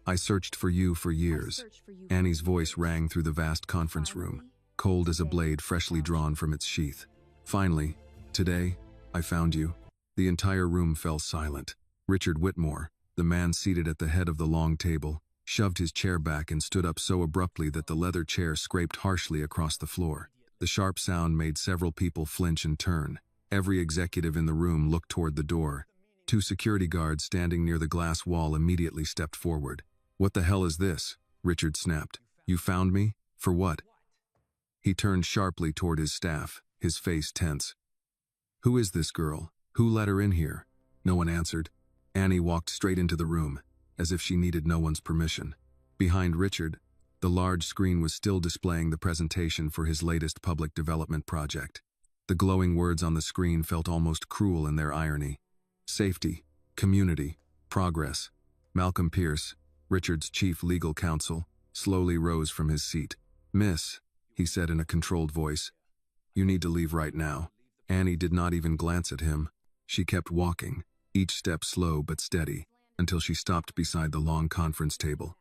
I searched for you for years. Annie's voice rang through the vast conference room, cold as a blade freshly drawn from its sheath. Finally, today, I found you. The entire room fell silent. Richard Whitmore, the man seated at the head of the long table, shoved his chair back and stood up so abruptly that the leather chair scraped harshly across the floor. The sharp sound made several people flinch and turn. Every executive in the room looked toward the door. Two security guards standing near the glass wall immediately stepped forward. "What the hell is this?" Richard snapped. "You found me? For what?" He turned sharply toward his staff, his face tense. "Who is this girl? Who let her in here?" No one answered. Annie walked straight into the room, as if she needed no one's permission. Behind Richard, the large screen was still displaying the presentation for his latest public development project. The glowing words on the screen felt almost cruel in their irony. Safety, community, progress. Malcolm Pierce, Richard's chief legal counsel, slowly rose from his seat. "Miss," he said in a controlled voice, "you need to leave right now." Annie did not even glance at him. She kept walking, each step slow but steady, until she stopped beside the long conference table.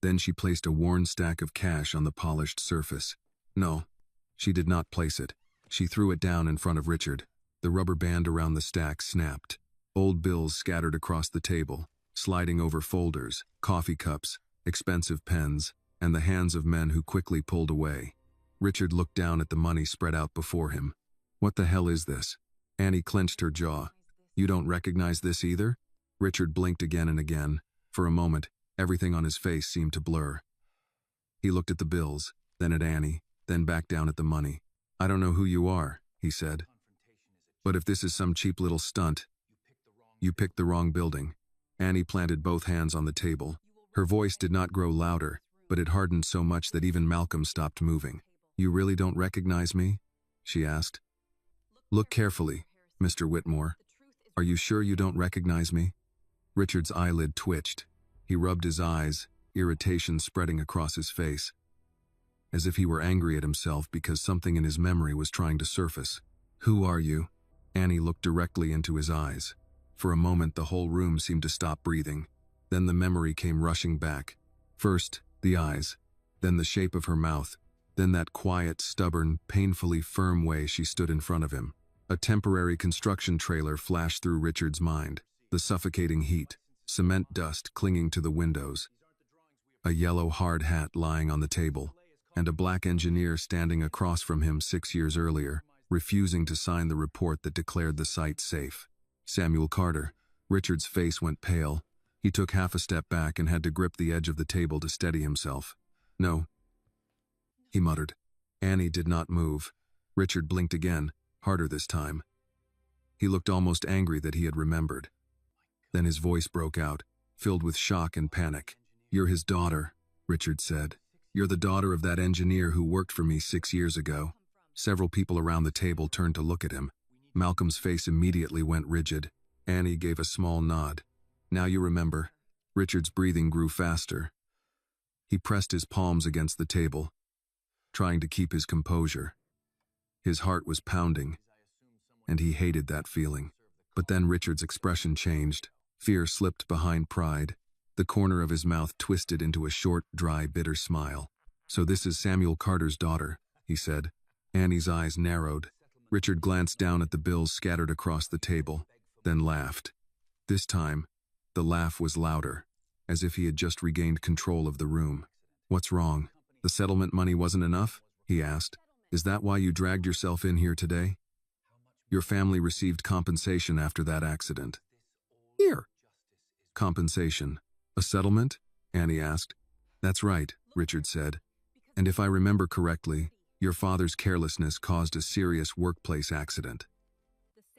Then she placed a worn stack of cash on the polished surface. No, she did not place it. She threw it down in front of Richard. The rubber band around the stack snapped. Old bills scattered across the table, sliding over folders, coffee cups, expensive pens, and the hands of men who quickly pulled away. Richard looked down at the money spread out before him. "What the hell is this?" Annie clenched her jaw. "You don't recognize this either?" Richard blinked again and again. For a moment, everything on his face seemed to blur. He looked at the bills, then at Annie, then back down at the money. "I don't know who you are," he said. "But if this is some cheap little stunt, you picked the wrong building." Annie planted both hands on the table. Her voice did not grow louder, but it hardened so much that even Malcolm stopped moving. "You really don't recognize me?" she asked. "Look carefully, Mr. Whitmore. Are you sure you don't recognize me?" Richard's eyelid twitched. He rubbed his eyes, irritation spreading across his face, as if he were angry at himself because something in his memory was trying to surface. "Who are you?" Annie looked directly into his eyes. For a moment, the whole room seemed to stop breathing. Then the memory came rushing back. First, the eyes, then the shape of her mouth, then that quiet, stubborn, painfully firm way she stood in front of him. A temporary construction trailer flashed through Richard's mind. The suffocating heat, cement dust clinging to the windows, a yellow hard hat lying on the table, and a black engineer standing across from him 6 years earlier, refusing to sign the report that declared the site safe. Samuel Carter. Richard's face went pale. He took half a step back and had to grip the edge of the table to steady himself. "No," he muttered. Annie did not move. Richard blinked again, harder this time. He looked almost angry that he had remembered. Then his voice broke out, filled with shock and panic. "You're his daughter," Richard said. "You're the daughter of that engineer who worked for me 6 years ago." Several people around the table turned to look at him. Malcolm's face immediately went rigid. Annie gave a small nod. "Now you remember." Richard's breathing grew faster. He pressed his palms against the table, trying to keep his composure. His heart was pounding, and he hated that feeling. But then Richard's expression changed. Fear slipped behind pride. The corner of his mouth twisted into a short, dry, bitter smile. "So this is Samuel Carter's daughter," he said. Annie's eyes narrowed. Richard glanced down at the bills scattered across the table, then laughed. This time, the laugh was louder, as if he had just regained control of the room. "What's wrong? The settlement money wasn't enough?" he asked. "Is that why you dragged yourself in here today? Your family received compensation after that accident." "Here." "Compensation? A settlement?" Annie asked. "That's right," Richard said. "And if I remember correctly, your father's carelessness caused a serious workplace accident.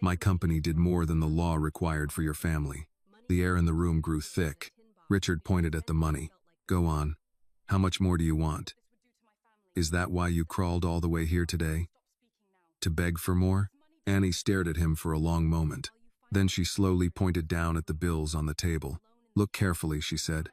My company did more than the law required for your family." The air in the room grew thick. Richard pointed at the money. "Go on. How much more do you want? Is that why you crawled all the way here today? To beg for more?" Annie stared at him for a long moment. Then she slowly pointed down at the bills on the table. "Look carefully," she said.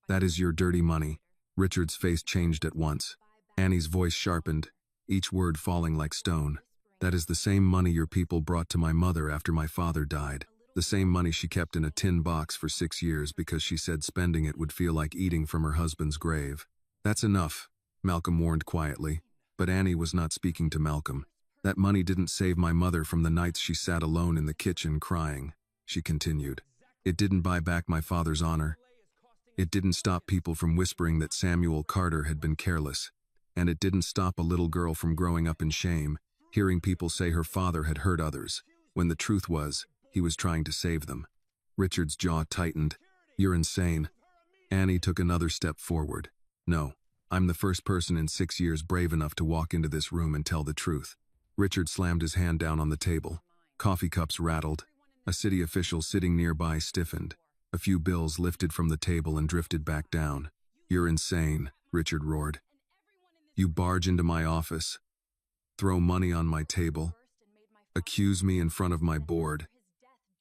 "That is your dirty money." Richard's face changed at once. Annie's voice sharpened, each word falling like stone. "That is the same money your people brought to my mother after my father died. The same money she kept in a tin box for 6 years because she said spending it would feel like eating from her husband's grave. "That's enough," Malcolm warned quietly. But Annie was not speaking to Malcolm. "That money didn't save my mother from the nights she sat alone in the kitchen crying," she continued. "It didn't buy back my father's honor. It didn't stop people from whispering that Samuel Carter had been careless. And it didn't stop a little girl from growing up in shame, hearing people say her father had hurt others, when the truth was, he was trying to save them." Richard's jaw tightened. "You're insane." Annie took another step forward. "No, I'm the first person in 6 years brave enough to walk into this room and tell the truth." Richard slammed his hand down on the table. Coffee cups rattled. A city official sitting nearby stiffened. A few bills lifted from the table and drifted back down. "You're insane," Richard roared. "You barge into my office, throw money on my table, accuse me in front of my board,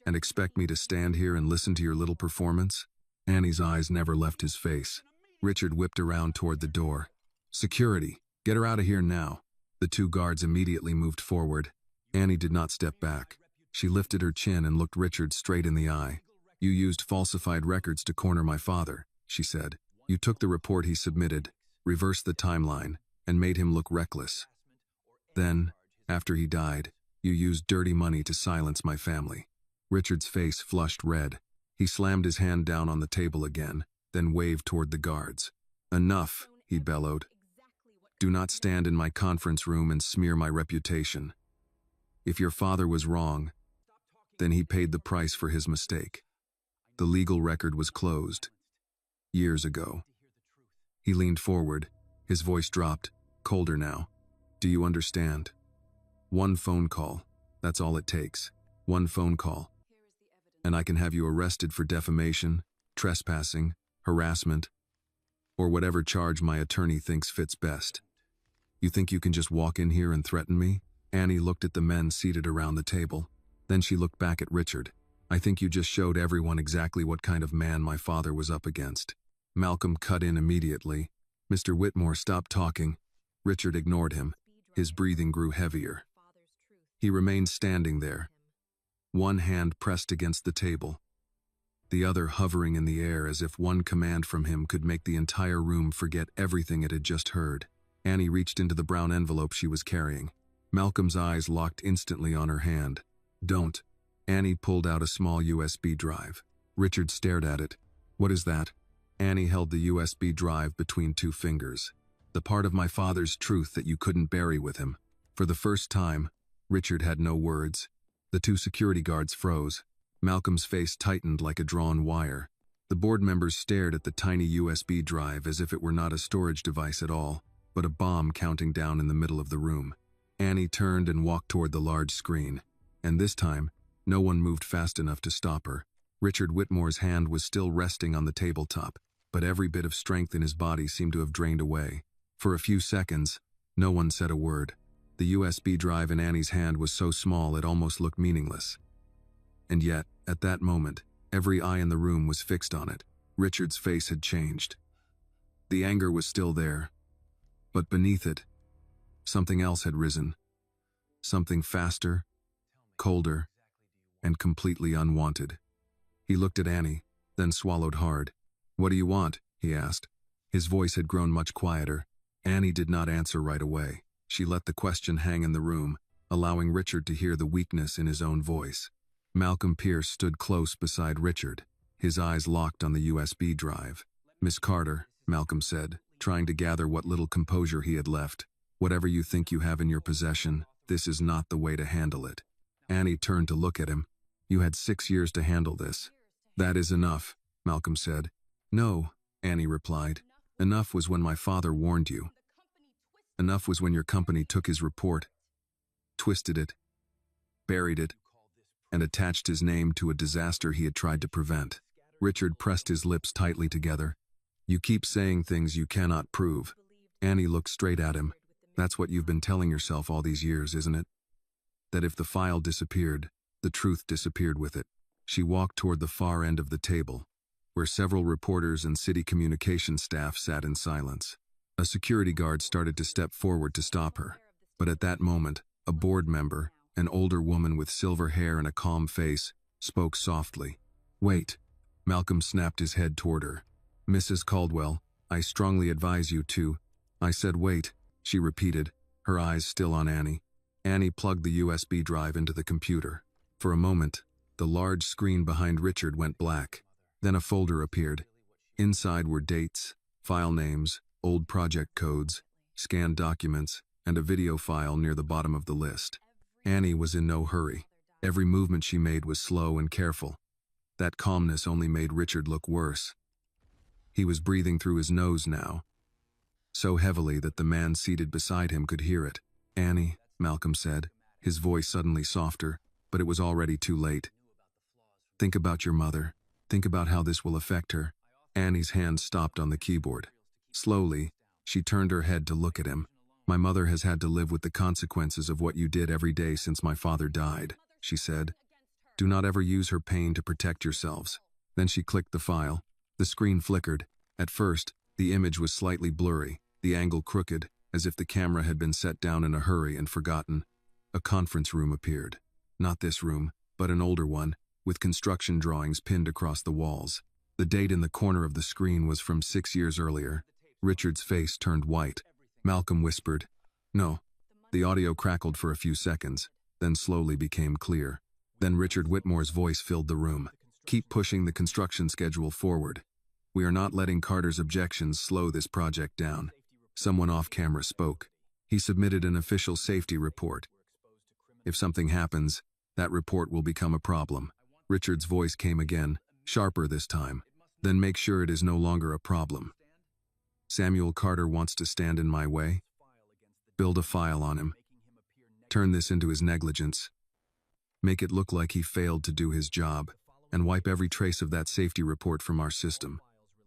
and expect me to stand here and listen to your little performance?" Annie's eyes never left his face. Richard whipped around toward the door. "Security, get her out of here now." The 2 guards immediately moved forward. Annie did not step back. She lifted her chin and looked Richard straight in the eye. "You used falsified records to corner my father," she said. "You took the report he submitted, reversed the timeline, and made him look reckless. Then, after he died, you used dirty money to silence my family." Richard's face flushed red. He slammed his hand down on the table again, then waved toward the guards. "Enough," he bellowed. "Do not stand in my conference room and smear my reputation. If your father was wrong, then he paid the price for his mistake. The legal record was closed. Years ago." He leaned forward. His voice dropped, colder now. "Do you understand? One phone call. That's all it takes. One phone call. And I can have you arrested for defamation, trespassing, harassment, or whatever charge my attorney thinks fits best. You think you can just walk in here and threaten me?" Annie looked at the men seated around the table. Then she looked back at Richard. "I think you just showed everyone exactly what kind of man my father was up against." Malcolm cut in immediately. "Mr. Whitmore, stop talking." Richard ignored him. His breathing grew heavier. He remained standing there, one hand pressed against the table, the other hovering in the air as if one command from him could make the entire room forget everything it had just heard. Annie reached into the brown envelope she was carrying. Malcolm's eyes locked instantly on her hand. "Don't." Annie pulled out a small USB drive. Richard stared at it. "What is that?" Annie held the USB drive between 2 fingers. "The part of my father's truth that you couldn't bury with him." For the first time, Richard had no words. The 2 security guards froze. Malcolm's face tightened like a drawn wire. The board members stared at the tiny USB drive as if it were not a storage device at all, but a bomb counting down in the middle of the room. Annie turned and walked toward the large screen. And this time, no one moved fast enough to stop her. Richard Whitmore's hand was still resting on the tabletop, but every bit of strength in his body seemed to have drained away. For a few seconds, no one said a word. The USB drive in Annie's hand was so small it almost looked meaningless. And yet, at that moment, every eye in the room was fixed on it. Richard's face had changed. The anger was still there, but beneath it, something else had risen. Something faster, colder, and completely unwanted. He looked at Annie, then swallowed hard. "What do you want?" he asked. His voice had grown much quieter. Annie did not answer right away. She let the question hang in the room, allowing Richard to hear the weakness in his own voice. Malcolm Pierce stood close beside Richard, his eyes locked on the USB drive. "Miss Carter," Malcolm said, trying to gather what little composure he had left, "whatever you think you have in your possession, this is not the way to handle it." Annie turned to look at him. "You had 6 years to handle this." "That is enough," Malcolm said. "No," Annie replied. "Enough was when my father warned you. Enough was when your company took his report, twisted it, buried it, and attached his name to a disaster he had tried to prevent." Richard pressed his lips tightly together. "You keep saying things you cannot prove." Annie looked straight at him. "That's what you've been telling yourself all these years, isn't it? That if the file disappeared, the truth disappeared with it." She walked toward the far end of the table, where several reporters and city communications staff sat in silence. A security guard started to step forward to stop her, but at that moment, a board member, an older woman with silver hair and a calm face, spoke softly. "Wait." Malcolm snapped his head toward her. "Mrs. Caldwell, I strongly advise you to—" "I said wait," she repeated, her eyes still on Annie. Annie plugged the USB drive into the computer. For a moment, the large screen behind Richard went black. Then a folder appeared. Inside were dates, file names, old project codes, scanned documents, and a video file near the bottom of the list. Annie was in no hurry. Every movement she made was slow and careful. That calmness only made Richard look worse. He was breathing through his nose now, so heavily that the man seated beside him could hear it. "Annie," Malcolm said, his voice suddenly softer, but it was already too late. "Think about your mother. Think about how this will affect her." Annie's hand stopped on the keyboard. Slowly, she turned her head to look at him. "My mother has had to live with the consequences of what you did every day since my father died," she said. "Do not ever use her pain to protect yourselves." Then she clicked the file. The screen flickered. At first, the image was slightly blurry, the angle crooked, as if the camera had been set down in a hurry and forgotten. A conference room appeared. Not this room, but an older one, with construction drawings pinned across the walls. The date in the corner of the screen was from 6 years earlier. Richard's face turned white. Malcolm whispered, "No." The audio crackled for a few seconds, then slowly became clear. Then Richard Whitmore's voice filled the room. "Keep pushing the construction schedule forward. We are not letting Carter's objections slow this project down." Someone off camera spoke. "He submitted an official safety report. If something happens, that report will become a problem." Richard's voice came again, sharper this time. "Then make sure it is no longer a problem. Samuel Carter wants to stand in my way? Build a file on him. Turn this into his negligence. Make it look like he failed to do his job, and wipe every trace of that safety report from our system."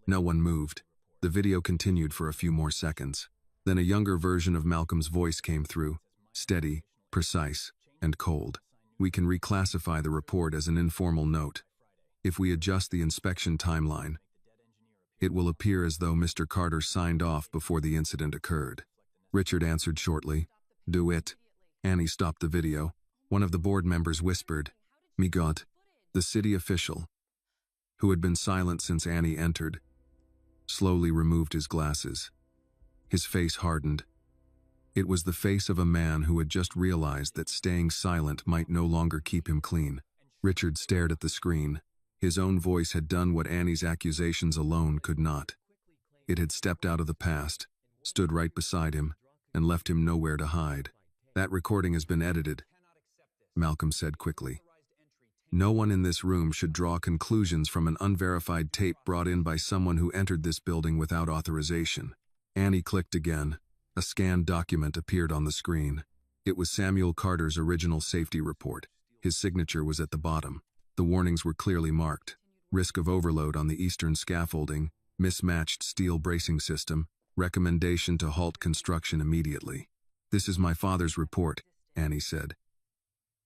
No one moved. The video continued for a few more seconds. Then a younger version of Malcolm's voice came through, steady, precise, and cold. "We can reclassify the report as an informal note. If we adjust the inspection timeline, it will appear as though Mr. Carter signed off before the incident occurred." Richard answered shortly, "Do it." Annie stopped the video. One of the board members whispered, "Migot." The city official, who had been silent since Annie entered, slowly removed his glasses. His face hardened. It was the face of a man who had just realized that staying silent might no longer keep him clean. Richard stared at the screen. His own voice had done what Annie's accusations alone could not. It had stepped out of the past, stood right beside him, and left him nowhere to hide. "That recording has been edited," Malcolm said quickly. "No one in this room should draw conclusions from an unverified tape brought in by someone who entered this building without authorization." Annie clicked again. A scanned document appeared on the screen. It was Samuel Carter's original safety report. His signature was at the bottom. The warnings were clearly marked: risk of overload on the eastern scaffolding, mismatched steel bracing system, recommendation to halt construction immediately. "This is my father's report," Annie said.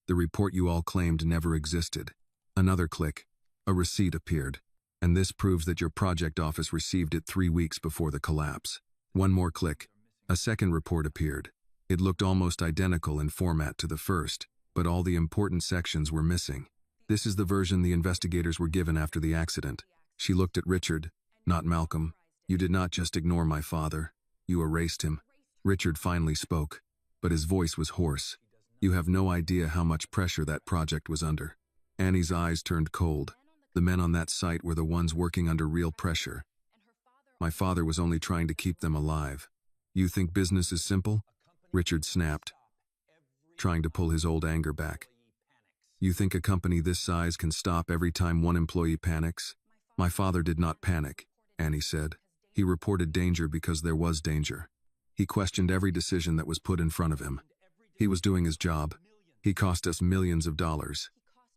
"The report you all claimed never existed." Another click. A receipt appeared. "And this proves that your project office received it 3 weeks before the collapse." One more click. A second report appeared. It looked almost identical in format to the first, but all the important sections were missing. "This is the version the investigators were given after the accident." She looked at Richard, not Malcolm. "You did not just ignore my father. You erased him." Richard finally spoke, but his voice was hoarse. "You have no idea how much pressure that project was under." Annie's eyes turned cold. The men on that site were the ones working under real pressure. "My father was only trying to keep them alive." "You think business is simple?" Richard snapped, trying to pull his old anger back. "You think a company this size can stop every time one employee panics?" "My father did not panic," Annie said. "He reported danger because there was danger. He questioned every decision that was put in front of him. He was doing his job. He cost us millions of dollars.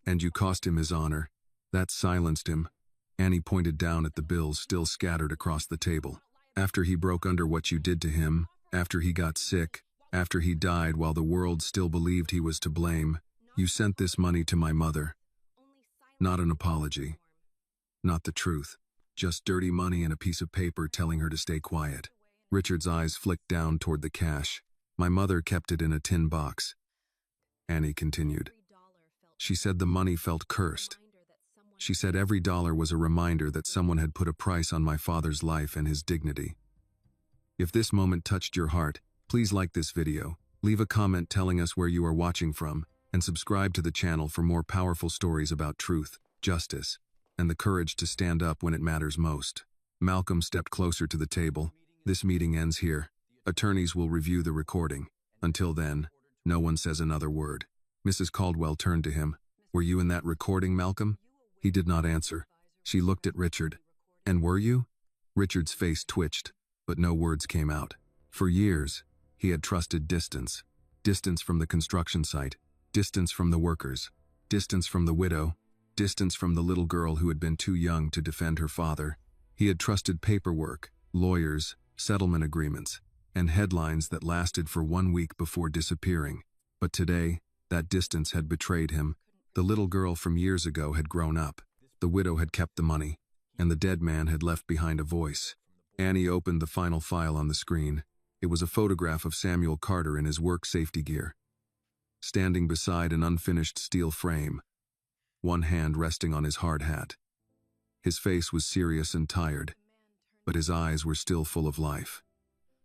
And you cost him his honor. That silenced him." Annie pointed down at the bills still scattered across the table. "After he broke under what you did to him, after he got sick, after he died while the world still believed he was to blame, you sent this money to my mother. Not an apology. Not the truth. Just dirty money and a piece of paper telling her to stay quiet." Richard's eyes flicked down toward the cash. "My mother kept it in a tin box," Annie continued. She said the money felt cursed. She said every dollar was a reminder that someone had put a price on my father's life and his dignity. If this moment touched your heart, please like this video, leave a comment telling us where you are watching from, and subscribe to the channel for more powerful stories about truth, justice, and the courage to stand up when it matters most. Malcolm stepped closer to the table. This meeting ends here. Attorneys will review the recording. Until then, no one says another word. Mrs. Caldwell turned to him. Were you in that recording, Malcolm? He did not answer. She looked at Richard. And were you? Richard's face twitched, but no words came out. For years, he had trusted distance. Distance from the construction site, distance from the workers, distance from the widow, distance from the little girl who had been too young to defend her father. He had trusted paperwork, lawyers, settlement agreements, and headlines that lasted for 1 week before disappearing. But today, that distance had betrayed him. The little girl from years ago had grown up. The widow had kept the money, and the dead man had left behind a voice. Annie opened the final file on the screen. It was a photograph of Samuel Carter in his work safety gear, standing beside an unfinished steel frame, one hand resting on his hard hat. His face was serious and tired, but his eyes were still full of life.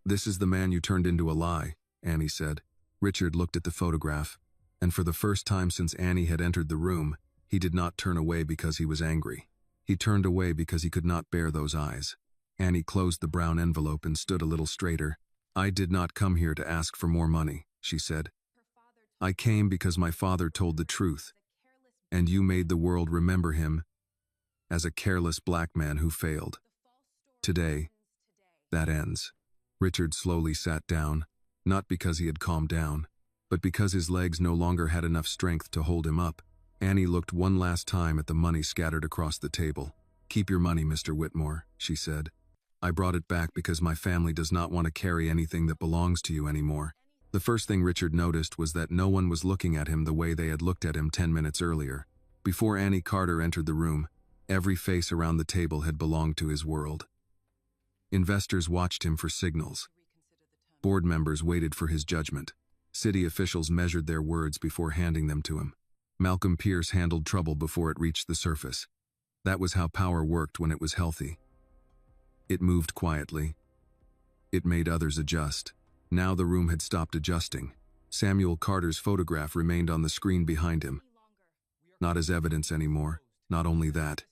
"This is the man you turned into a lie," Annie said. Richard looked at the photograph, and for the first time since Annie had entered the room, he did not turn away because he was angry. He turned away because he could not bear those eyes. Annie closed the brown envelope and stood a little straighter. "I did not come here to ask for more money," she said. "I came because my father told the truth, and you made the world remember him as a careless black man who failed. Today, that ends." Richard slowly sat down, not because he had calmed down, but because his legs no longer had enough strength to hold him up. Annie looked one last time at the money scattered across the table. "Keep your money, Mr. Whitmore," she said. "I brought it back because my family does not want to carry anything that belongs to you anymore." The first thing Richard noticed was that no one was looking at him the way they had looked at him 10 minutes earlier. Before Annie Carter entered the room, every face around the table had belonged to his world. Investors watched him for signals. Board members waited for his judgment. City officials measured their words before handing them to him. Malcolm Pierce handled trouble before it reached the surface. That was how power worked when it was healthy. It moved quietly. It made others adjust. Now the room had stopped adjusting. Samuel Carter's photograph remained on the screen behind him. Not as evidence anymore, not only that,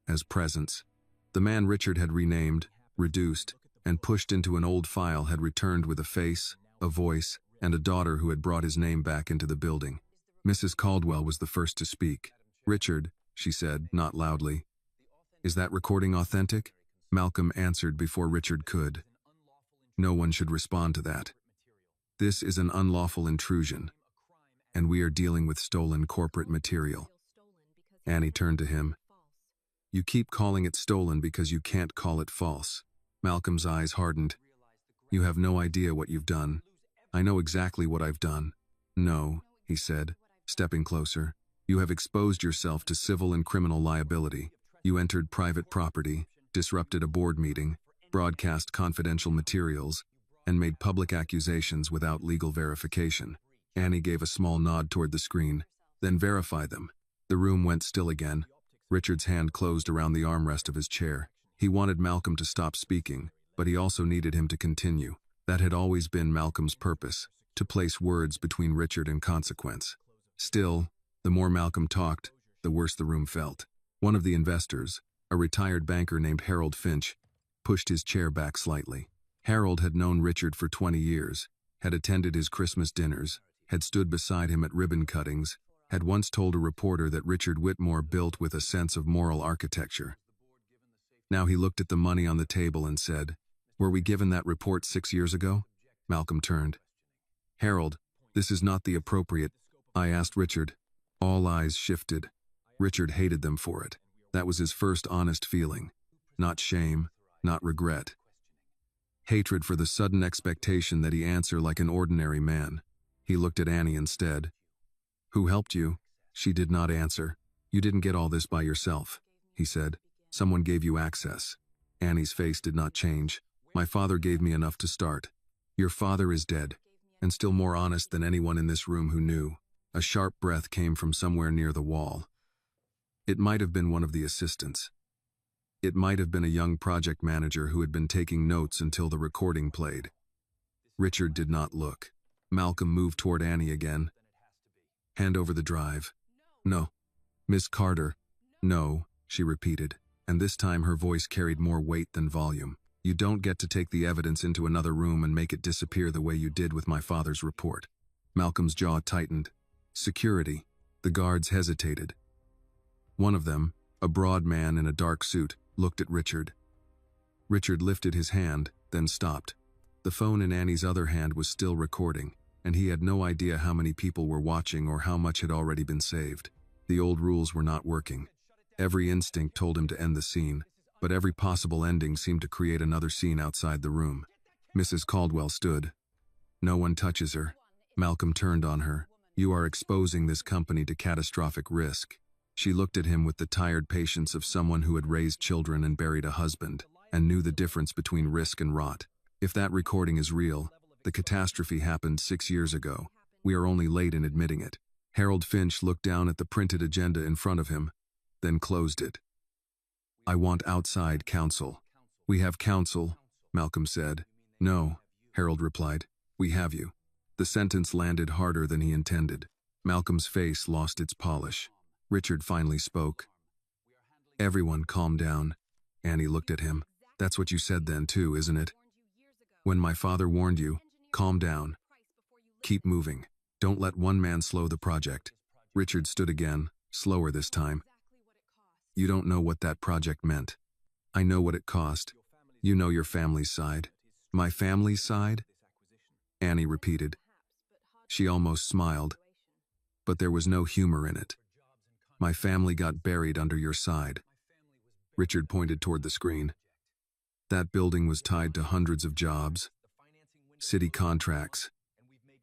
as presence. The man Richard had renamed, reduced, and pushed into an old file had returned with a face, a voice, and a daughter who had brought his name back into the building. Mrs. Caldwell was the first to speak. "Richard," she said, not loudly, "is that recording authentic?" Malcolm answered before Richard could. "No one should respond to that. This is an unlawful intrusion, and we are dealing with stolen corporate material." Annie turned to him. "You keep calling it stolen because you can't call it false." Malcolm's eyes hardened. "You have no idea what you've done." "I know exactly what I've done." "No," he said, stepping closer. "You have exposed yourself to civil and criminal liability. You entered private property, disrupted a board meeting, broadcast confidential materials, and made public accusations without legal verification." Annie gave a small nod toward the screen. "Then verify them." The room went still again. Richard's hand closed around the armrest of his chair. He wanted Malcolm to stop speaking, but he also needed him to continue. That had always been Malcolm's purpose, to place words between Richard and consequence. Still, the more Malcolm talked, the worse the room felt. One of the investors, a retired banker named Harold Finch, pushed his chair back slightly. Harold had known Richard for 20 years, had attended his Christmas dinners, had stood beside him at ribbon cuttings, had once told a reporter that Richard Whitmore built with a sense of moral architecture. Now he looked at the money on the table and said, "Were we given that report 6 years ago?" Malcolm turned. "Harold, this is not the appropriate," I asked Richard. All eyes shifted. Richard hated them for it. That was his first honest feeling. Not shame, not regret. Hatred for the sudden expectation that he answer like an ordinary man. He looked at Annie instead. "Who helped you?" She did not answer. "You didn't get all this by yourself," he said. "Someone gave you access." Annie's face did not change. "My father gave me enough to start." "Your father is dead, and still more honest than anyone in this room who knew." A sharp breath came from somewhere near the wall. It might have been one of the assistants. It might have been a young project manager who had been taking notes until the recording played. Richard did not look. Malcolm moved toward Annie again. "Hand over the drive." "No." "Miss Carter." "No," she repeated, and this time her voice carried more weight than volume. "You don't get to take the evidence into another room and make it disappear the way you did with my father's report." Malcolm's jaw tightened. "Security." The guards hesitated. One of them, a broad man in a dark suit, looked at Richard. Richard lifted his hand, then stopped. The phone in Annie's other hand was still recording, and he had no idea how many people were watching or how much had already been saved. The old rules were not working. Every instinct told him to end the scene, but every possible ending seemed to create another scene outside the room. Mrs. Caldwell stood. "No one touches her." Malcolm turned on her. "You are exposing this company to catastrophic risk." She looked at him with the tired patience of someone who had raised children and buried a husband, and knew the difference between risk and rot. "If that recording is real, the catastrophe happened 6 years ago. We are only late in admitting it." Harold Finch looked down at the printed agenda in front of him, then closed it. "I want outside counsel." "We have counsel," Malcolm said. "No," Harold replied. "We have you." The sentence landed harder than he intended. Malcolm's face lost its polish. Richard finally spoke. "Everyone calm down." Annie looked at him. "That's what you said then too, isn't it? When my father warned you, calm down. Keep moving. Don't let one man slow the project." Richard stood again, slower this time. "You don't know what that project meant." "I know what it cost. You know your family's side." "My family's side?" Annie repeated. She almost smiled, but there was no humor in it. "My family got buried under your side." Richard pointed toward the screen. "That building was tied to hundreds of jobs, city contracts,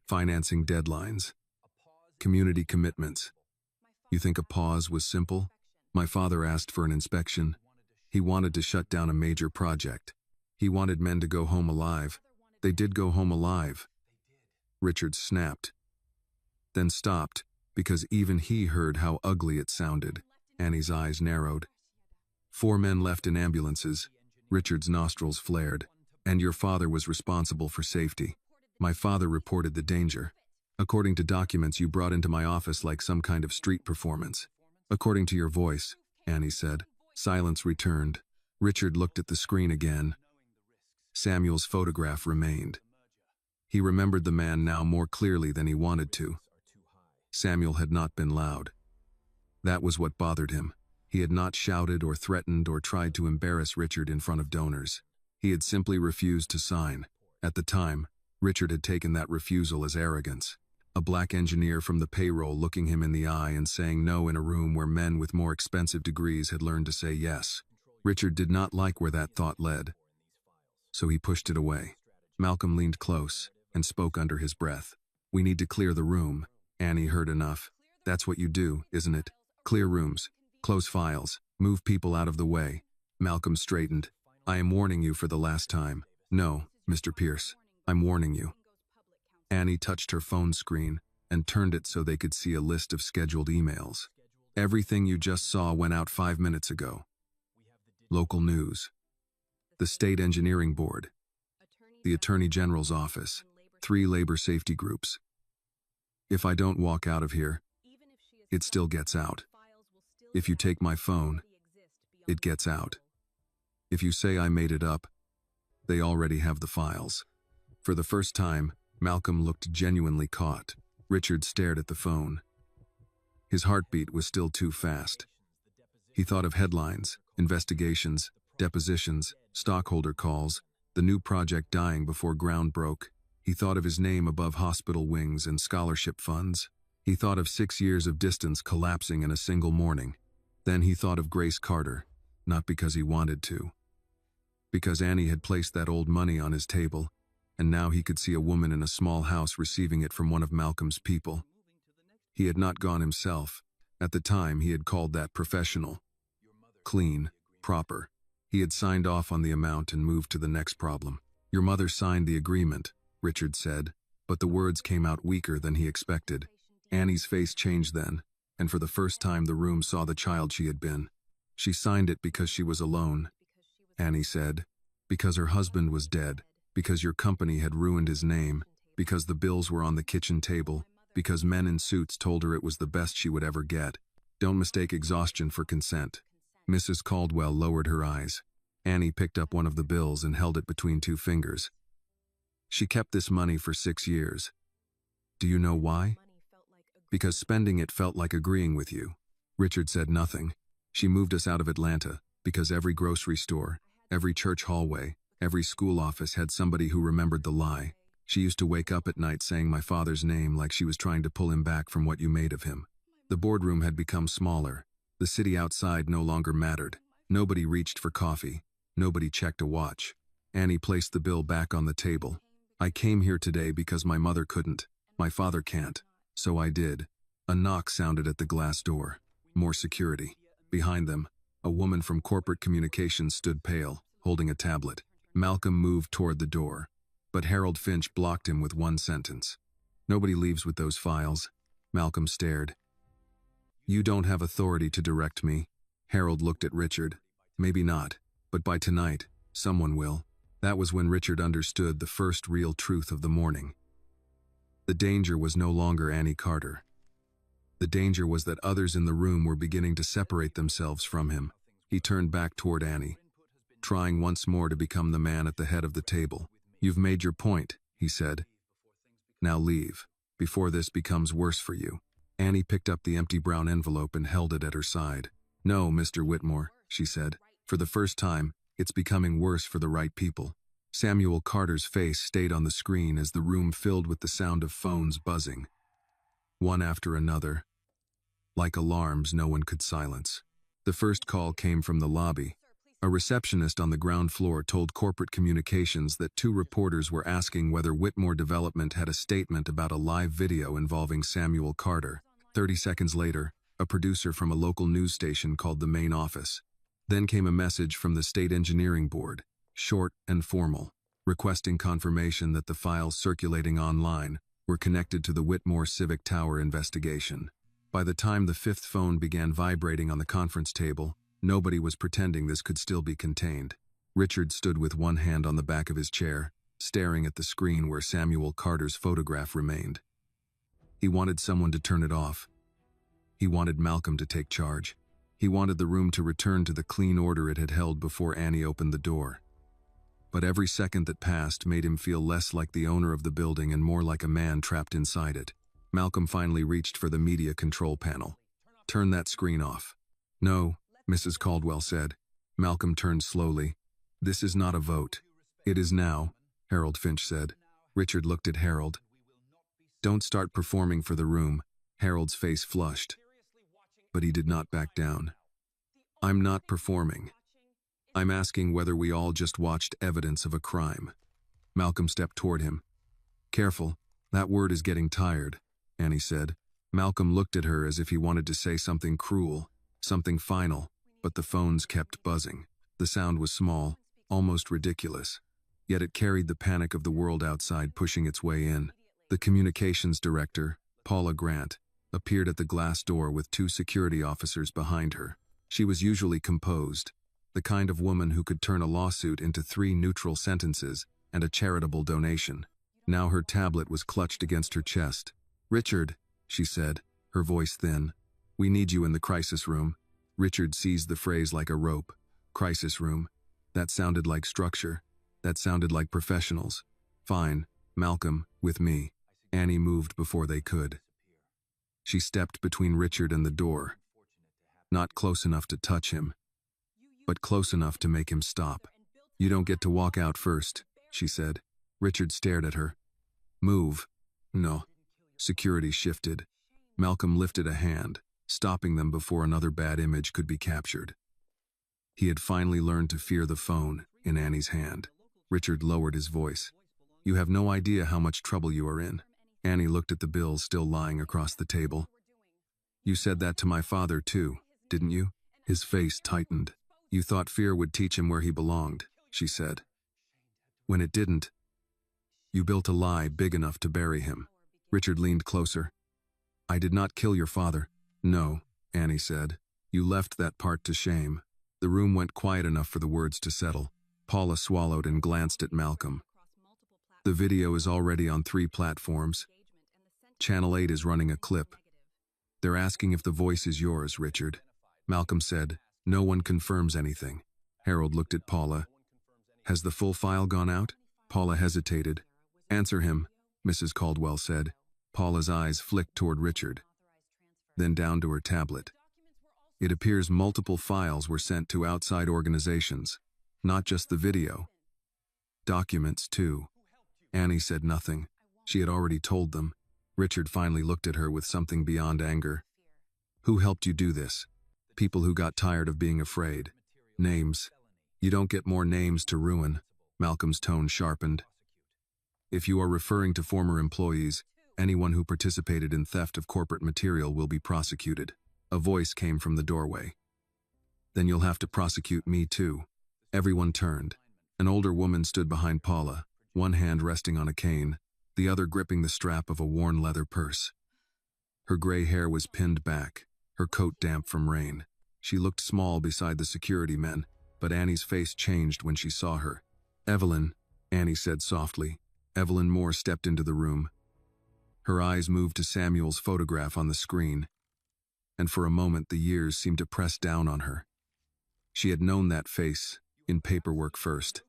financing deadlines, community commitments. You think a pause was simple? My father asked for an inspection. He wanted to shut down a major project. He wanted men to go home alive. They did go home alive." Richard snapped, then stopped, because even he heard how ugly it sounded. Annie's eyes narrowed. "4 men left in ambulances." Richard's nostrils flared. "And your father was responsible for safety." "My father reported the danger. According to documents you brought into my office like some kind of street performance." "According to your voice," Annie said. Silence returned. Richard looked at the screen again. Samuel's photograph remained. He remembered the man now more clearly than he wanted to. Samuel had not been loud. That was what bothered him. He had not shouted or threatened or tried to embarrass Richard in front of donors. He had simply refused to sign. At the time, Richard had taken that refusal as arrogance. A black engineer from the payroll looking him in the eye and saying no in a room where men with more expensive degrees had learned to say yes. Richard did not like where that thought led, so he pushed it away. Malcolm leaned close and spoke under his breath. "We need to clear the room." Annie heard enough. "That's what you do, isn't it? Clear rooms, close files, move people out of the way." Malcolm straightened. "I am warning you for the last time." "No, Mr. Pierce, I'm warning you." Annie touched her phone screen and turned it so they could see a list of scheduled emails. "Everything you just saw went out 5 minutes ago. Local news. The State Engineering Board. The Attorney General's office. 3 labor safety groups. If I don't walk out of here, it still gets out. If you take my phone, it gets out. If you say I made it up, they already have the files." For the first time, Malcolm looked genuinely caught. Richard stared at the phone. His heartbeat was still too fast. He thought of headlines, investigations, depositions, stockholder calls, the new project dying before ground broke. He thought of his name above hospital wings and scholarship funds. He thought of 6 years of distance collapsing in a single morning. Then he thought of Grace Carter, not because he wanted to. Because Annie had placed that old money on his table, and now he could see a woman in a small house receiving it from one of Malcolm's people. He had not gone himself. At the time, he had called that professional. Clean, proper. He had signed off on the amount and moved to the next problem. "Your mother signed the agreement," Richard said, but the words came out weaker than he expected. Annie's face changed then, and for the first time the room saw the child she had been. She signed it because she was alone, Annie said. Because her husband was dead, because your company had ruined his name, because the bills were on the kitchen table, because men in suits told her it was the best she would ever get. Don't mistake exhaustion for consent. Mrs. Caldwell lowered her eyes. Annie picked up one of the bills and held it between two fingers. She kept this money for 6 years. Do you know why? Because spending it felt like agreeing with you. Richard said nothing. She moved us out of Atlanta, because every grocery store, every church hallway, every school office had somebody who remembered the lie. She used to wake up at night saying my father's name like she was trying to pull him back from what you made of him. The boardroom had become smaller. The city outside no longer mattered. Nobody reached for coffee. Nobody checked a watch. Annie placed the bill back on the table. I came here today because my mother couldn't. My father can't. So I did. A knock sounded at the glass door. More security. Behind them, a woman from corporate communications stood pale, holding a tablet. Malcolm moved toward the door, but Harold Finch blocked him with one sentence. Nobody leaves with those files. Malcolm stared. You don't have authority to direct me. Harold looked at Richard. Maybe not, but by tonight, someone will. That was when Richard understood the first real truth of the morning. The danger was no longer Annie Carter. The danger was that others in the room were beginning to separate themselves from him. He turned back toward Annie, trying once more to become the man at the head of the table. You've made your point, he said. Now leave, before this becomes worse for you. Annie picked up the empty brown envelope and held it at her side. No, Mr. Whitmore, she said. For the first time, it's becoming worse for the right people. Samuel Carter's face stayed on the screen as the room filled with the sound of phones buzzing. One after another. Like alarms no one could silence. The first call came from the lobby. A receptionist on the ground floor told corporate communications that 2 reporters were asking whether Whitmore Development had a statement about a live video involving Samuel Carter. 30 seconds later, a producer from a local news station called the main office. Then came a message from the State Engineering Board, short and formal, requesting confirmation that the files circulating online were connected to the Whitmore Civic Tower investigation. By the time the 5th phone began vibrating on the conference table, nobody was pretending this could still be contained. Richard stood with one hand on the back of his chair, staring at the screen where Samuel Carter's photograph remained. He wanted someone to turn it off. He wanted Malcolm to take charge. He wanted the room to return to the clean order it had held before Annie opened the door. But every second that passed made him feel less like the owner of the building and more like a man trapped inside it. Malcolm finally reached for the media control panel. Turn that screen off. No, Mrs. Caldwell said. Malcolm turned slowly. This is not a vote. It is now, Harold Finch said. Richard looked at Harold. Don't start performing for the room. Harold's face flushed. But he did not back down. I'm not performing. I'm asking whether we all just watched evidence of a crime. Malcolm stepped toward him. Careful, that word is getting tired, Annie said. Malcolm looked at her as if he wanted to say something cruel, something final, but the phones kept buzzing. The sound was small, almost ridiculous, yet it carried the panic of the world outside pushing its way in. The communications director, Paula Grant, appeared at the glass door with 2 security officers behind her. She was usually composed, the kind of woman who could turn a lawsuit into 3 neutral sentences and a charitable donation. Now her tablet was clutched against her chest. Richard, she said, her voice thin. We need you in the crisis room. Richard seized the phrase like a rope. Crisis room. That sounded like structure. That sounded like professionals. Fine, Malcolm, with me. Annie moved before they could. She stepped between Richard and the door. Not close enough to touch him, but close enough to make him stop. You don't get to walk out first, she said. Richard stared at her. Move. No. Security shifted. Malcolm lifted a hand, stopping them before another bad image could be captured. He had finally learned to fear the phone in Annie's hand. Richard lowered his voice. You have no idea how much trouble you are in. Annie looked at the bills still lying across the table. You said that to my father too, didn't you? His face tightened. You thought fear would teach him where he belonged, she said. When it didn't, you built a lie big enough to bury him. Richard leaned closer. I did not kill your father. No, Annie said. You left that part to shame. The room went quiet enough for the words to settle. Paula swallowed and glanced at Malcolm. The video is already on 3 platforms. Channel 8 is running a clip. They're asking if the voice is yours, Richard. Malcolm said, no one confirms anything. Harold looked at Paula. Has the full file gone out? Paula hesitated. Answer him, Mrs. Caldwell said. Paula's eyes flicked toward Richard, then down to her tablet. It appears multiple files were sent to outside organizations, not just the video. Documents, too. Annie said nothing. She had already told them. Richard finally looked at her with something beyond anger. Who helped you do this? People who got tired of being afraid. Names. You don't get more names to ruin. Malcolm's tone sharpened. If you are referring to former employees, anyone who participated in theft of corporate material will be prosecuted. A voice came from the doorway. Then you'll have to prosecute me too. Everyone turned. An older woman stood behind Paula, one hand resting on a cane, the other gripping the strap of a worn leather purse. Her gray hair was pinned back, her coat damp from rain. She looked small beside the security men, but Annie's face changed when she saw her. Evelyn, Annie said softly. Evelyn Moore stepped into the room. Her eyes moved to Samuel's photograph on the screen, and for a moment the years seemed to press down on her. She had known that face, in paperwork first,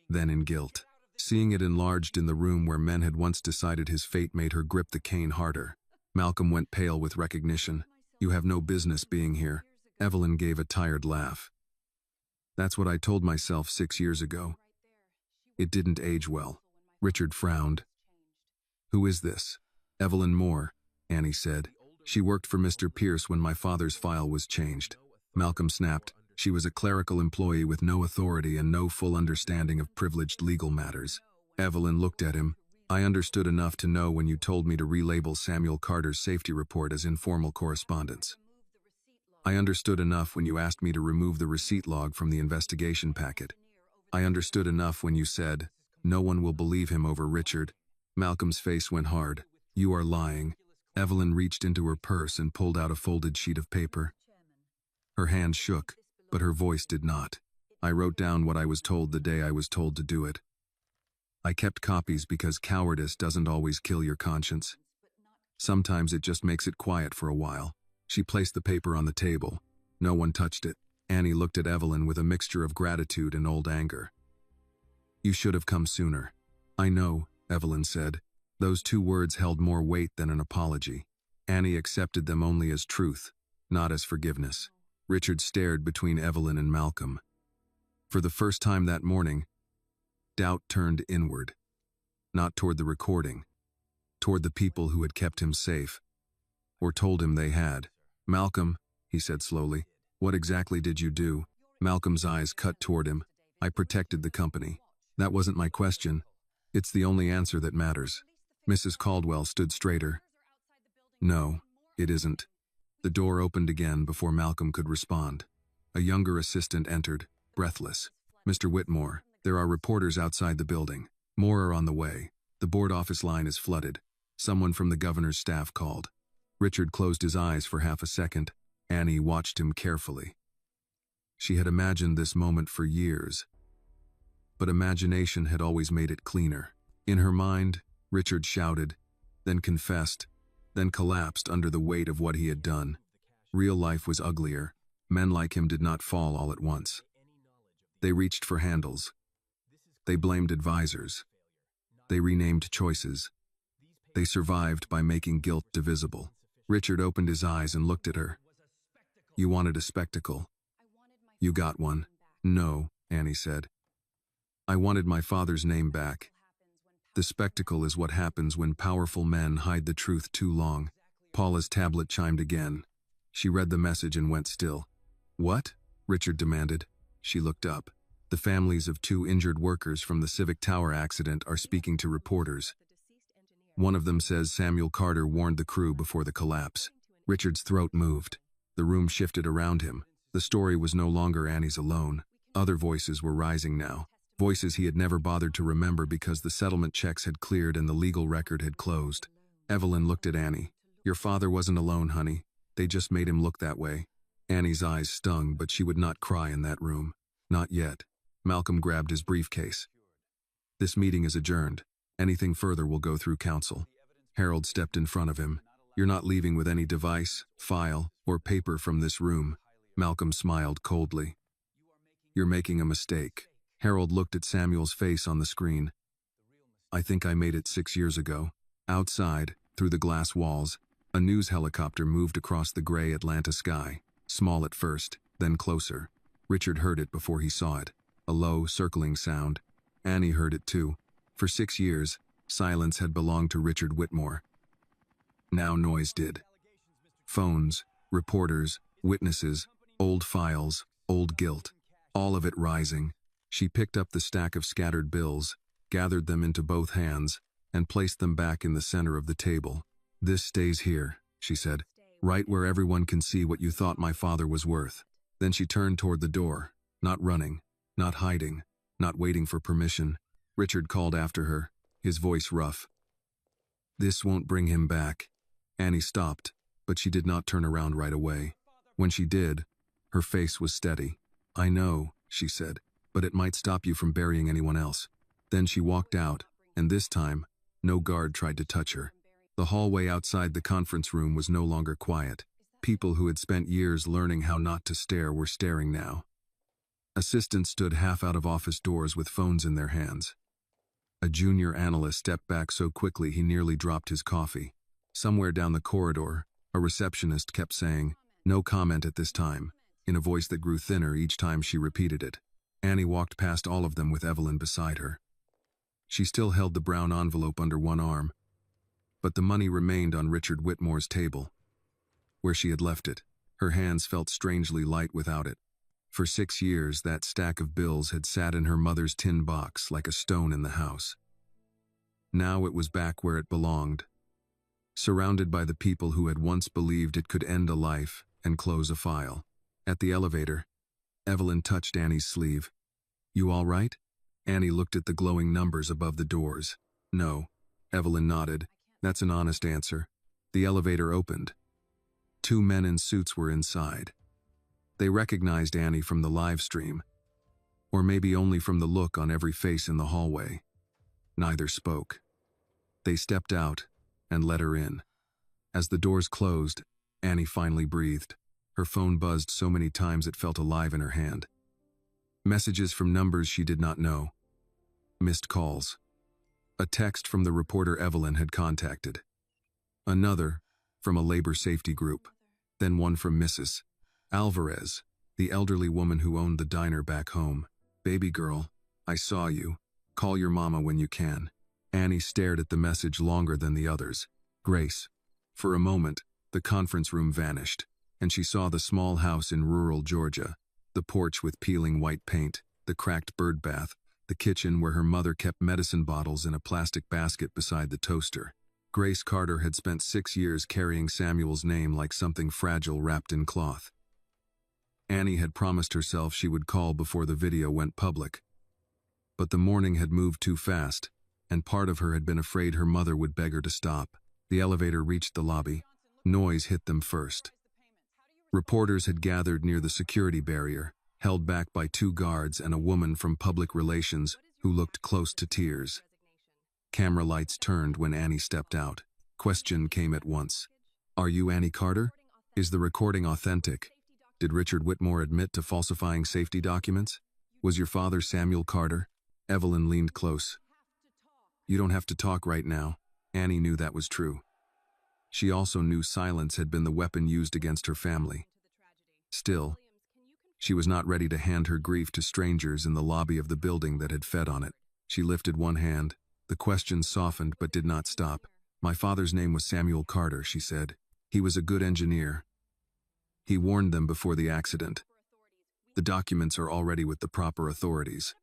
then in guilt. Seeing it enlarged in the room where men had once decided his fate made her grip the cane harder. Malcolm went pale with recognition. You have no business being here. Evelyn gave a tired laugh. That's what I told myself 6 years ago. It didn't age well. Richard frowned. Who is this? Evelyn Moore, Annie said. She worked for Mr. Pierce when my father's file was changed. Malcolm snapped. She was a clerical employee with no authority and no full understanding of privileged legal matters. Evelyn looked at him. I understood enough to know when you told me to relabel Samuel Carter's safety report as informal correspondence. I understood enough when you asked me to remove the receipt log from the investigation packet. I understood enough when you said, no one will believe him over Richard. Malcolm's face went hard. You are lying. Evelyn reached into her purse and pulled out a folded sheet of paper. Her hand shook, but her voice did not. I wrote down what I was told the day I was told to do it. I kept copies because cowardice doesn't always kill your conscience. Sometimes it just makes it quiet for a while. She placed the paper on the table. No one touched it. Annie looked at Evelyn with a mixture of gratitude and old anger. You should have come sooner. I know, Evelyn said. Those 2 words held more weight than an apology. Annie accepted them only as truth, not as forgiveness. Richard stared between Evelyn and Malcolm. For the first time that morning, doubt turned inward, not toward the recording, toward the people who had kept him safe, or told him they had. Malcolm, he said slowly, what exactly did you do? Malcolm's eyes cut toward him. I protected the company. That wasn't my question. It's the only answer that matters. Mrs. Caldwell stood straighter. No, it isn't. The door opened again before Malcolm could respond. A younger assistant entered, breathless. Mr. Whitmore, there are reporters outside the building. More are on the way. The board office line is flooded. Someone from the governor's staff called. Richard closed his eyes for half a second. Annie watched him carefully. She had imagined this moment for years, but imagination had always made it cleaner. In her mind, Richard shouted, then confessed, then collapsed under the weight of what he had done. Real life was uglier. Men like him did not fall all at once. They reached for handles. They blamed advisors. They renamed choices. They survived by making guilt divisible. Richard opened his eyes and looked at her. You wanted a spectacle. You got one. No, Annie said. I wanted my father's name back. The spectacle is what happens when powerful men hide the truth too long. Paula's tablet chimed again. She read the message and went still. What? Richard demanded. She looked up. The families of 2 injured workers from the Civic Tower accident are speaking to reporters. One of them says Samuel Carter warned the crew before the collapse. Richard's throat moved. The room shifted around him. The story was no longer Annie's alone. Other voices were rising now. Voices he had never bothered to remember because the settlement checks had cleared and the legal record had closed. Evelyn looked at Annie. Your father wasn't alone, honey. They just made him look that way. Annie's eyes stung, but she would not cry in that room. Not yet. Malcolm grabbed his briefcase. This meeting is adjourned. Anything further will go through counsel. Harold stepped in front of him. You're not leaving with any device, file, or paper from this room. Malcolm smiled coldly. You're making a mistake. Harold looked at Samuel's face on the screen. I think I made it 6 years ago. Outside, through the glass walls, a news helicopter moved across the gray Atlanta sky, small at first, then closer. Richard heard it before he saw it, a low, circling sound. Annie heard it too. For 6 years, silence had belonged to Richard Whitmore. Now noise did. Phones, reporters, witnesses, old files, old guilt, all of it rising. She picked up the stack of scattered bills, gathered them into both hands, and placed them back in the center of the table. This stays here, she said, right where everyone can see what you thought my father was worth. Then she turned toward the door, not running, not hiding, not waiting for permission. Richard called after her, his voice rough. This won't bring him back. Annie stopped, but she did not turn around right away. When she did, her face was steady. I know, she said, but it might stop you from burying anyone else. Then she walked out, and this time, no guard tried to touch her. The hallway outside the conference room was no longer quiet. People who had spent years learning how not to stare were staring now. Assistants stood half out of office doors with phones in their hands. A junior analyst stepped back so quickly he nearly dropped his coffee. Somewhere down the corridor, a receptionist kept saying, "No comment at this time," in a voice that grew thinner each time she repeated it. Annie walked past all of them with Evelyn beside her. She still held the brown envelope under one arm, but the money remained on Richard Whitmore's table, where she had left it. Her hands felt strangely light without it. For 6 years, that stack of bills had sat in her mother's tin box like a stone in the house. Now it was back where it belonged, surrounded by the people who had once believed it could end a life and close a file. At the elevator, Evelyn touched Annie's sleeve. You all right? Annie looked at the glowing numbers above the doors. No. Evelyn nodded. That's an honest answer. The elevator opened. 2 men in suits were inside. They recognized Annie from the live stream, or maybe only from the look on every face in the hallway. Neither spoke. They stepped out and let her in. As the doors closed, Annie finally breathed. Her phone buzzed so many times it felt alive in her hand. Messages from numbers she did not know. Missed calls. A text from the reporter Evelyn had contacted. Another from a labor safety group. Then one from Mrs. Alvarez, the elderly woman who owned the diner back home. Baby girl, I saw you. Call your mama when you can. Annie stared at the message longer than the others. Grace. For a moment, the conference room vanished, and she saw the small house in rural Georgia, the porch with peeling white paint, the cracked bird bath, the kitchen where her mother kept medicine bottles in a plastic basket beside the toaster. Grace Carter had spent 6 years carrying Samuel's name like something fragile wrapped in cloth. Annie had promised herself she would call before the video went public. But the morning had moved too fast, and part of her had been afraid her mother would beg her to stop. The elevator reached the lobby. Noise hit them first. Reporters had gathered near the security barrier, held back by 2 guards and a woman from public relations who looked close to tears. Camera lights turned when Annie stepped out. Question came at once. Are you Annie Carter? Is the recording authentic? Did Richard Whitmore admit to falsifying safety documents? Was your father Samuel Carter? Evelyn leaned close. You don't have to talk right now. Annie knew that was true. She also knew silence had been the weapon used against her family. Still, she was not ready to hand her grief to strangers in the lobby of the building that had fed on it. She lifted one hand. The question softened but did not stop. My father's name was Samuel Carter, she said. He was a good engineer. He warned them before the accident. The documents are already with the proper authorities.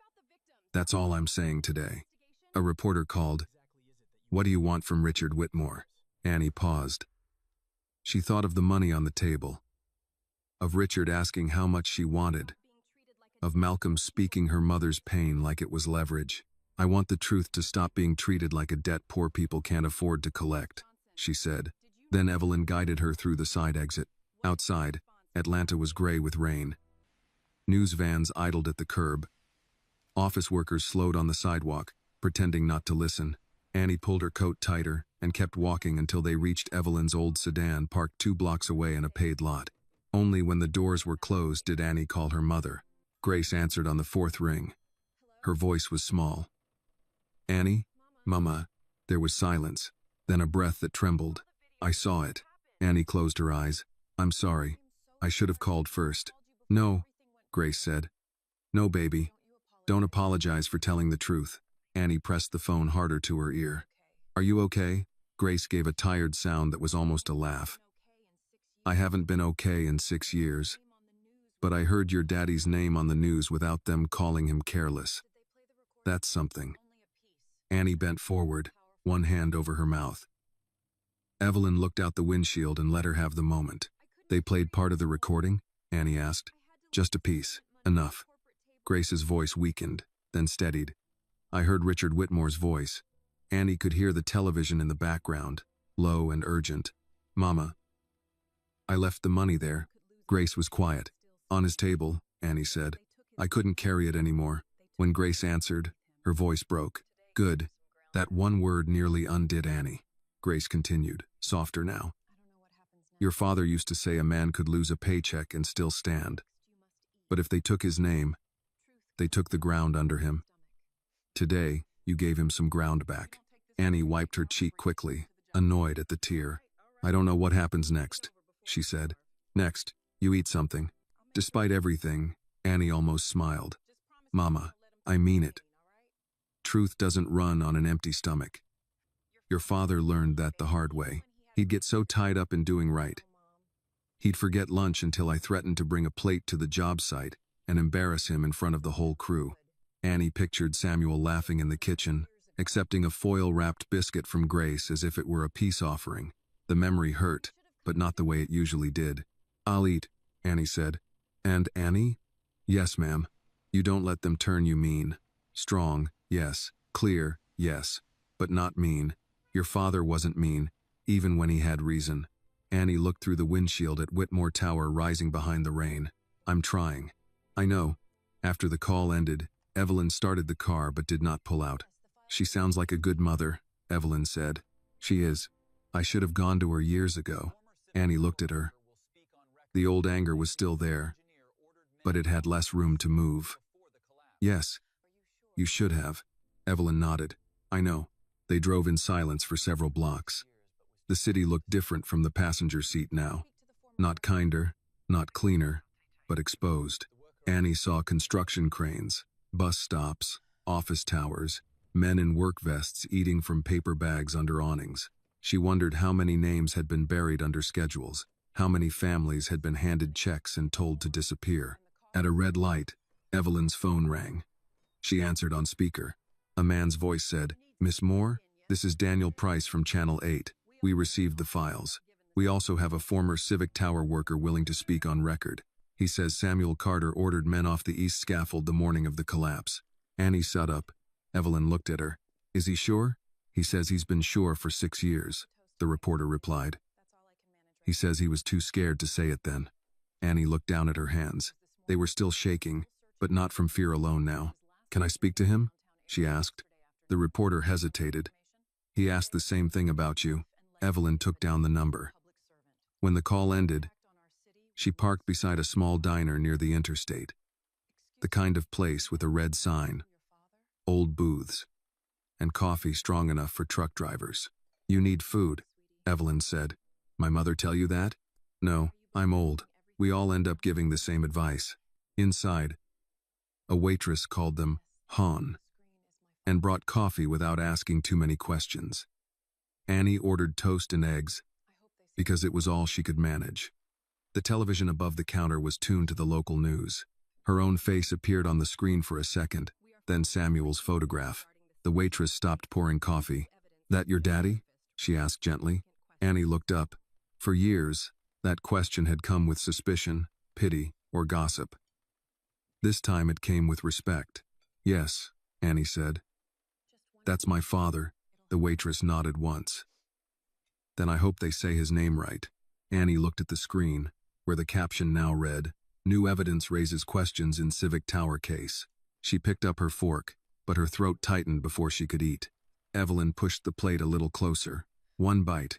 That's all I'm saying today. A reporter called. What do you want from Richard Whitmore? Annie paused. She thought of the money on the table, of Richard asking how much she wanted, of Malcolm speaking her mother's pain like it was leverage. I want the truth to stop being treated like a debt poor people can't afford to collect, she said. Then Evelyn guided her through the side exit. Outside, Atlanta was gray with rain. News vans idled at the curb. Office workers slowed on the sidewalk, pretending not to listen. Annie pulled her coat tighter and kept walking until they reached Evelyn's old sedan parked 2 blocks away in a paid lot. Only when the doors were closed did Annie call her mother. Grace answered on the 4th ring. Her voice was small. "Annie? Mama." There was silence, then a breath that trembled. "I saw it." Annie closed her eyes. "I'm sorry. I should have called first." "No," Grace said. "No, baby. Don't apologize for telling the truth." Annie pressed the phone harder to her ear. "Are you okay?" Grace gave a tired sound that was almost a laugh. "I haven't been okay in 6 years. But I heard your daddy's name on the news without them calling him careless. That's something." Annie bent forward, one hand over her mouth. Evelyn looked out the windshield and let her have the moment. "They played part of the recording?" Annie asked. "Just a piece. Enough." Grace's voice weakened, then steadied. "I heard Richard Whitmore's voice." Annie could hear the television in the background, low and urgent. "Mama." "I left the money there." Grace was quiet. "On his table," Annie said. "I couldn't carry it anymore." When Grace answered, her voice broke. "Good." That one word nearly undid Annie. Grace continued, softer now. "Your father used to say a man could lose a paycheck and still stand. But if they took his name, they took the ground under him. Today, you gave him some ground back." Annie wiped her cheek quickly, annoyed at the tear. "I don't know what happens next," she said. "Next, you eat something." Despite everything, Annie almost smiled. "Mama, I mean it. Truth doesn't run on an empty stomach. Your father learned that the hard way. He'd get so tied up in doing right. He'd forget lunch until I threatened to bring a plate to the job site and embarrass him in front of the whole crew." Annie pictured Samuel laughing in the kitchen, accepting a foil-wrapped biscuit from Grace as if it were a peace offering. The memory hurt, but not the way it usually did. "I'll eat," Annie said. "And Annie?" "Yes, ma'am. You don't let them turn you mean. Strong, yes. Clear, yes. But not mean. Your father wasn't mean, even when he had reason." Annie looked through the windshield at Whitmore Tower rising behind the rain. "I'm trying." "I know." After the call ended, Evelyn started the car but did not pull out. "She sounds like a good mother," Evelyn said. "She is. I should have gone to her years ago." Annie looked at her. The old anger was still there, but it had less room to move. "Yes, you should have." Evelyn nodded. "I know." They drove in silence for several blocks. The city looked different from the passenger seat now. Not kinder, not cleaner, but exposed. Annie saw construction cranes, bus stops, office towers, men in work vests eating from paper bags under awnings. She wondered how many names had been buried under schedules, how many families had been handed checks and told to disappear. At a red light, Evelyn's phone rang. She answered on speaker. A man's voice said, "Miss Moore, this is Daniel Price from Channel 8. We received the files. We also have a former Civic Tower worker willing to speak on record. He says Samuel Carter ordered men off the east scaffold the morning of the collapse." Annie sat up. Evelyn looked at her. "Is he sure?" "He says he's been sure for 6 years," the reporter replied. "He says he was too scared to say it then." Annie looked down at her hands. They were still shaking, but not from fear alone now. "Can I speak to him?" she asked. The reporter hesitated. "He asked the same thing about you." Evelyn took down the number. When the call ended, she parked beside a small diner near the interstate. The kind of place with a red sign, old booths, and coffee strong enough for truck drivers. "You need food," Evelyn said. "My mother tell you that?" "No, I'm old. We all end up giving the same advice." Inside, a waitress called them Han and brought coffee without asking too many questions. Annie ordered toast and eggs because it was all she could manage. The television above the counter was tuned to the local news. Her own face appeared on the screen for a second, then Samuel's photograph. The waitress stopped pouring coffee. "That your daddy?" she asked gently. Annie looked up. For years, that question had come with suspicion, pity, or gossip. This time it came with respect. "Yes," Annie said. "That's my father." The waitress nodded once. Then I hope they say his name right. Annie looked at the screen, where the caption now read, "New evidence raises questions in Civic Tower case." She picked up her fork, but her throat tightened before she could eat. Evelyn pushed the plate a little closer. One bite.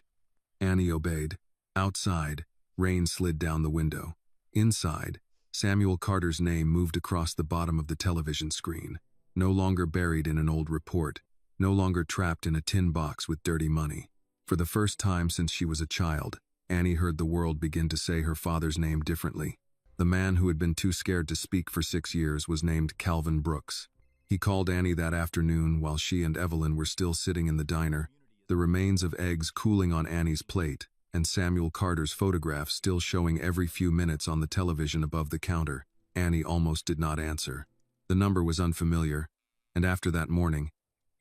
Annie obeyed. Outside, rain slid down the window. Inside, Samuel Carter's name moved across the bottom of the television screen, no longer buried in an old report, no longer trapped in a tin box with dirty money. For the first time since she was a child, Annie heard the world begin to say her father's name differently. The man who had been too scared to speak for 6 years was named Calvin Brooks. He called Annie that afternoon while she and Evelyn were still sitting in the diner, the remains of eggs cooling on Annie's plate, and Samuel Carter's photograph still showing every few minutes on the television above the counter. Annie almost did not answer. The number was unfamiliar, and after that morning,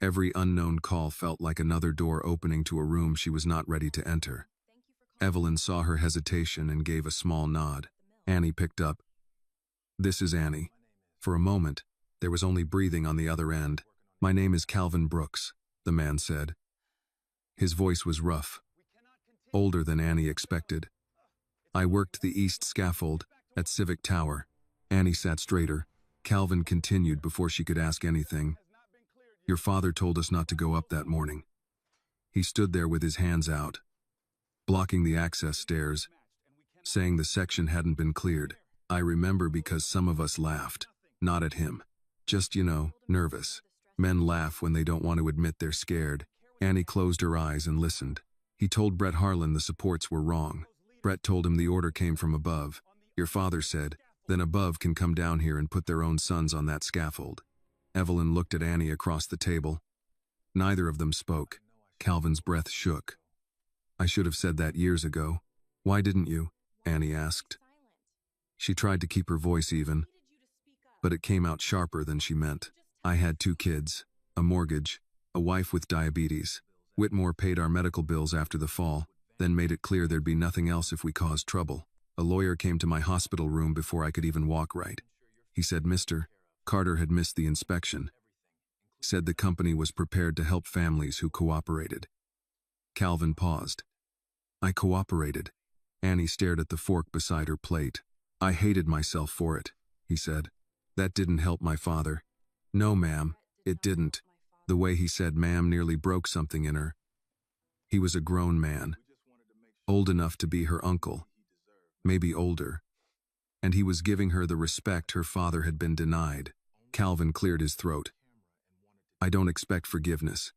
every unknown call felt like another door opening to a room she was not ready to enter. Evelyn saw her hesitation and gave a small nod. Annie picked up. "This is Annie." For a moment, there was only breathing on the other end. "My name is Calvin Brooks," the man said. His voice was rough, older than Annie expected. "I worked the east scaffold at Civic Tower." Annie sat straighter. Calvin continued before she could ask anything. "Your father told us not to go up that morning." He stood there with his hands out, blocking the access stairs, saying the section hadn't been cleared. "I remember because some of us laughed, not at him. Just, nervous. Men laugh when they don't want to admit they're scared." Annie closed her eyes and listened. "He told Brett Harlan the supports were wrong. Brett told him the order came from above. Your father said, then above can come down here and put their own sons on that scaffold." Evelyn looked at Annie across the table. Neither of them spoke. Calvin's breath shook. "I should have said that years ago." "Why didn't you?" Annie asked. She tried to keep her voice even, but it came out sharper than she meant. "I had 2 kids, a mortgage, a wife with diabetes. Whitmore paid our medical bills after the fall, then made it clear there'd be nothing else if we caused trouble. A lawyer came to my hospital room before I could even walk right. He said Mr. Carter had missed the inspection. Said the company was prepared to help families who cooperated." Calvin paused. "I cooperated." Annie stared at the fork beside her plate. "I hated myself for it," he said. "That didn't help my father." "No, ma'am, it didn't." The way he said ma'am nearly broke something in her. He was a grown man, old enough to be her uncle, maybe older, and he was giving her the respect her father had been denied. Calvin cleared his throat. "I don't expect forgiveness.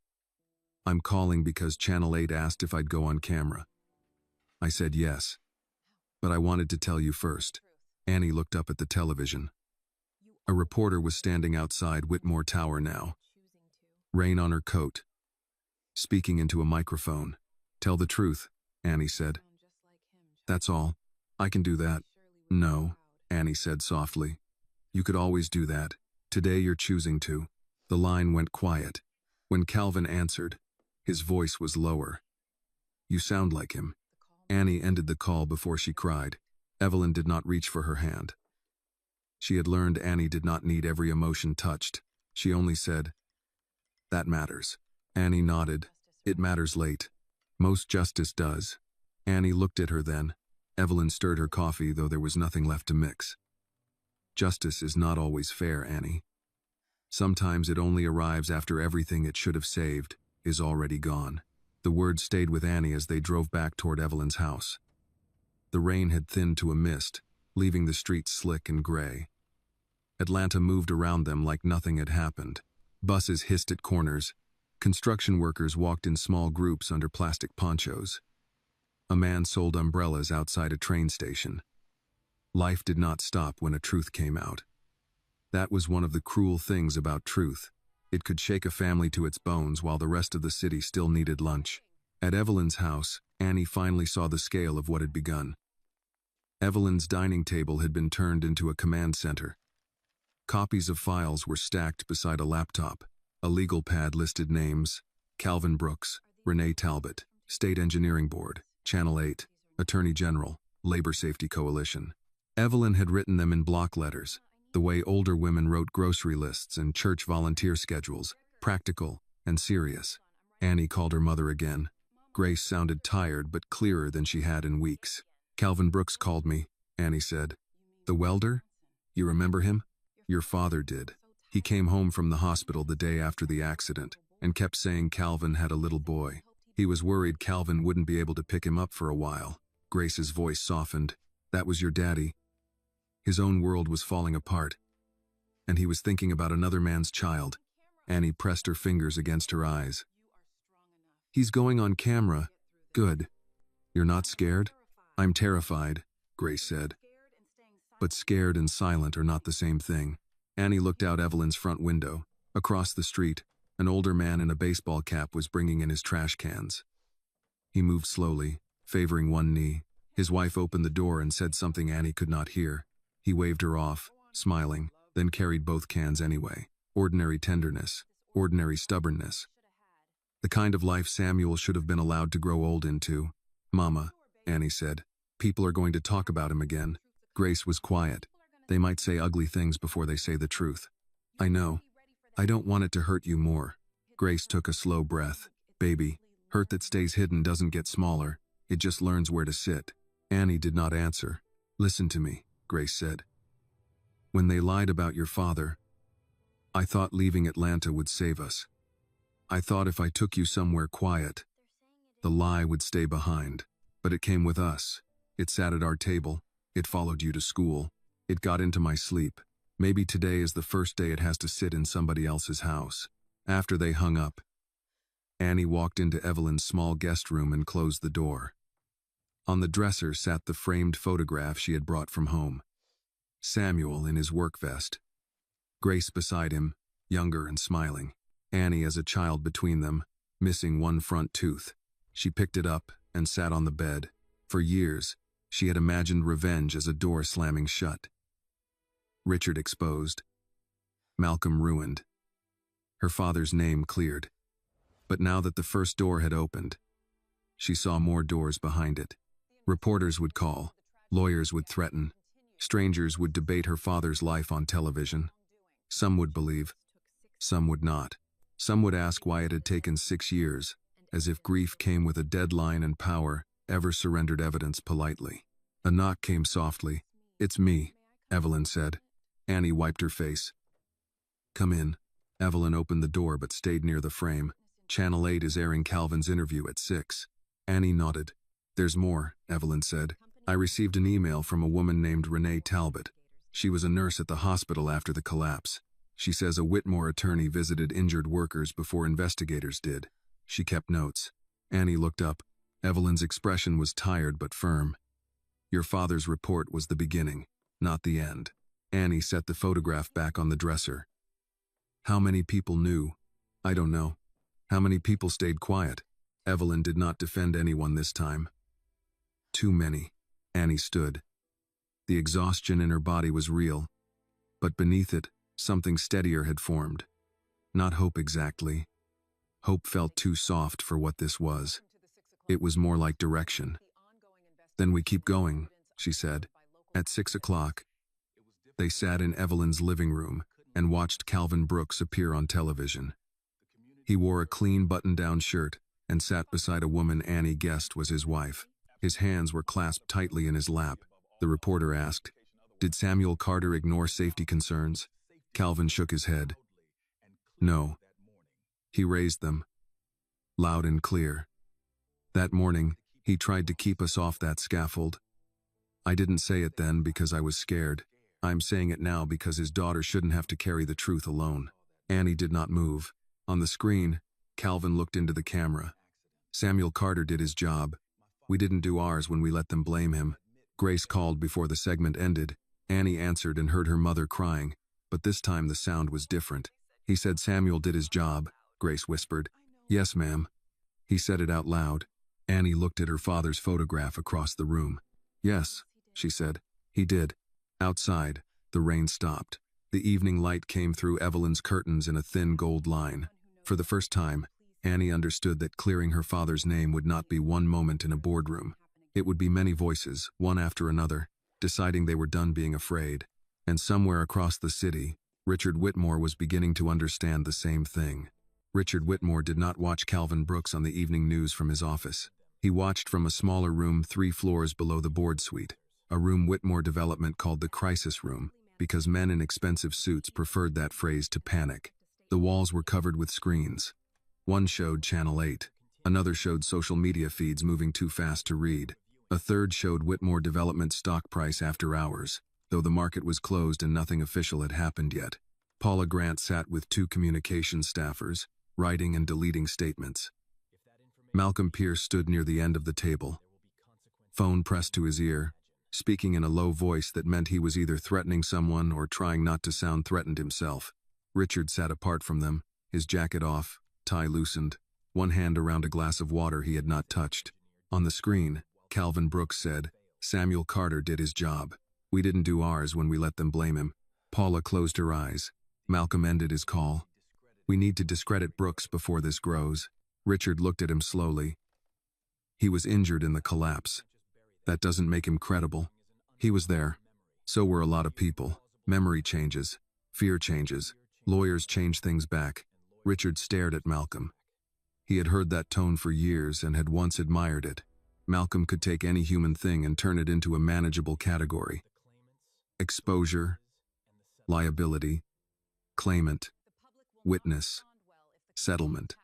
I'm calling because Channel 8 asked if I'd go on camera. I said yes, but I wanted to tell you first." Annie looked up at the television. A reporter was standing outside Whitmore Tower now, rain on her coat, speaking into a microphone. "Tell the truth," Annie said. "That's all. I can do that." "No," Annie said softly. "You could always do that. Today you're choosing to." The line went quiet. When Calvin answered, his voice was lower. "You sound like him." Annie ended the call before she cried. Evelyn did not reach for her hand. She had learned Annie did not need every emotion touched. She only said, "That matters." Annie nodded. "It matters late. Most justice does." Annie looked at her then. Evelyn stirred her coffee, though there was nothing left to mix. "Justice is not always fair, Annie. Sometimes it only arrives after everything it should have saved is already gone." The words stayed with Annie as they drove back toward Evelyn's house. The rain had thinned to a mist, leaving the streets slick and gray. Atlanta moved around them like nothing had happened. Buses hissed at corners. Construction workers walked in small groups under plastic ponchos. A man sold umbrellas outside a train station. Life did not stop when a truth came out. That was one of the cruel things about truth. It could shake a family to its bones while the rest of the city still needed lunch. At Evelyn's house, Annie finally saw the scale of what had begun. Evelyn's dining table had been turned into a command center. Copies of files were stacked beside a laptop. A legal pad listed names: Calvin Brooks, Renee Talbot, State Engineering Board, Channel 8, Attorney General, Labor Safety Coalition. Evelyn had written them in block letters, the way older women wrote grocery lists and church volunteer schedules, practical and serious. Annie called her mother again. Grace sounded tired but clearer than she had in weeks. "Calvin Brooks called me," Annie said. "The welder? You remember him?" "Your father did. He came home from the hospital the day after the accident and kept saying Calvin had a little boy. He was worried Calvin wouldn't be able to pick him up for a while." Grace's voice softened. "That was your daddy?" His own world was falling apart, and he was thinking about another man's child. Annie pressed her fingers against her eyes. "He's going on camera. Good. You're not scared?" "I'm terrified," Grace said. But scared and silent are not the same thing. Annie looked out Evelyn's front window. Across the street, an older man in a baseball cap was bringing in his trash cans. He moved slowly, favoring one knee. His wife opened the door and said something Annie could not hear. He waved her off, smiling, then carried both cans anyway. Ordinary tenderness, ordinary stubbornness. The kind of life Samuel should have been allowed to grow old into. "Mama," Annie said, "people are going to talk about him again." Grace was quiet. "They might say ugly things before they say the truth." "I know. I don't want it to hurt you more." Grace took a slow breath. "Baby, hurt that stays hidden doesn't get smaller. It just learns where to sit." Annie did not answer. "Listen to me," Grace said. "When they lied about your father, I thought leaving Atlanta would save us. I thought if I took you somewhere quiet, the lie would stay behind. But it came with us. It sat at our table. It followed you to school. It got into my sleep. Maybe today is the first day it has to sit in somebody else's house." After they hung up, Annie walked into Evelyn's small guest room and closed the door. On the dresser sat the framed photograph she had brought from home. Samuel in his work vest. Grace beside him, younger and smiling. Annie as a child between them, missing one front tooth. She picked it up and sat on the bed. For years, she had imagined revenge as a door slamming shut. Richard exposed. Malcolm ruined. Her father's name cleared. But now that the first door had opened, she saw more doors behind it. Reporters would call. Lawyers would threaten. Strangers would debate her father's life on television. Some would believe. Some would not. Some would ask why it had taken 6 years, as if grief came with a deadline and power ever surrendered evidence politely. A knock came softly. "It's me," Evelyn said. Annie wiped her face. "Come in." Evelyn opened the door but stayed near the frame. Channel 8 is airing Calvin's interview at 6. Annie nodded. "There's more," Evelyn said. "I received an email from a woman named Renee Talbot. She was a nurse at the hospital after the collapse. She says a Whitmore attorney visited injured workers before investigators did. She kept notes." Annie looked up. Evelyn's expression was tired but firm. "Your father's report was the beginning, not the end." Annie set the photograph back on the dresser. "How many people knew?" "I don't know." "How many people stayed quiet?" Evelyn did not defend anyone this time. "Too many." Annie stood. The exhaustion in her body was real, but beneath it, something steadier had formed. Not hope exactly. Hope felt too soft for what this was. It was more like direction. "Then we keep going," she said. At 6 o'clock, they sat in Evelyn's living room and watched Calvin Brooks appear on television. He wore a clean button-down shirt and sat beside a woman Annie guessed was his wife. His hands were clasped tightly in his lap. The reporter asked, "Did Samuel Carter ignore safety concerns?" Calvin shook his head. "No. He raised them. Loud and clear. That morning, he tried to keep us off that scaffold. I didn't say it then because I was scared. I'm saying it now because his daughter shouldn't have to carry the truth alone." Annie did not move. On the screen, Calvin looked into the camera. "Samuel Carter did his job. We didn't do ours when we let them blame him." Grace called before the segment ended. Annie answered and heard her mother crying, but this time the sound was different. "He said Samuel did his job," Grace whispered. "Yes, ma'am." He said it out loud. Annie looked at her father's photograph across the room. "Yes," she said. "He did." Outside, the rain stopped. The evening light came through Evelyn's curtains in a thin gold line. For the first time, Annie understood that clearing her father's name would not be one moment in a boardroom. It would be many voices, one after another, deciding they were done being afraid. And somewhere across the city, Richard Whitmore was beginning to understand the same thing. Richard Whitmore did not watch Calvin Brooks on the evening news from his office. He watched from a smaller room 3 floors below the board suite, a room Whitmore Development called the crisis room, because men in expensive suits preferred that phrase to panic. The walls were covered with screens. One showed Channel 8. Another showed social media feeds moving too fast to read. A third showed Whitmore Development stock price after hours, though the market was closed and nothing official had happened yet. Paula Grant sat with 2 communications staffers, writing and deleting statements. Malcolm Pierce stood near the end of the table, phone pressed to his ear, speaking in a low voice that meant he was either threatening someone or trying not to sound threatened himself. Richard sat apart from them, his jacket off, tie loosened, one hand around a glass of water he had not touched. On the screen, Calvin Brooks said, "Samuel Carter did his job. We didn't do ours when we let them blame him." Paula closed her eyes. Malcolm ended his call. "We need to discredit Brooks before this grows." Richard looked at him slowly. "He was injured in the collapse. That doesn't make him credible. He was there. So were a lot of people. Memory changes. Fear changes. Lawyers change things back." Richard stared at Malcolm. He had heard that tone for years and had once admired it. Malcolm could take any human thing and turn it into a manageable category. Exposure, liability, claimant, witness, settlement.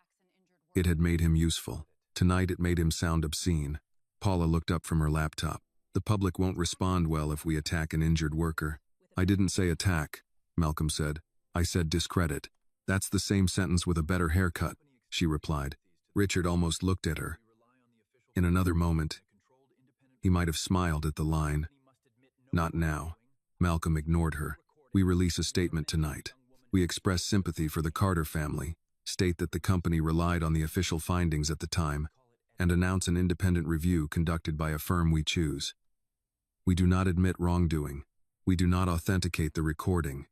It had made him useful. Tonight it made him sound obscene. Paula looked up from her laptop. "The public won't respond well if we attack an injured worker." "I didn't say attack," Malcolm said. "I said discredit." "That's the same sentence with a better haircut," she replied. Richard almost looked at her. In another moment, he might have smiled at the line. "Not now." Malcolm ignored her. "We release a statement tonight. We express sympathy for the Carter family, state that the company relied on the official findings at the time, and announce an independent review conducted by a firm we choose. We do not admit wrongdoing. We do not authenticate the recording.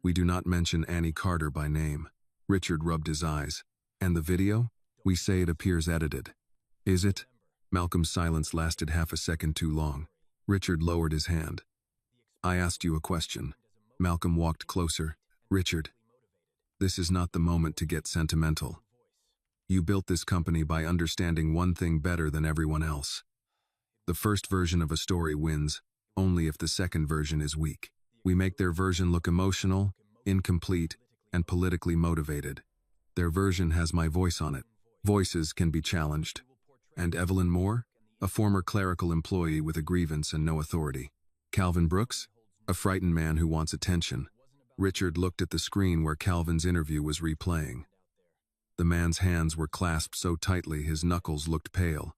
We do not mention Annie Carter by name." Richard rubbed his eyes. "And the video? We say it appears edited." "Is it?" Malcolm's silence lasted half a second too long. Richard lowered his hand. "I asked you a question." Malcolm walked closer. "Richard, this is not the moment to get sentimental. You built this company by understanding one thing better than everyone else. The first version of a story wins only if the second version is weak. We make their version look emotional, incomplete, and politically motivated. Their version has my voice on it. Voices can be challenged. And Evelyn Moore? A former clerical employee with a grievance and no authority. Calvin Brooks? A frightened man who wants attention." Richard looked at the screen where Calvin's interview was replaying. The man's hands were clasped so tightly his knuckles looked pale.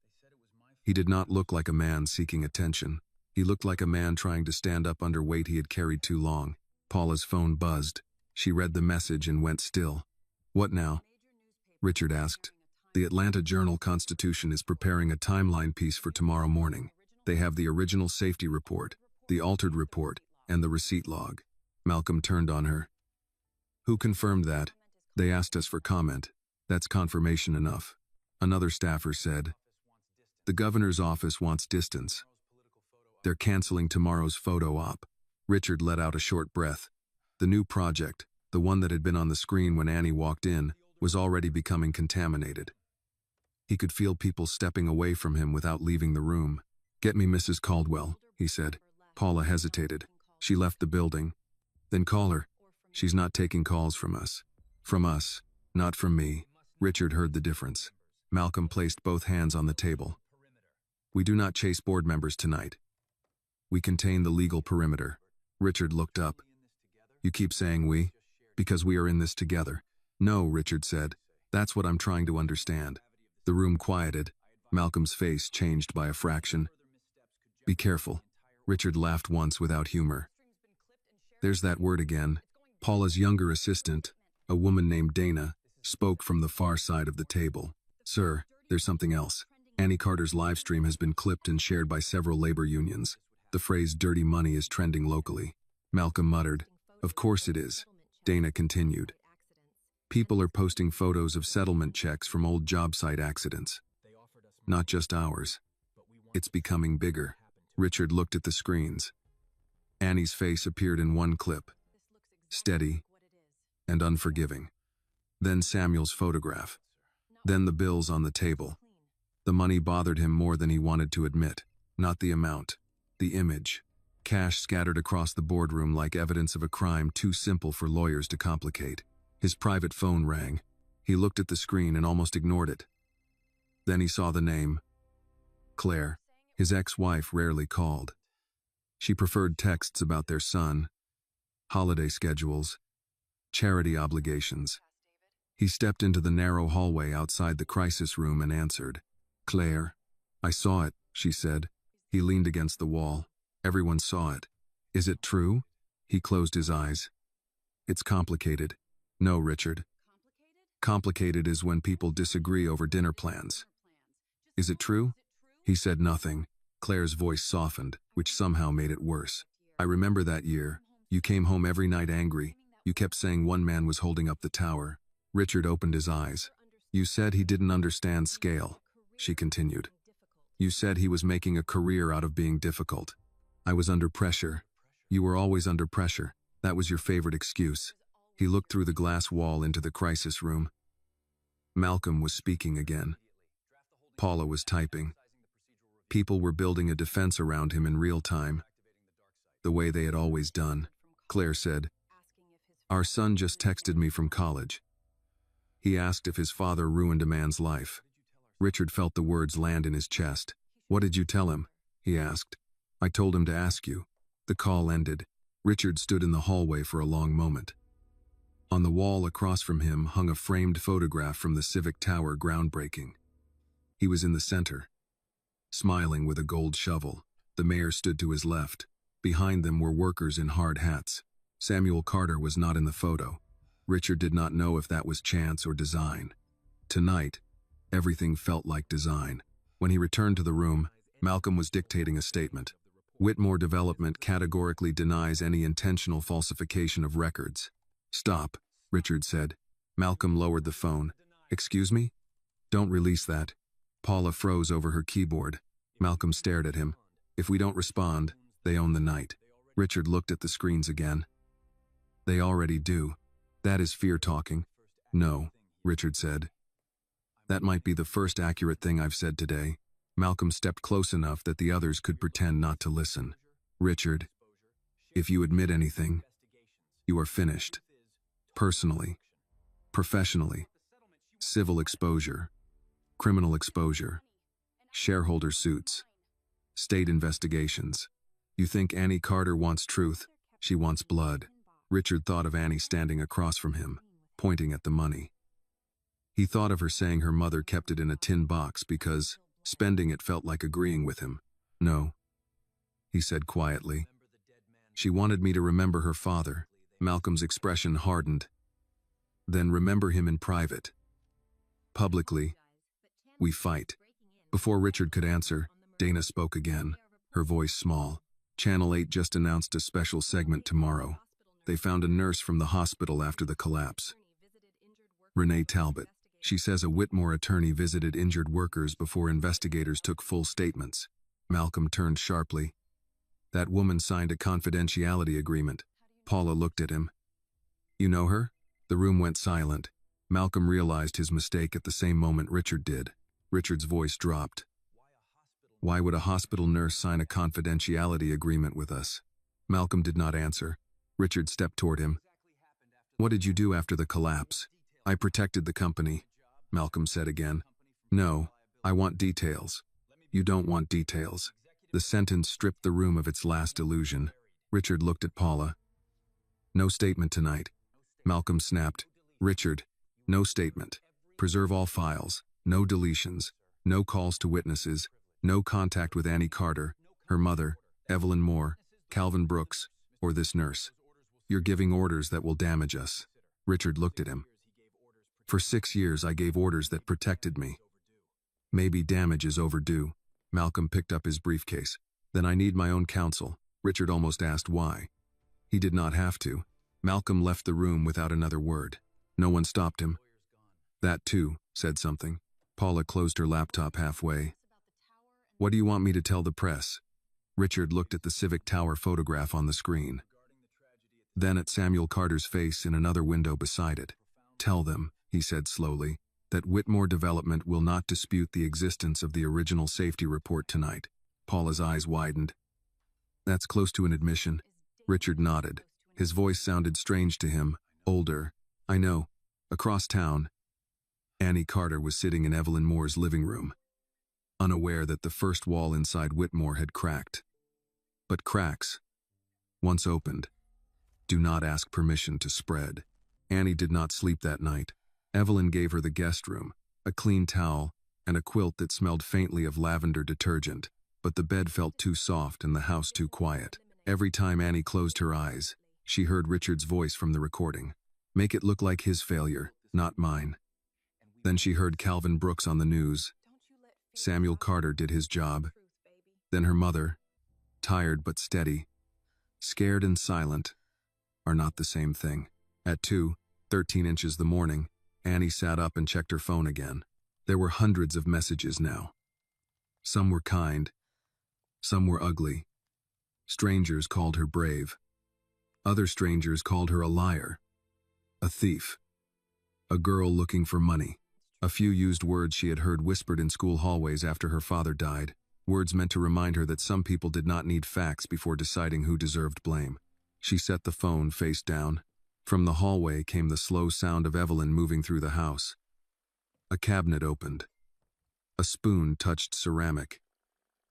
He did not look like a man seeking attention. He looked like a man trying to stand up under weight he had carried too long. Paula's phone buzzed. She read the message and went still. "What now?" Richard asked. "The Atlanta Journal-Constitution is preparing a timeline piece for tomorrow morning. They have the original safety report, the altered report, and the receipt log." Malcolm turned on her. "Who confirmed that?" "They asked us for comment. That's confirmation enough." Another staffer said. "The governor's office wants distance. They're canceling tomorrow's photo op." Richard let out a short breath. The new project, the one that had been on the screen when Annie walked in, was already becoming contaminated. He could feel people stepping away from him without leaving the room. "Get me Mrs. Caldwell," he said. Paula hesitated. "She left the building." "Then call her." "She's not taking calls from us." "From us, not from me." Richard heard the difference. Malcolm placed both hands on the table. "We do not chase board members tonight. We contain the legal perimeter." Richard looked up. "You keep saying we? Because we are in this together." "No," Richard said. "That's what I'm trying to understand." The room quieted. Malcolm's face changed by a fraction. "Be careful." Richard laughed once without humor. "There's that word again." Paula's younger assistant, a woman named Dana, spoke from the far side of the table. "Sir, there's something else. Annie Carter's live stream has been clipped and shared by several labor unions. The phrase dirty money is trending locally." Malcolm muttered. "Of course it is." Dana continued. "People are posting photos of settlement checks from old job site accidents. Not just ours. It's becoming bigger." Richard looked at the screens. Annie's face appeared in one clip. Steady and unforgiving. Then Samuel's photograph. Then the bills on the table. The money bothered him more than he wanted to admit. Not the amount. The image. Cash scattered across the boardroom like evidence of a crime too simple for lawyers to complicate. His private phone rang. He looked at the screen and almost ignored it. Then he saw the name. Claire. His ex-wife rarely called. She preferred texts about their son, holiday schedules, charity obligations. He stepped into the narrow hallway outside the crisis room and answered. Claire. I saw it, she said. He leaned against the wall. Everyone saw it. Is it true? He closed his eyes. It's complicated. No, Richard. Complicated is when people disagree over dinner plans. Is it true? He said nothing. Claire's voice softened, which somehow made it worse. I remember that year. You came home every night angry. You kept saying one man was holding up the tower. Richard opened his eyes. You said he didn't understand scale, she continued. You said he was making a career out of being difficult. I was under pressure. You were always under pressure. That was your favorite excuse. He looked through the glass wall into the crisis room. Malcolm was speaking again. Paula was typing. People were building a defense around him in real time, the way they had always done. Claire said, Our son just texted me from college. He asked if his father ruined a man's life. Richard felt the words land in his chest. What did you tell him? He asked. I told him to ask you. The call ended. Richard stood in the hallway for a long moment. On the wall across from him hung a framed photograph from the Civic Tower groundbreaking. He was in the center, smiling with a gold shovel. The mayor stood to his left. Behind them were workers in hard hats. Samuel Carter was not in the photo. Richard did not know if that was chance or design. Tonight, everything felt like design. When he returned to the room, Malcolm was dictating a statement. Whitmore Development categorically denies any intentional falsification of records. Stop, Richard said. Malcolm lowered the phone. Excuse me? Don't release that. Paula froze over her keyboard. Malcolm stared at him. If we don't respond, they own the night. Richard looked at the screens again. They already do. That is fear talking. No, Richard said. That might be the first accurate thing I've said today. Malcolm stepped close enough that the others could pretend not to listen. Richard, if you admit anything, you are finished. Personally, professionally, civil exposure, criminal exposure, shareholder suits, state investigations. You think Annie Carter wants truth? She wants blood. Richard thought of Annie standing across from him, pointing at the money. He thought of her saying her mother kept it in a tin box because spending it felt like agreeing with him. No, he said quietly. She wanted me to remember her father. Malcolm's expression hardened. Then remember him in private. Publicly, we fight. Before Richard could answer, Dana spoke again, her voice small. Channel 8 just announced a special segment tomorrow. They found a nurse from the hospital after the collapse. Renee Talbot. She says a Whitmore attorney visited injured workers before investigators took full statements. Malcolm turned sharply. That woman signed a confidentiality agreement. Paula looked at him. You know her? The room went silent. Malcolm realized his mistake at the same moment Richard did. Richard's voice dropped. Why would a hospital nurse sign a confidentiality agreement with us? Malcolm did not answer. Richard stepped toward him. What did you do after the collapse? I protected the company, Malcolm said again. No, I want details. You don't want details. The sentence stripped the room of its last illusion. Richard looked at Paula. No statement tonight. Malcolm snapped. Richard, no statement. Preserve all files. No deletions. No calls to witnesses. No contact with Annie Carter, her mother, Evelyn Moore, Calvin Brooks, or this nurse. You're giving orders that will damage us. Richard looked at him. For 6 years I gave orders that protected me. Maybe damage is overdue. Malcolm picked up his briefcase. Then I need my own counsel. Richard almost asked why. He did not have to. Malcolm left the room without another word. No one stopped him. That too said something. Paula closed her laptop halfway. What do you want me to tell the press? Richard looked at the Civic Tower photograph on the screen. Then at Samuel Carter's face in another window beside it. Tell them, he said slowly, that Whitmore Development will not dispute the existence of the original safety report tonight. Paula's eyes widened. That's close to an admission. Richard nodded. His voice sounded strange to him, older. I know. Across town. Annie Carter was sitting in Evelyn Moore's living room, unaware that the first wall inside Whitmore had cracked. But cracks, once opened, do not ask permission to spread. Annie did not sleep that night. Evelyn gave her the guest room, a clean towel, and a quilt that smelled faintly of lavender detergent, but the bed felt too soft and the house too quiet. Every time Annie closed her eyes, she heard Richard's voice from the recording. Make it look like his failure, not mine. Then she heard Calvin Brooks on the news. Samuel Carter did his job. Then her mother, tired but steady, scared and silent, are not the same thing. At 2:13 inches the morning, Annie sat up and checked her phone again. There were hundreds of messages now. Some were kind. Some were ugly. Strangers called her brave. Other strangers called her a liar, a thief, a girl looking for money. A few used words she had heard whispered in school hallways after her father died, words meant to remind her that some people did not need facts before deciding who deserved blame. She set the phone face down. From the hallway came the slow sound of Evelyn moving through the house. A cabinet opened. A spoon touched ceramic.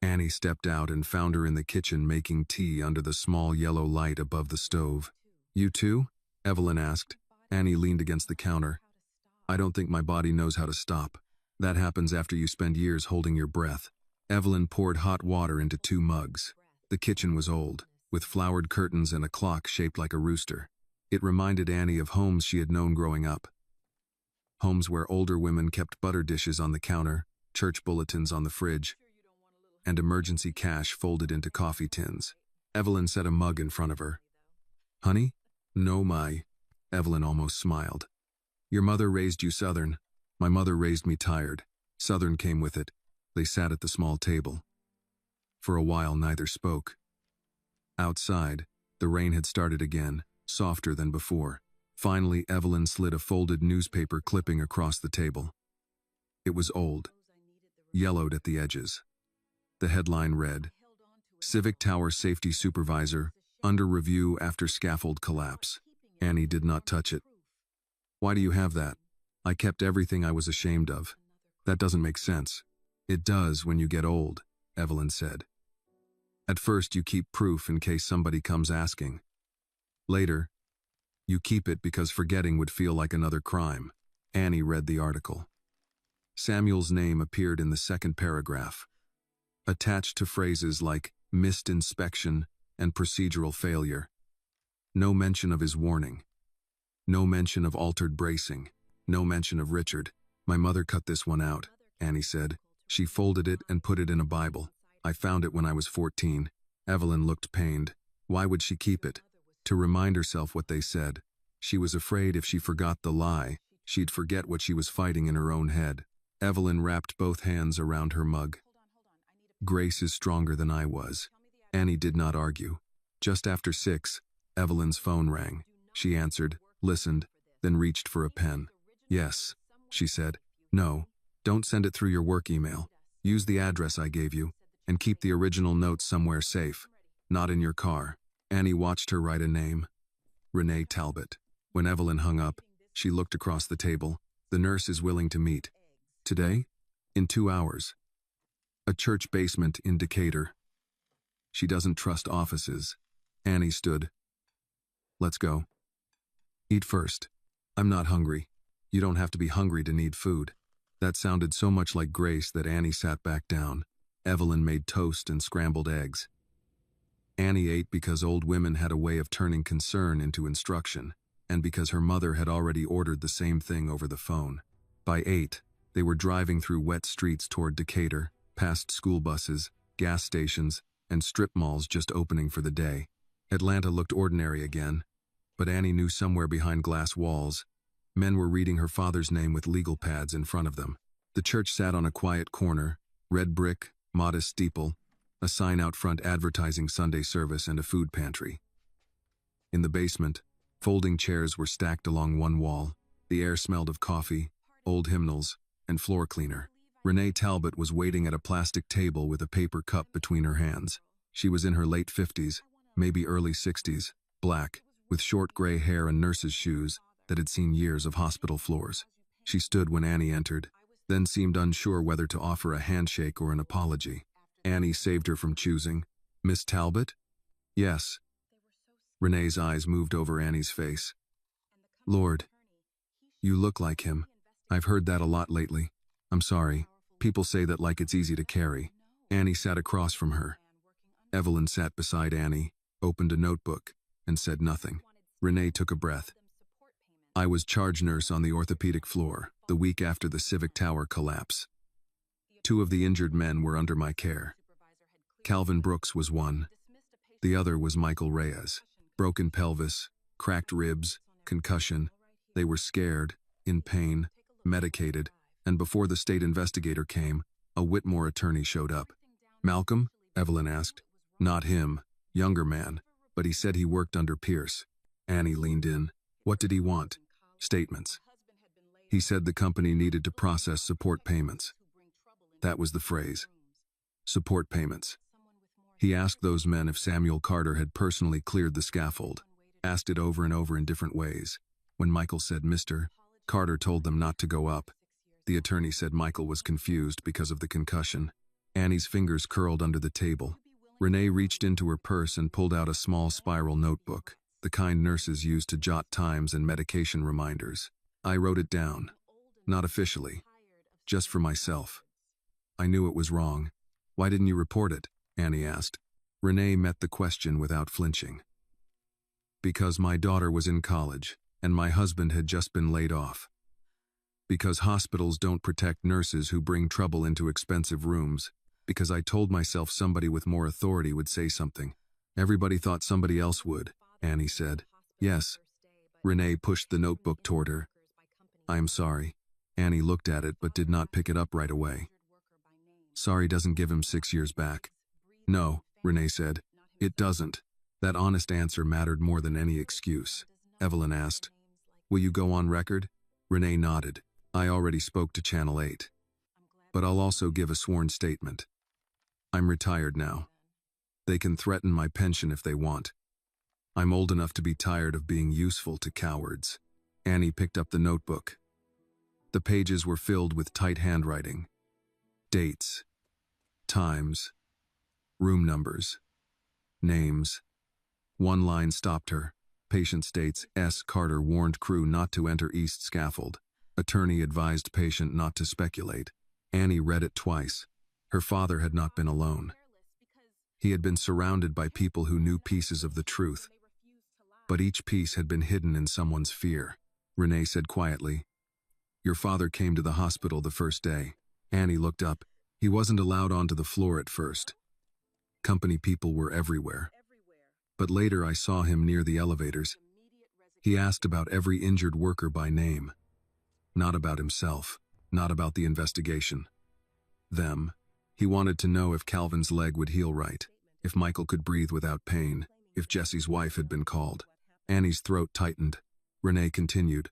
Annie stepped out and found her in the kitchen making tea under the small yellow light above the stove. You too? Evelyn asked. Annie leaned against the counter. I don't think my body knows how to stop. That happens after you spend years holding your breath. Evelyn poured hot water into 2 mugs. The kitchen was old, with flowered curtains and a clock shaped like a rooster. It reminded Annie of homes she had known growing up. Homes where older women kept butter dishes on the counter, church bulletins on the fridge, and emergency cash folded into coffee tins. Evelyn set a mug in front of her. Honey? No, Evelyn almost smiled. Your mother raised you Southern. My mother raised me tired. Southern came with it. They sat at the small table. For a while, neither spoke. Outside, the rain had started again, softer than before. Finally, Evelyn slid a folded newspaper clipping across the table. It was old, yellowed at the edges. The headline read, Civic Tower Safety Supervisor, under review after scaffold collapse. Annie did not touch it. Why do you have that? I kept everything I was ashamed of. That doesn't make sense. It does when you get old, Evelyn said. At first you keep proof in case somebody comes asking. Later, you keep it because forgetting would feel like another crime. Annie read the article. Samuel's name appeared in the second paragraph, attached to phrases like missed inspection and procedural failure. No mention of his warning. No mention of altered bracing. No mention of Richard. My mother cut this one out, Annie said. She folded it and put it in a Bible. I found it when I was 14. Evelyn looked pained. Why would she keep it? To remind herself what they said. She was afraid if she forgot the lie, she'd forget what she was fighting in her own head. Evelyn wrapped both hands around her mug. Grace is stronger than I was. Annie did not argue. Just after 6, Evelyn's phone rang. She answered, listened, then reached for a pen. Yes, she said. No, don't send it through your work email. Use the address I gave you, and keep the original notes somewhere safe, not in your car. Annie watched her write a name. Renee Talbot. When Evelyn hung up, she looked across the table. The nurse is willing to meet. Today? In 2 hours. A church basement in Decatur. She doesn't trust offices. Annie stood. Let's go. Eat first. I'm not hungry. You don't have to be hungry to need food. That sounded so much like Grace that Annie sat back down. Evelyn made toast and scrambled eggs. Annie ate because old women had a way of turning concern into instruction, and because her mother had already ordered the same thing over the phone. By 8, they were driving through wet streets toward Decatur, past school buses, gas stations, and strip malls just opening for the day. Atlanta looked ordinary again, but Annie knew somewhere behind glass walls, men were reading her father's name with legal pads in front of them. The church sat on a quiet corner, red brick, modest steeple, a sign out front advertising Sunday service and a food pantry. In the basement, folding chairs were stacked along one wall, The air smelled of coffee, old hymnals, and floor cleaner. Renee Talbot was waiting at a plastic table with a paper cup between her hands. She was in her late 50s, maybe early 60s, black, with short gray hair and nurse's shoes that had seen years of hospital floors. She stood when Annie entered, then seemed unsure whether to offer a handshake or an apology. Annie saved her from choosing. "Miss Talbot?" "Yes." Renee's eyes moved over Annie's face. "Lord, you look like him. I've heard that a lot lately. I'm sorry. People say that like it's easy to carry." Annie sat across from her. Evelyn sat beside Annie, opened a notebook, and said nothing. Renee took a breath. "I was charge nurse on the orthopedic floor the week after the Civic Tower collapse. 2 of the injured men were under my care. Calvin Brooks was one. The other was Michael Reyes. Broken pelvis, cracked ribs, concussion. They were scared, in pain, medicated, and before the state investigator came, a Whitmore attorney showed up." "Malcolm?" Evelyn asked. "Not him. Younger man. But he said he worked under Pierce." Annie leaned in. "What did he want?" "Statements. He said the company needed to process support payments." That was the phrase. Support payments. He asked those men if Samuel Carter had personally cleared the scaffold. Asked it over and over in different ways. When Michael said Mr. Carter told them not to go up. The attorney said Michael was confused because of the concussion. Annie's fingers curled under the table. Renee reached into her purse and pulled out a small spiral notebook, the kind nurses use to jot times and medication reminders. "I wrote it down. Not officially. Just for myself. I knew it was wrong." "Why didn't you report it?" Annie asked. Renee met the question without flinching. "Because my daughter was in college, and my husband had just been laid off. Because hospitals don't protect nurses who bring trouble into expensive rooms. Because I told myself somebody with more authority would say something. Everybody thought somebody else would," Annie said. "Yes." Renee pushed the notebook toward her. "I'm sorry." Annie looked at it but did not pick it up right away. "Sorry doesn't give him 6 years back." "No," Renee said. "It doesn't." That honest answer mattered more than any excuse. Evelyn asked, "Will you go on record?" Renee nodded. "I already spoke to Channel 8. But I'll also give a sworn statement. I'm retired now. They can threaten my pension if they want. I'm old enough to be tired of being useful to cowards." Annie picked up the notebook. The pages were filled with tight handwriting. Dates. Times. Room numbers. Names. One line stopped her. Patient states S. Carter warned crew not to enter East Scaffold. Attorney advised patient not to speculate. Annie read it twice. Her father had not been alone. He had been surrounded by people who knew pieces of the truth. But each piece had been hidden in someone's fear. Renee said quietly, "Your father came to the hospital the first day." Annie looked up. "He wasn't allowed onto the floor at first. Company people were everywhere. But later I saw him near the elevators. He asked about every injured worker by name. Not about himself, not about the investigation. Them. He wanted to know if Calvin's leg would heal right, if Michael could breathe without pain, if Jesse's wife had been called." Annie's throat tightened. Renee continued,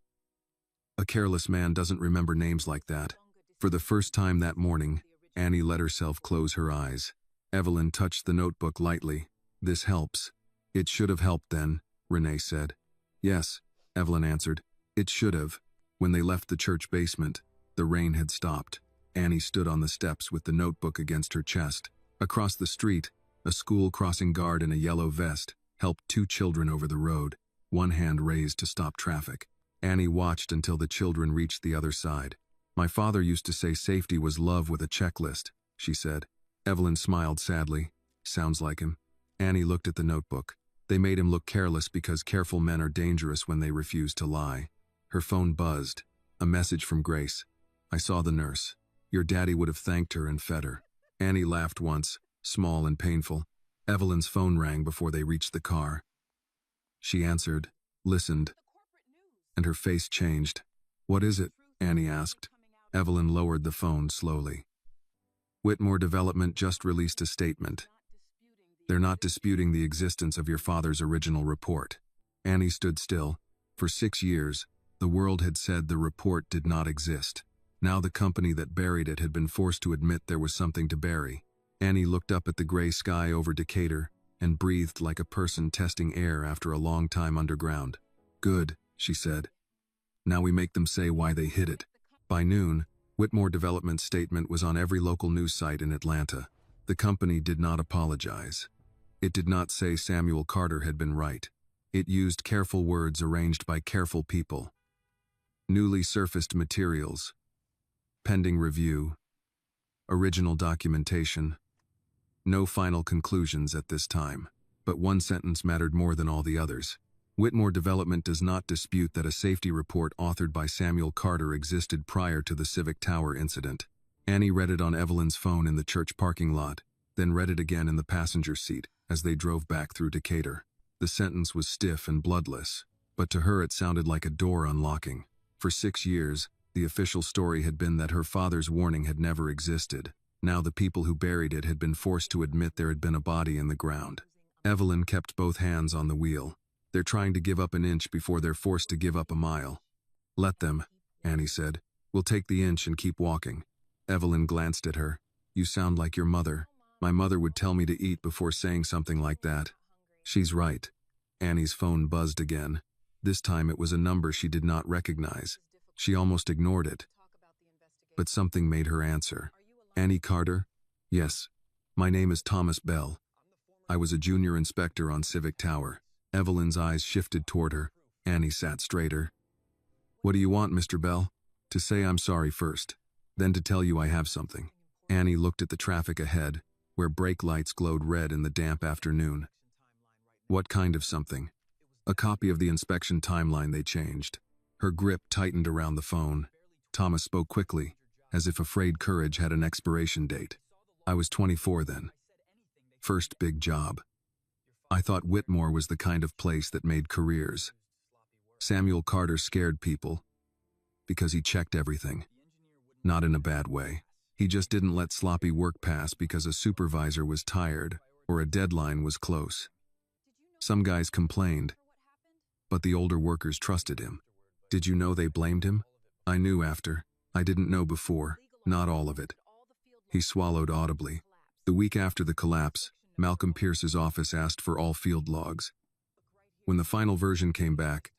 "A careless man doesn't remember names like that." For the first time that morning, Annie let herself close her eyes. Evelyn touched the notebook lightly. "This helps." "It should have helped then," Renee said. "Yes," Evelyn answered. "It should have." When they left the church basement, the rain had stopped. Annie stood on the steps with the notebook against her chest. Across the street, a school crossing guard in a yellow vest helped 2 children over the road, one hand raised to stop traffic. Annie watched until the children reached the other side. "My father used to say safety was love with a checklist," she said. Evelyn smiled sadly. "Sounds like him." Annie looked at the notebook. They made him look careless because careful men are dangerous when they refuse to lie. Her phone buzzed. A message from Grace. "I saw the nurse. Your daddy would have thanked her and fed her." Annie laughed once, small and painful. Evelyn's phone rang before they reached the car. She answered, listened, and her face changed. "What is it?" Annie asked. Evelyn lowered the phone slowly. "Whitmore Development just released a statement. They're not disputing the existence of your father's original report." Annie stood still. For 6 years, The world had said the report did not exist. Now the company that buried it had been forced to admit there was something to bury. Annie looked up at the gray sky over Decatur and breathed like a person testing air after a long time underground. "Good," she said. "Now we make them say why they hid it." By noon, Whitmore Development's statement was on every local news site in Atlanta. The company did not apologize. It did not say Samuel Carter had been right. It used careful words arranged by careful people. Newly surfaced materials. Pending review. Original documentation. No final conclusions at this time. But one sentence mattered more than all the others. Whitmore Development does not dispute that a safety report authored by Samuel Carter existed prior to the Civic Tower incident. Annie read it on Evelyn's phone in the church parking lot, then read it again in the passenger seat as they drove back through Decatur. The sentence was stiff and bloodless, but to her it sounded like a door unlocking. For 6 years, the official story had been that her father's warning had never existed. Now the people who buried it had been forced to admit there had been a body in the ground. Evelyn kept both hands on the wheel. They're trying to give up an inch before they're forced to give up a mile. "Let them," Annie said. "We'll take the inch and keep walking." Evelyn glanced at her. "You sound like your mother. My mother would tell me to eat before saying something like that." "She's right." Annie's phone buzzed again. This time it was a number she did not recognize. She almost ignored it. But something made her answer. "Annie Carter?" "Yes. My name is Thomas Bell. I was a junior inspector on Civic Tower." Evelyn's eyes shifted toward her. Annie sat straighter. "What do you want, Mr. Bell?" "To say I'm sorry first, then to tell you I have something." Annie looked at the traffic ahead, where brake lights glowed red in the damp afternoon. "What kind of something?" "A copy of the inspection timeline they changed." Her grip tightened around the phone. Thomas spoke quickly, as if afraid courage had an expiration date. "I was 24 then. First big job. I thought Whitmore was the kind of place that made careers. Samuel Carter scared people because he checked everything. Not in a bad way. He just didn't let sloppy work pass because a supervisor was tired or a deadline was close. Some guys complained, but the older workers trusted him. Did you know they blamed him?" "I knew after. I didn't know before. Not all of it." He swallowed audibly. The week after the collapse, Malcolm Pierce's office asked for all field logs. When the final version came back,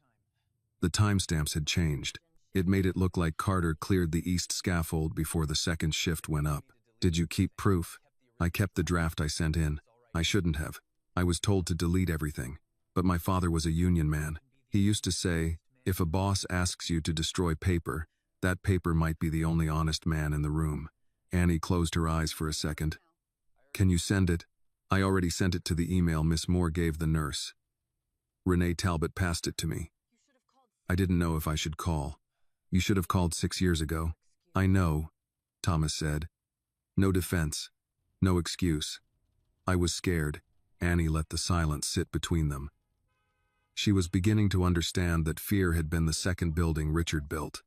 the timestamps had changed. It made it look like Carter cleared the east scaffold before the second shift went up. "Did you keep proof?" "I kept the draft I sent in. I shouldn't have. I was told to delete everything. But my father was a union man. He used to say, if a boss asks you to destroy paper, that paper might be the only honest man in the room." Annie closed her eyes for a second. "Can you send it?" "I already sent it to the email Miss Moore gave the nurse. Renee Talbot passed it to me. I didn't know if I should call." "You should have called 6 years ago." "I know," Thomas said. "No defense. No excuse. I was scared." Annie let the silence sit between them. She was beginning to understand that fear had been the second building Richard built,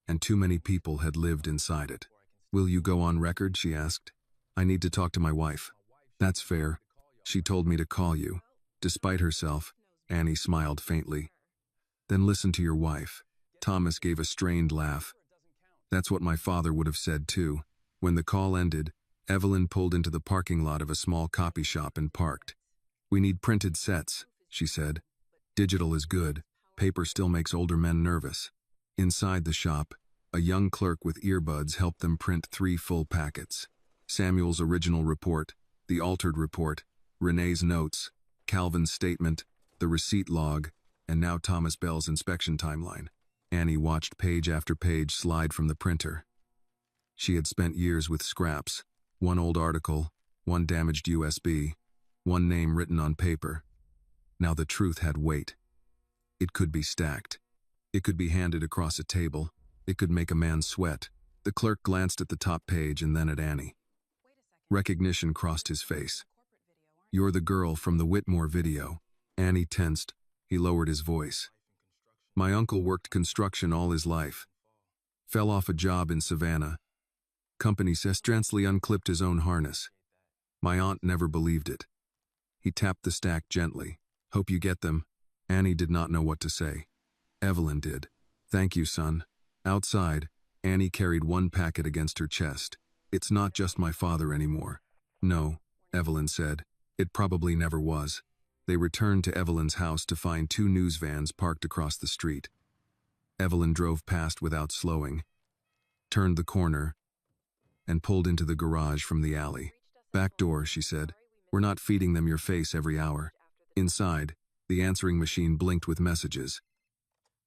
and too many people had lived inside it. "Will you go on record?" she asked. "I need to talk to my wife." "That's fair. She told me to call you." Despite herself, Annie smiled faintly. "Then listen to your wife." Thomas gave a strained laugh. "That's what my father would have said too." When the call ended, Evelyn pulled into the parking lot of a small copy shop and parked. "We need printed sets," she said. "Digital is good. Paper still makes older men nervous." Inside the shop, a young clerk with earbuds helped them print 3 full packets. Samuel's original report, the altered report, Renee's notes, Calvin's statement, the receipt log, and now Thomas Bell's inspection timeline. Annie watched page after page slide from the printer. She had spent years with scraps, one old article, one damaged USB, one name written on paper. Now the truth had weight. It could be stacked. It could be handed across a table. It could make a man sweat. The clerk glanced at the top page and then at Annie. Recognition crossed his face. "You're the girl from the Whitmore video." Annie tensed. He lowered his voice. "My uncle worked construction all his life. Fell off a job in Savannah. Company Sestransley unclipped his own harness. My aunt never believed it." He tapped the stack gently. "Hope you get them." Annie did not know what to say. Evelyn did. Thank you, son. Outside, Annie carried one packet against her chest. It's not just my father anymore. No, Evelyn said. It probably never was. They returned to Evelyn's house to find two news vans parked across the street. Evelyn drove past without slowing, turned the corner, and pulled into the garage from the alley. Back door, she said. We're not feeding them your face every hour. Inside, the answering machine blinked with messages.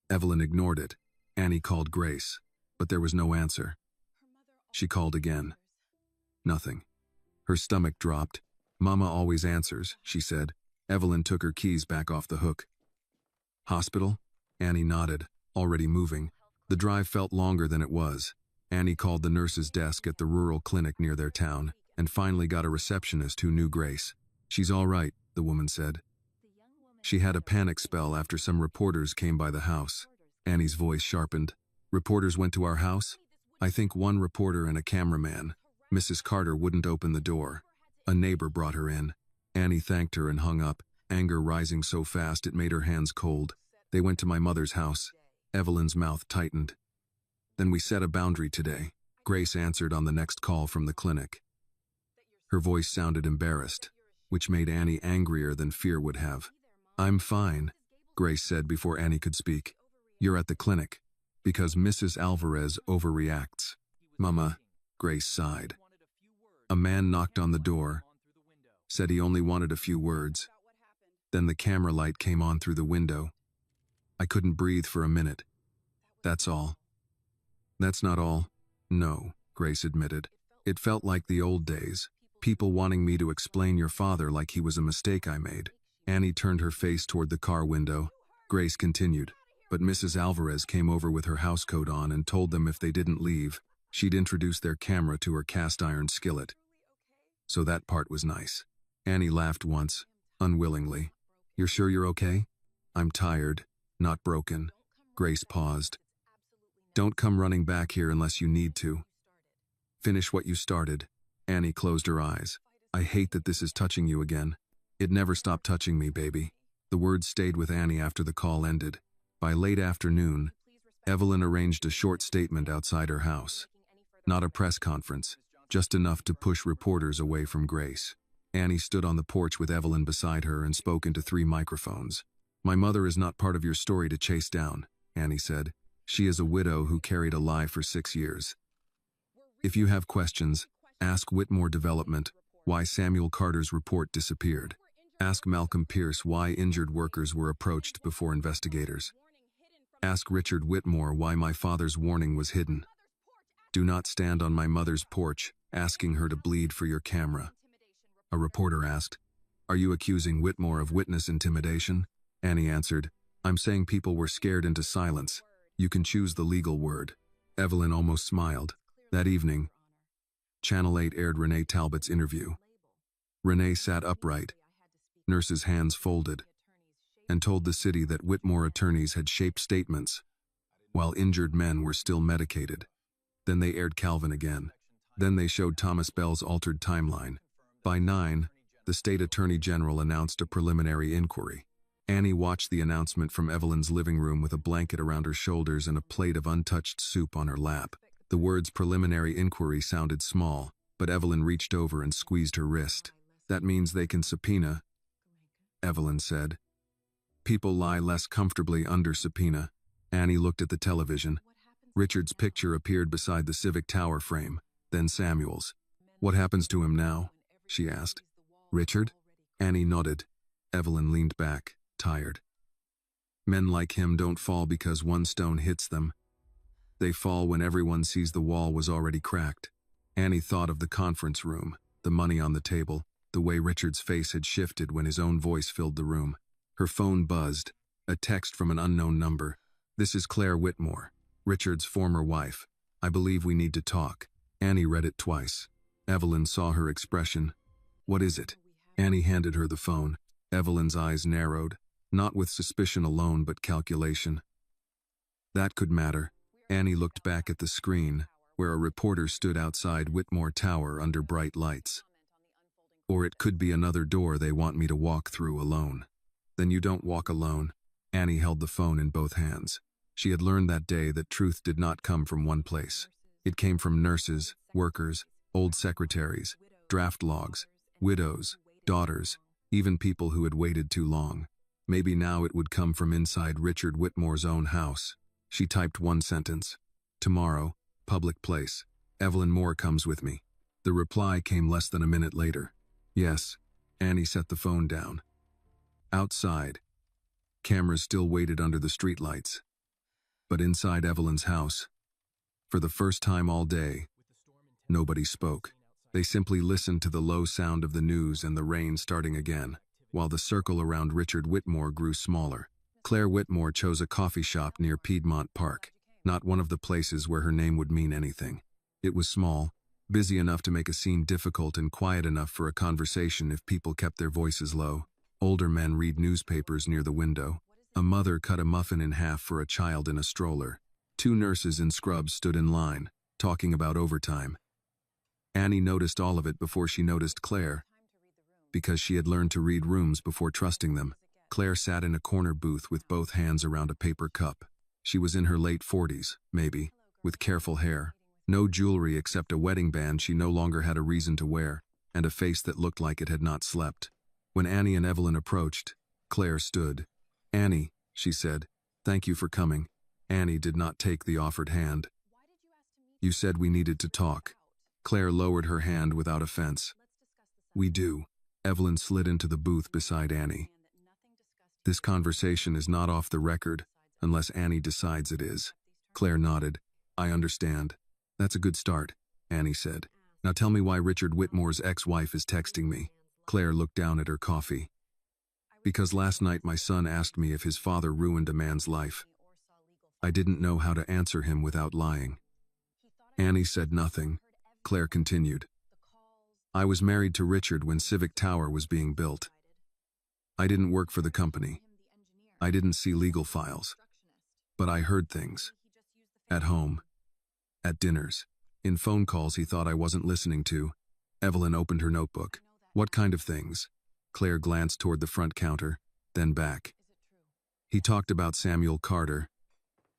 Evelyn ignored it. Annie called Grace, but there was no answer. She called again. Nothing. Her stomach dropped. Mama always answers, she said. Evelyn took her keys back off the hook. Hospital? Annie nodded, already moving. The drive felt longer than it was. Annie called the nurse's desk at the rural clinic near their town, and finally got a receptionist who knew Grace. She's all right, the woman said. She had a panic spell after some reporters came by the house. Annie's voice sharpened. Reporters went to our house? I think one reporter and a cameraman. Mrs. Carter wouldn't open the door. A neighbor brought her in. Annie thanked her and hung up, anger rising so fast it made her hands cold. They went to my mother's house. Evelyn's mouth tightened. Then we set a boundary today. Grace answered on the next call from the clinic. Her voice sounded embarrassed, which made Annie angrier than fear would have. I'm fine, Grace said before Annie could speak. You're at the clinic, because Mrs. Alvarez overreacts. Mama, Grace sighed. A man knocked on the door, said he only wanted a few words. Then the camera light came on through the window. I couldn't breathe for a minute. That's all. That's not all. No, Grace admitted. It felt like the old days, people wanting me to explain your father like he was a mistake I made. Annie turned her face toward the car window. Grace continued, but Mrs. Alvarez came over with her housecoat on and told them if they didn't leave, she'd introduce their camera to her cast-iron skillet. So that part was nice. Annie laughed once, unwillingly. You're sure you're okay? I'm tired, not broken. Grace paused. Don't come running back here unless you need to. Finish what you started. Annie closed her eyes. I hate that this is touching you again. It never stopped touching me, baby. The words stayed with Annie after the call ended. By late afternoon, Evelyn arranged a short statement outside her house. Not a press conference, just enough to push reporters away from Grace. Annie stood on the porch with Evelyn beside her and spoke into 3 microphones. My mother is not part of your story to chase down, Annie said. She is a widow who carried a lie for 6 years. If you have questions, ask Whitmore Development why Samuel Carter's report disappeared. Ask Malcolm Pierce why injured workers were approached before investigators. Ask Richard Whitmore why my father's warning was hidden. Do not stand on my mother's porch, asking her to bleed for your camera. A reporter asked, Are you accusing Whitmore of witness intimidation? Annie answered, I'm saying people were scared into silence. You can choose the legal word. Evelyn almost smiled. That evening, Channel 8 aired Renee Talbot's interview. Renee sat upright, nurse's hands folded, and told the city that Whitmore attorneys had shaped statements while injured men were still medicated. Then they aired Calvin again. Then they showed Thomas Bell's altered timeline. By 9, the state attorney general announced a preliminary inquiry. Annie watched the announcement from Evelyn's living room with a blanket around her shoulders and a plate of untouched soup on her lap. The words preliminary inquiry sounded small, but Evelyn reached over and squeezed her wrist. That means they can subpoena, Evelyn said. People lie less comfortably under subpoena. Annie looked at the television. Richard's picture appeared beside the Civic Tower frame, then Samuel's. What happens to him now? She asked. Richard? Annie nodded. Evelyn leaned back, tired. Men like him don't fall because one stone hits them. They fall when everyone sees the wall was already cracked. Annie thought of the conference room, the money on the table, the way Richard's face had shifted when his own voice filled the room. Her phone buzzed, a text from an unknown number. This is Claire Whitmore, Richard's former wife. I believe we need to talk. Annie read it twice. Evelyn saw her expression. What is it? Annie handed her the phone. Evelyn's eyes narrowed, not with suspicion alone but calculation. That could matter. Annie looked back at the screen, where a reporter stood outside Whitmore Tower under bright lights. Or it could be another door they want me to walk through alone. Then you don't walk alone. Annie held the phone in both hands. She had learned that day that truth did not come from one place. It came from nurses, workers, old secretaries, draft logs, widows, daughters, even people who had waited too long. Maybe now it would come from inside Richard Whitmore's own house. She typed one sentence. Tomorrow, public place. Evelyn Moore comes with me. The reply came less than a minute later. Yes. Annie set the phone down. Outside, cameras still waited under the streetlights. But inside Evelyn's house, for the first time all day, nobody spoke. They simply listened to the low sound of the news and the rain starting again, while the circle around Richard Whitmore grew smaller. Claire Whitmore chose a coffee shop near Piedmont Park, not one of the places where her name would mean anything. It was small, busy enough to make a scene difficult and quiet enough for a conversation if people kept their voices low. Older men read newspapers near the window. A mother cut a muffin in half for a child in a stroller. 2 nurses in scrubs stood in line, talking about overtime. Annie noticed all of it before she noticed Claire, because she had learned to read rooms before trusting them. Claire sat in a corner booth with both hands around a paper cup. She was in her late 40s, maybe, with careful hair. No jewelry except a wedding band she no longer had a reason to wear, and a face that looked like it had not slept. When Annie and Evelyn approached, Claire stood. Annie, she said, thank you for coming. Annie did not take the offered hand. You said we needed to talk. Claire lowered her hand without offense. We do. Evelyn slid into the booth beside Annie. This conversation is not off the record, unless Annie decides it is. Claire nodded. I understand. That's a good start, Annie said. Now tell me why Richard Whitmore's ex-wife is texting me. Claire looked down at her coffee. Because last night my son asked me if his father ruined a man's life. I didn't know how to answer him without lying. Annie said nothing. Claire continued. I was married to Richard when Civic Tower was being built. I didn't work for the company. I didn't see legal files. But I heard things. At home. At dinners. In phone calls he thought I wasn't listening to. Evelyn opened her notebook. What kind of things? Claire glanced toward the front counter, then back. He talked about Samuel Carter.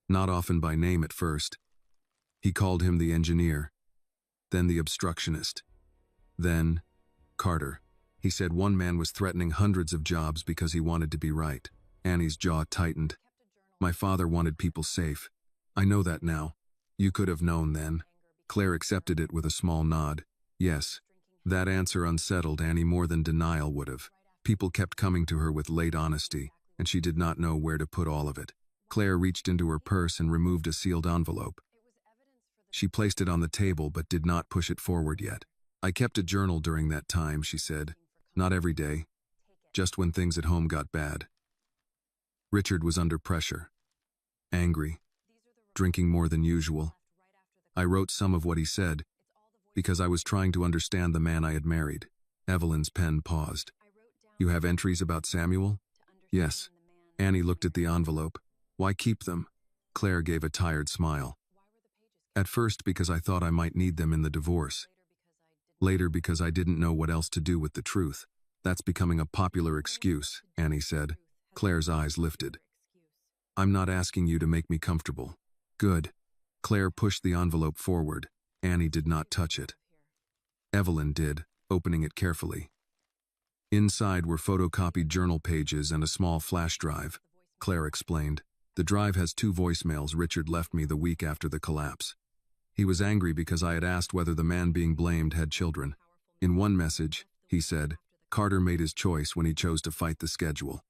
Not often by name at first. He called him the engineer. Then the obstructionist. Then, Carter. He said one man was threatening hundreds of jobs because he wanted to be right. Annie's jaw tightened. My father wanted people safe. I know that now. You could have known then. Claire accepted it with a small nod. Yes. That answer unsettled Annie more than denial would have. People kept coming to her with late honesty, and she did not know where to put all of it. Claire reached into her purse and removed a sealed envelope. She placed it on the table but did not push it forward yet. I kept a journal during that time, she said. Not every day. Just when things at home got bad. Richard was under pressure. Angry. Drinking more than usual. I wrote some of what he said, because I was trying to understand the man I had married. Evelyn's pen paused. You have entries about Samuel? Yes. Annie looked at the envelope. Why keep them? Claire gave a tired smile. At first because I thought I might need them in the divorce. Later because I didn't know what else to do with the truth. That's becoming a popular excuse, Annie said. Claire's eyes lifted. I'm not asking you to make me comfortable. Good. Claire pushed the envelope forward. Annie did not touch it. Evelyn did, opening it carefully. Inside were photocopied journal pages and a small flash drive. Claire explained. The drive has 2 voicemails Richard left me the week after the collapse. He was angry because I had asked whether the man being blamed had children. In one message, he said, Carter made his choice when he chose to fight the schedule.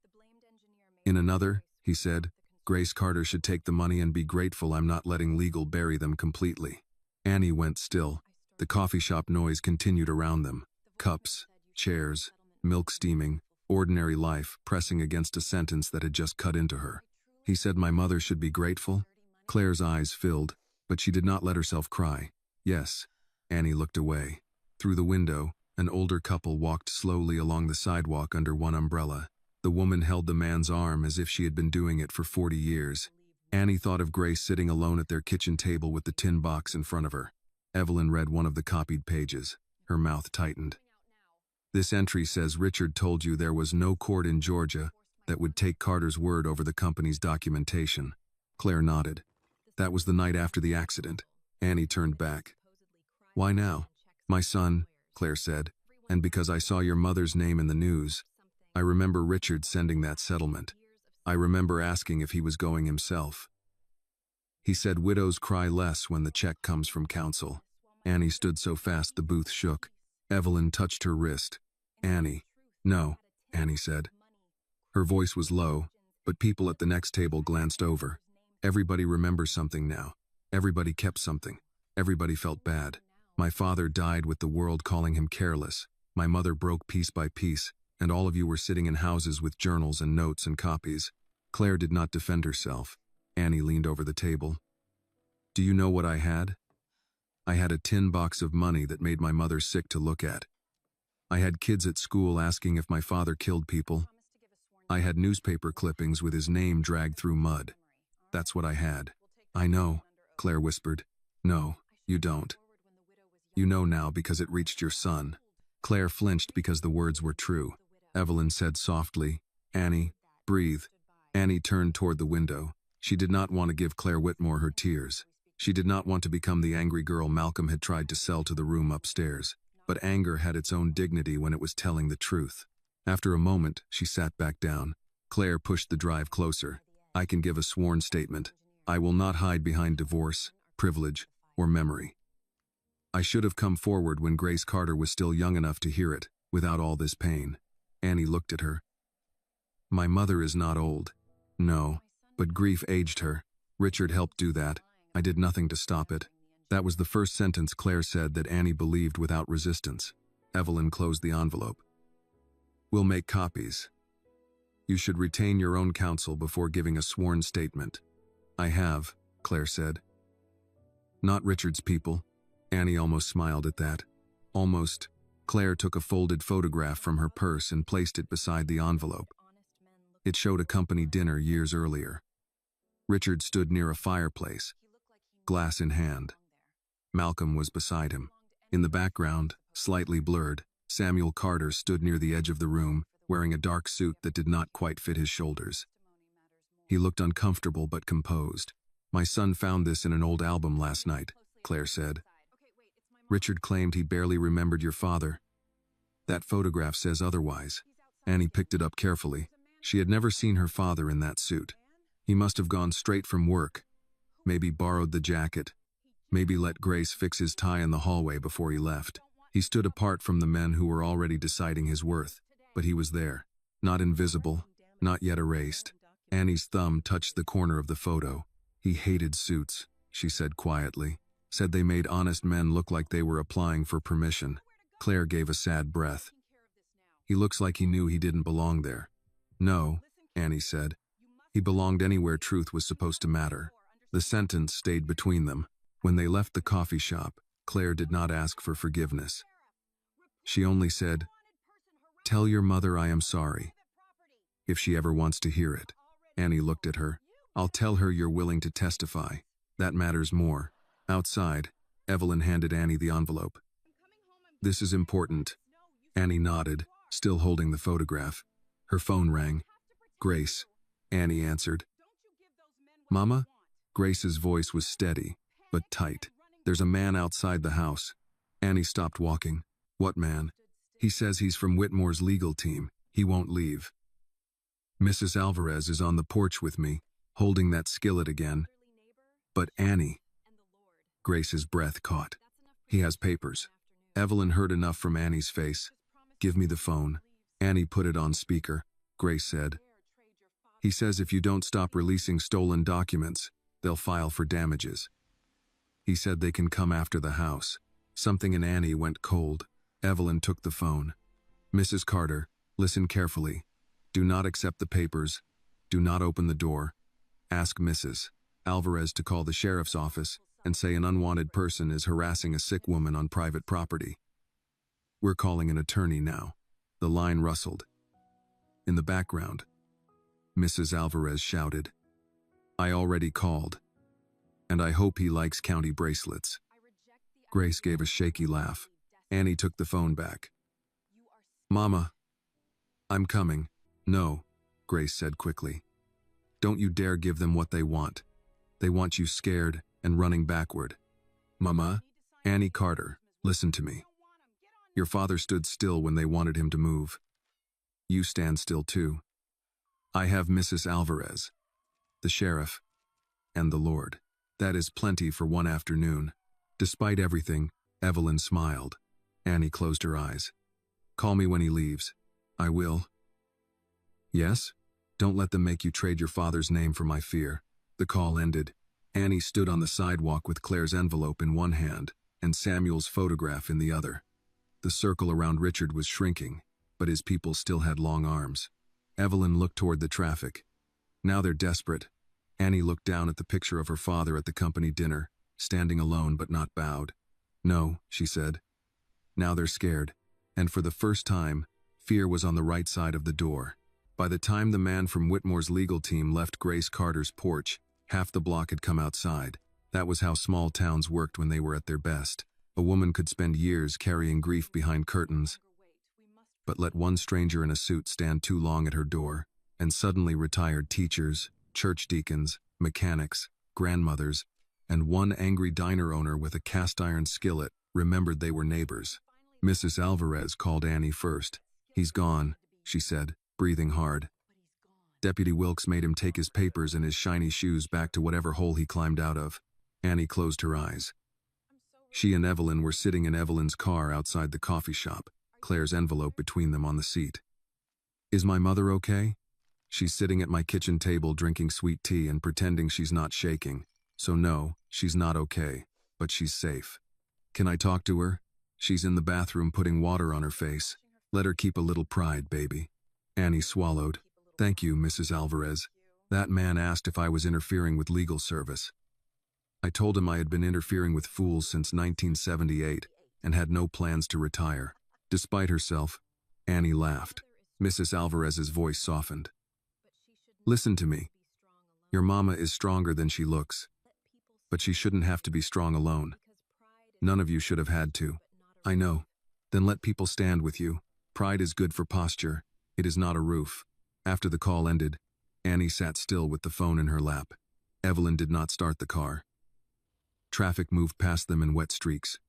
In another, he said, Grace Carter should take the money and be grateful I'm not letting legal bury them completely. Annie went still. The coffee shop noise continued around them. Cups, chairs, milk steaming, ordinary life pressing against a sentence that had just cut into her. He said my mother should be grateful. Claire's eyes filled, but she did not let herself cry. Yes. Annie looked away. Through the window, an older couple walked slowly along the sidewalk under one umbrella. The woman held the man's arm as if she had been doing it for 40 years. Annie thought of Grace sitting alone at their kitchen table with the tin box in front of her. Evelyn read one of the copied pages. Her mouth tightened. This entry says Richard told you there was no court in Georgia that would take Carter's word over the company's documentation. Claire nodded. That was the night after the accident. Annie turned back. Why now? My son, Claire said, and because I saw your mother's name in the news. I remember Richard sending that settlement. I remember asking if he was going himself. He said widows cry less when the check comes from counsel. Annie stood so fast the booth shook. Evelyn touched her wrist. Annie. No, Annie said. Her voice was low, but people at the next table glanced over. Everybody remembers something now. Everybody kept something. Everybody felt bad. My father died with the world calling him careless. My mother broke piece by piece, and all of you were sitting in houses with journals and notes and copies. Claire did not defend herself. Annie leaned over the table. Do you know what I had? I had a tin box of money that made my mother sick to look at. I had kids at school asking if my father killed people. I had newspaper clippings with his name dragged through mud. That's what I had. I know, Claire whispered. No, you don't. You know now because it reached your son. Claire flinched because the words were true. Evelyn said softly, Annie, breathe. Annie turned toward the window. She did not want to give Claire Whitmore her tears. She did not want to become the angry girl Malcolm had tried to sell to the room upstairs. But anger had its own dignity when it was telling the truth. After a moment, she sat back down. Claire pushed the drive closer. I can give a sworn statement. I will not hide behind divorce, privilege, or memory. I should have come forward when Grace Carter was still young enough to hear it, without all this pain. Annie looked at her. My mother is not old. No, but grief aged her. Richard helped do that. I did nothing to stop it. That was the first sentence Claire said that Annie believed without resistance. Evelyn closed the envelope. We'll make copies. You should retain your own counsel before giving a sworn statement. I have, Claire said. Not Richard's people. Annie almost smiled at that. Almost. Claire took a folded photograph from her purse and placed it beside the envelope. It showed a company dinner years earlier. Richard stood near a fireplace, glass in hand. Malcolm was beside him. In the background, slightly blurred, Samuel Carter stood near the edge of the room, wearing a dark suit that did not quite fit his shoulders. He looked uncomfortable but composed. My son found this in an old album last night, Claire said. Richard claimed he barely remembered your father. That photograph says otherwise. Annie picked it up carefully. She had never seen her father in that suit. He must have gone straight from work. Maybe borrowed the jacket. Maybe let Grace fix his tie in the hallway before he left. He stood apart from the men who were already deciding his worth, but he was there. Not invisible, not yet erased. Annie's thumb touched the corner of the photo. He hated suits, she said quietly. Said they made honest men look like they were applying for permission. Claire gave a sad breath. He looks like he knew he didn't belong there. No, Annie said. He belonged anywhere truth was supposed to matter. The sentence stayed between them. When they left the coffee shop, Claire did not ask for forgiveness. She only said, Tell your mother I am sorry. If she ever wants to hear it. Annie looked at her. I'll tell her you're willing to testify. That matters more. Outside, Evelyn handed Annie the envelope. This is important. Annie nodded, still holding the photograph. Her phone rang. Grace, Annie answered. Mama? Grace's voice was steady, but tight. There's a man outside the house. Annie stopped walking. What man? He says he's from Whitmore's legal team. He won't leave. Mrs. Alvarez is on the porch with me, holding that skillet again. But Annie. Grace's breath caught. He has papers. Evelyn heard enough from Annie's face. Give me the phone. Annie put it on speaker. Grace said. He says if you don't stop releasing stolen documents, they'll file for damages. He said they can come after the house. Something in Annie went cold. Evelyn took the phone. Mrs. Carter, listen carefully. Do not accept the papers. Do not open the door. Ask Mrs. Alvarez to call the sheriff's office and say an unwanted person is harassing a sick woman on private property. We're calling an attorney now. The line rustled. In the background, Mrs. Alvarez shouted, I already called, and I hope he likes county bracelets. Grace gave a shaky laugh. Annie took the phone back. Mama, I'm coming. No, Grace said quickly. Don't you dare give them what they want. They want you scared and running backward. Mama, Annie Carter, listen to me. Your father stood still when they wanted him to move. You stand still too. I have Mrs. Alvarez, the sheriff, and the Lord. That is plenty for one afternoon. Despite everything, Evelyn smiled. Annie closed her eyes. Call me when he leaves. I will. Yes? Don't let them make you trade your father's name for my fear. The call ended. Annie stood on the sidewalk with Claire's envelope in one hand and Samuel's photograph in the other. The circle around Richard was shrinking, but his people still had long arms. Evelyn looked toward the traffic. Now they're desperate. Annie looked down at the picture of her father at the company dinner, standing alone but not bowed. No, she said. Now they're scared. And for the first time, fear was on the right side of the door. By the time the man from Whitmore's legal team left Grace Carter's porch, half the block had come outside. That was how small towns worked when they were at their best. A woman could spend years carrying grief behind curtains, but let one stranger in a suit stand too long at her door, and suddenly retired teachers, church deacons, mechanics, grandmothers, and one angry diner owner with a cast-iron skillet remembered they were neighbors. Mrs. Alvarez called Annie first. He's gone, she said, breathing hard. Deputy Wilkes made him take his papers and his shiny shoes back to whatever hole he climbed out of. Annie closed her eyes. She and Evelyn were sitting in Evelyn's car outside the coffee shop, Claire's envelope between them on the seat. Is my mother okay? She's sitting at my kitchen table drinking sweet tea and pretending she's not shaking. So no, she's not okay, but she's safe. Can I talk to her? She's in the bathroom putting water on her face. Let her keep a little pride, baby. Annie swallowed. Thank you, Mrs. Alvarez. That man asked if I was interfering with legal service. I told him I had been interfering with fools since 1978 and had no plans to retire. Despite herself, Annie laughed. Mrs. Alvarez's voice softened. Listen to me. Your mama is stronger than she looks, but she shouldn't have to be strong alone. None of you should have had to. I know. Then let people stand with you. Pride is good for posture. It is not a roof. After the call ended, Annie sat still with the phone in her lap. Evelyn did not start the car. Traffic moved past them in wet streaks,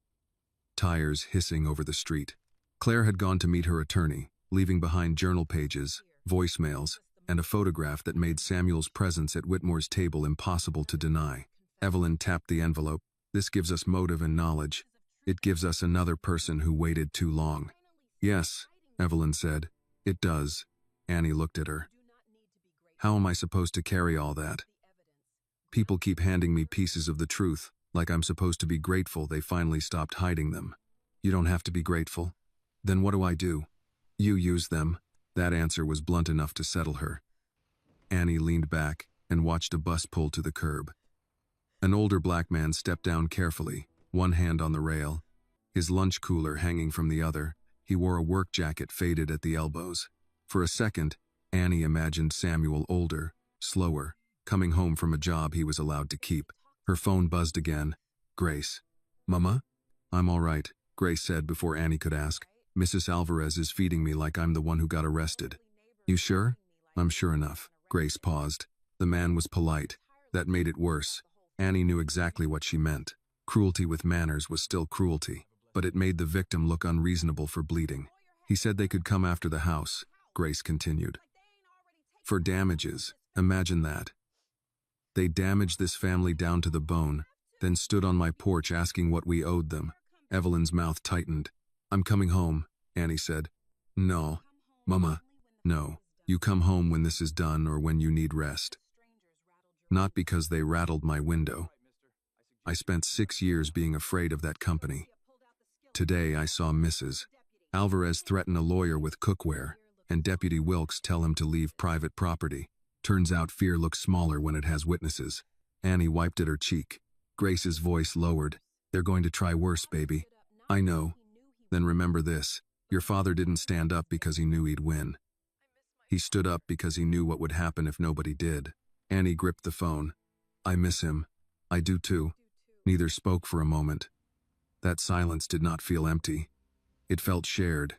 tires hissing over the street. Claire had gone to meet her attorney, leaving behind journal pages, voicemails, and a photograph that made Samuel's presence at Whitmore's table impossible to deny. Evelyn tapped the envelope. This gives us motive and knowledge. It gives us another person who waited too long. Yes, Evelyn said. It does. Annie looked at her. How am I supposed to carry all that? People keep handing me pieces of the truth, like I'm supposed to be grateful they finally stopped hiding them. You don't have to be grateful. Then what do? You use them. That answer was blunt enough to settle her. Annie leaned back and watched a bus pull to the curb. An older black man stepped down carefully, one hand on the rail, his lunch cooler hanging from the other. He wore a work jacket faded at the elbows. For a second, Annie imagined Samuel older, slower, coming home from a job he was allowed to keep. Her phone buzzed again. Grace. Mama? I'm all right, Grace said before Annie could ask. Mrs. Alvarez is feeding me like I'm the one who got arrested. You sure? I'm sure enough. Grace paused. The man was polite. That made it worse. Annie knew exactly what she meant. Cruelty with manners was still cruelty, but it made the victim look unreasonable for bleeding. He said they could come after the house, Grace continued. For damages, imagine that. They damaged this family down to the bone, then stood on my porch asking what we owed them. Evelyn's mouth tightened. I'm coming home, Annie said. No. Mama, no. You come home when this is done or when you need rest. Not because they rattled my window. I spent 6 years being afraid of that company. Today I saw Mrs. Alvarez threaten a lawyer with cookware, and Deputy Wilkes tell him to leave private property. Turns out fear looks smaller when it has witnesses. Annie wiped at her cheek. Grace's voice lowered. They're going to try worse, baby. I know. Then remember this. Your father didn't stand up because he knew he'd win. He stood up because he knew what would happen if nobody did. Annie gripped the phone. I miss him. I do too. Neither spoke for a moment. That silence did not feel empty. It felt shared.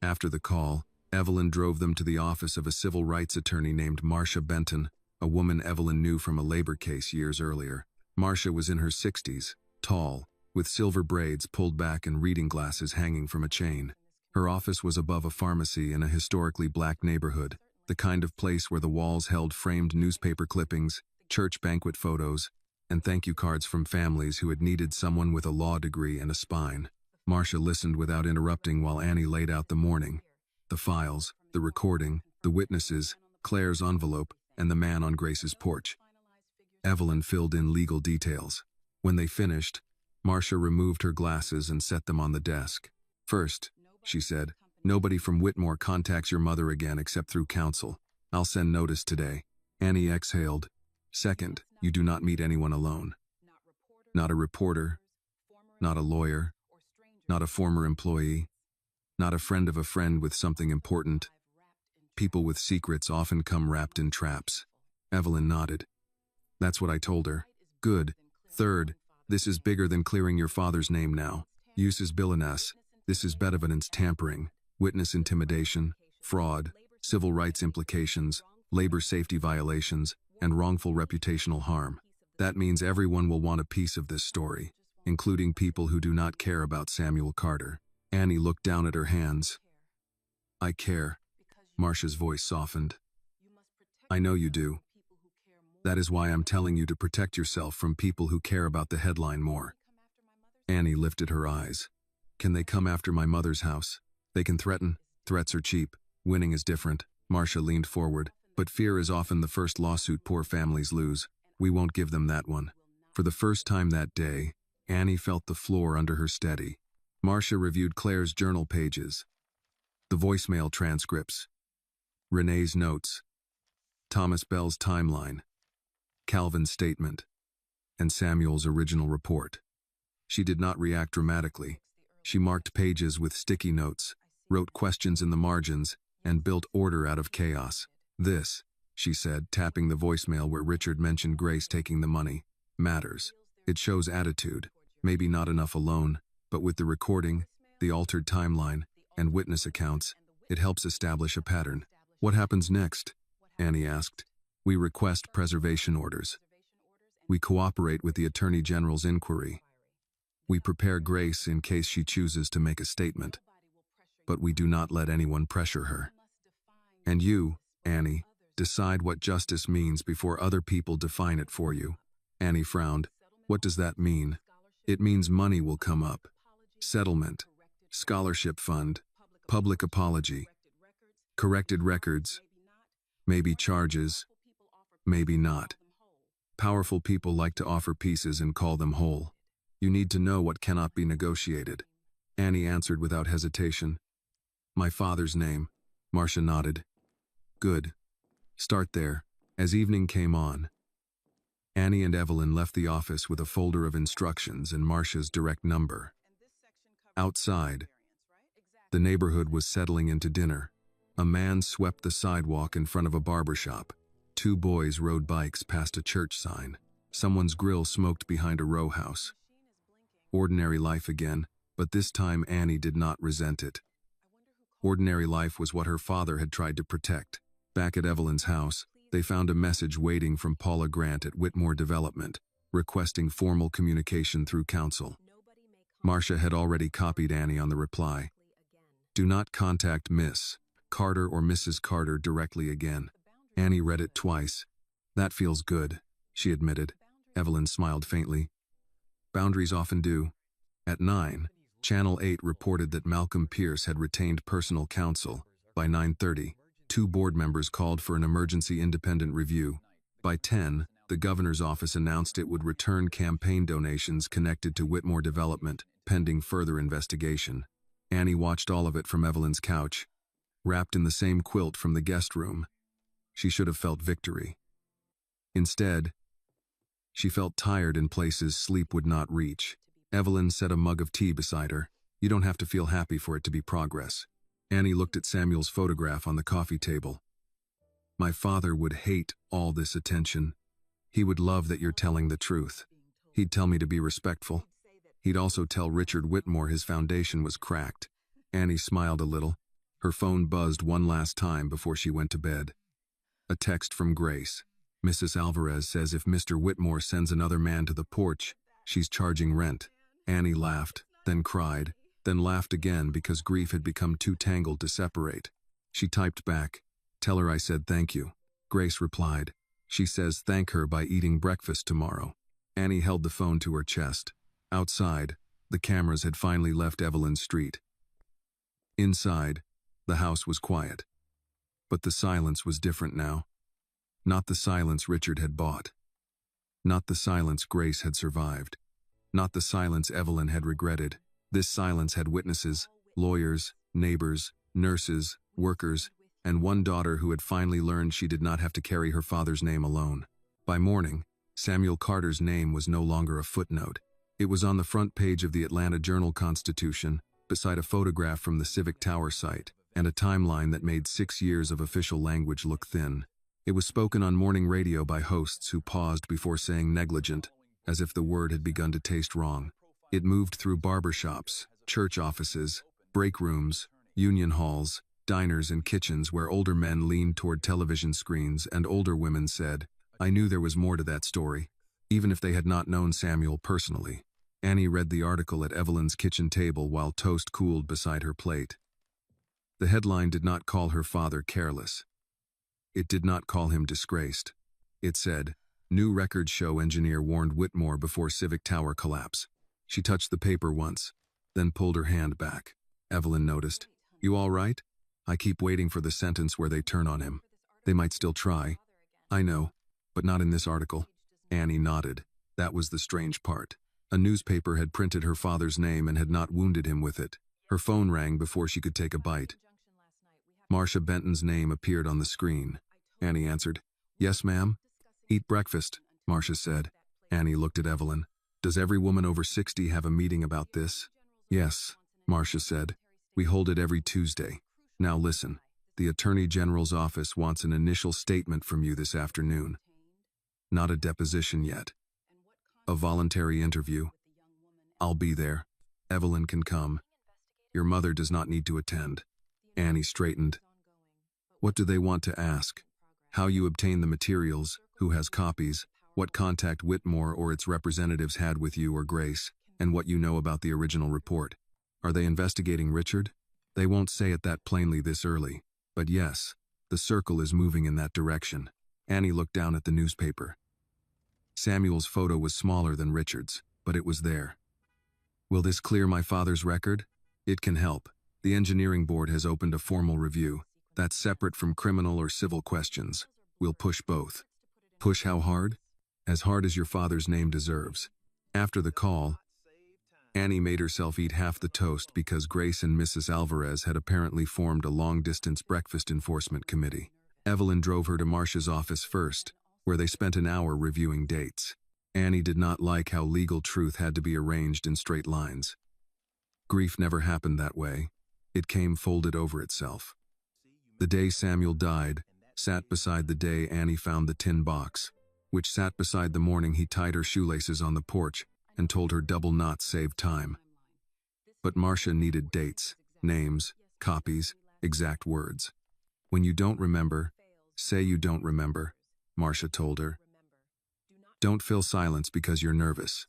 After the call, Evelyn drove them to the office of a civil rights attorney named Marcia Benton, a woman Evelyn knew from a labor case years earlier. Marcia was in her 60s, tall, with silver braids pulled back and reading glasses hanging from a chain. Her office was above a pharmacy in a historically black neighborhood, the kind of place where the walls held framed newspaper clippings, church banquet photos, and thank you cards from families who had needed someone with a law degree and a spine. Marcia listened without interrupting while Annie laid out the morning. The files, the recording, the witnesses, Claire's envelope, and the man on Grace's porch. Evelyn filled in legal details. When they finished, Marcia removed her glasses and set them on the desk. "First," she said, "nobody from Whitmore contacts your mother again except through counsel. I'll send notice today." Annie exhaled. "Second, you do not meet anyone alone. Not a reporter, not a lawyer, not a former employee, not a friend of a friend with something important. People with secrets often come wrapped in traps." Evelyn nodded. "That's what I told her." "Good. Third, this is bigger than clearing your father's name now. Use is Billionaire. This is bed evidence tampering, witness intimidation, fraud, civil rights implications, labor safety violations, and wrongful reputational harm. That means everyone will want a piece of this story, including people who do not care about Samuel Carter." Annie looked down at her hands. "I care." Marcia's voice softened. "I know you do. That is why I'm telling you to protect yourself from people who care about the headline more." Annie lifted her eyes. "Can they come after my mother's house? They can threaten. Threats are cheap. Winning is different." Marcia leaned forward. "But fear is often the first lawsuit poor families lose. We won't give them that one." For the first time that day, Annie felt the floor under her steady. Marcia reviewed Claire's journal pages, the voicemail transcripts, Renee's notes, Thomas Bell's timeline, Calvin's statement, and Samuel's original report. She did not react dramatically. She marked pages with sticky notes, wrote questions in the margins, and built order out of chaos. "This," she said, tapping the voicemail where Richard mentioned Grace taking the money, "matters. It shows attitude, maybe not enough alone, but with the recording, the altered timeline, and witness accounts, it helps establish a pattern." "What happens next?" Annie asked. "We request preservation orders. We cooperate with the Attorney General's inquiry. We prepare Grace in case she chooses to make a statement. But we do not let anyone pressure her. And you, Annie, decide what justice means before other people define it for you." Annie frowned. "What does that mean?" "It means money will come up. Settlement, scholarship fund, public apology, corrected records, maybe charges, maybe not. Powerful people like to offer pieces and call them whole. You need to know what cannot be negotiated." Annie answered without hesitation. "My father's name." Marcia nodded. "Good. Start there." As evening came on, Annie and Evelyn left the office with a folder of instructions and Marcia's direct number. Outside, the neighborhood was settling into dinner. A man swept the sidewalk in front of a barber shop. Two boys rode bikes past a church sign. Someone's grill smoked behind a row house. Ordinary life again, but this time Annie did not resent it. Ordinary life was what her father had tried to protect. Back at Evelyn's house, they found a message waiting from Paula Grant at Whitmore Development, requesting formal communication through counsel. Marcia had already copied Annie on the reply. "Do not contact Miss Carter or Mrs. Carter directly again." Annie read it twice. "That feels good," she admitted. Evelyn smiled faintly. "Boundaries often do." At 9, Channel 8 reported that Malcolm Pierce had retained personal counsel. By 9:30, 2 board members called for an emergency independent review. By 10, the governor's office announced it would return campaign donations connected to Whitmore Development, pending further investigation. Annie watched all of it from Evelyn's couch, wrapped in the same quilt from the guest room. She should have felt victory. Instead, she felt tired in places sleep would not reach. Evelyn set a mug of tea beside her. "You don't have to feel happy for it to be progress." Annie looked at Samuel's photograph on the coffee table. "My father would hate all this attention. He would love that you're telling the truth. He'd tell me to be respectful. He'd also tell Richard Whitmore his foundation was cracked." Annie smiled a little. Her phone buzzed one last time before she went to bed. A text from Grace. Mrs. Alvarez says if Mr. Whitmore sends another man to the porch, she's charging rent. Annie laughed, then cried, then laughed again because grief had become too tangled to separate. She typed back, "Tell her I said thank you." Grace replied, "She says thank her by eating breakfast tomorrow." Annie held the phone to her chest. Outside, the cameras had finally left Evelyn's street. Inside, the house was quiet. But the silence was different now. Not the silence Richard had bought. Not the silence Grace had survived. Not the silence Evelyn had regretted. This silence had witnesses, lawyers, neighbors, nurses, workers, and one daughter who had finally learned she did not have to carry her father's name alone. By morning, Samuel Carter's name was no longer a footnote. It was on the front page of the Atlanta Journal-Constitution, beside a photograph from the Civic Tower site, and a timeline that made 6 years of official language look thin. It was spoken on morning radio by hosts who paused before saying negligent, as if the word had begun to taste wrong. It moved through barbershops, church offices, break rooms, union halls, diners and kitchens where older men leaned toward television screens and older women said, "I knew there was more to that story," even if they had not known Samuel personally. Annie read the article at Evelyn's kitchen table while toast cooled beside her plate. The headline did not call her father careless. It did not call him disgraced. It said, "New records show engineer warned Whitmore before Civic Tower collapse." She touched the paper once, then pulled her hand back. Evelyn noticed. "You all right?" "I keep waiting for the sentence where they turn on him. They might still try." "I know, but not in this article." Annie nodded. That was the strange part. A newspaper had printed her father's name and had not wounded him with it. Her phone rang before she could take a bite. Marcia Benton's name appeared on the screen. Annie answered. "Yes, ma'am." "Eat breakfast," Marcia said. Annie looked at Evelyn. "Does every woman over 60 have a meeting about this?" "Yes," Marcia said. "We hold it every Tuesday. Now listen, the Attorney General's office wants an initial statement from you this afternoon. Not a deposition yet. A voluntary interview. I'll be there. Evelyn can come. Your mother does not need to attend." Annie straightened. "What do they want to ask? How you obtain the materials, who has copies, what contact Whitmore or its representatives had with you or Grace, and what you know about the original report. Are they investigating Richard? They won't say it that plainly this early, but yes, the circle is moving in that direction." Annie looked down at the newspaper. Samuel's photo was smaller than Richard's, but it was there. "Will this clear my father's record? It can help. The engineering board has opened a formal review. That's separate from criminal or civil questions. We'll push both." "Push how hard?" "As hard as your father's name deserves." After the call, Annie made herself eat half the toast because Grace and Mrs. Alvarez had apparently formed a long-distance breakfast enforcement committee. Evelyn drove her to Marcia's office first, where they spent an hour reviewing dates. Annie did not like how legal truth had to be arranged in straight lines. Grief never happened that way. It came folded over itself. The day Samuel died sat beside the day Annie found the tin box, which sat beside the morning he tied her shoelaces on the porch and told her double knots saved time. But Marcia needed dates, names, copies, exact words. "When you don't remember, say you don't remember," Marcia told her. "Don't fill silence because you're nervous.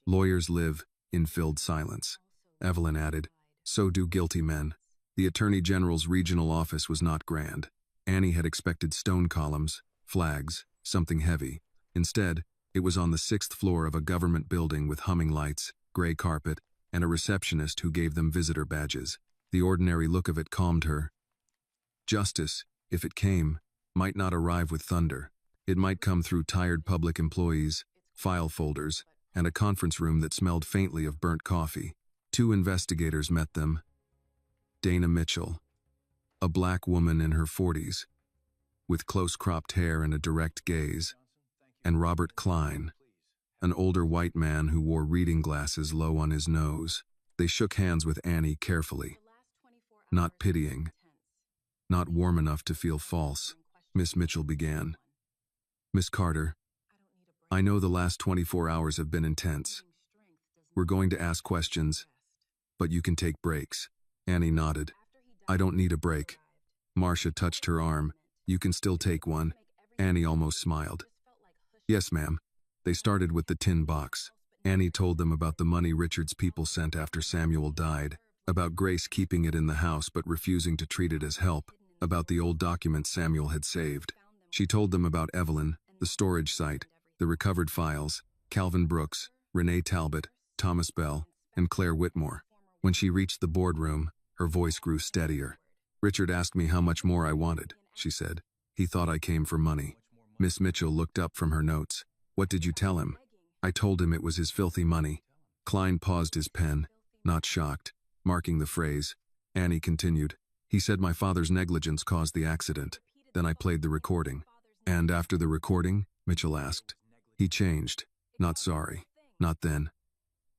Lawyers live in filled silence." Evelyn added, "So do guilty men." The Attorney General's regional office was not grand. Annie had expected stone columns, flags, something heavy. Instead, it was on the 6th floor of a government building with humming lights, gray carpet, and a receptionist who gave them visitor badges. The ordinary look of it calmed her. Justice, if it came, might not arrive with thunder. It might come through tired public employees, file folders, and a conference room that smelled faintly of burnt coffee. 2 investigators met them. Dana Mitchell, a black woman in her 40s, with close-cropped hair and a direct gaze, and Robert Klein, an older white man who wore reading glasses low on his nose. They shook hands with Annie carefully, not pitying, not warm enough to feel false. Miss Mitchell began. "Miss Carter, I know the last 24 hours have been intense. We're going to ask questions, but you can take breaks." Annie nodded. "I don't need a break." Marcia touched her arm. "You can still take one." Annie almost smiled. Yes, ma'am. They started with the tin box. Annie told them about the money Richard's people sent after Samuel died, about Grace keeping it in the house but refusing to treat it as help, about the old documents Samuel had saved. She told them about Evelyn, the storage site, the recovered files, Calvin Brooks, Renee Talbot, Thomas Bell, and Claire Whitmore. When she reached the boardroom, her voice grew steadier. Richard asked me how much more I wanted, she said. He thought I came for money. Miss Mitchell looked up from her notes. What did you tell him? I told him it was his filthy money. Klein paused his pen, not shocked, marking the phrase. Annie continued. He said my father's negligence caused the accident. Then I played the recording. And after the recording? Mitchell asked. He changed. Not sorry. Not then.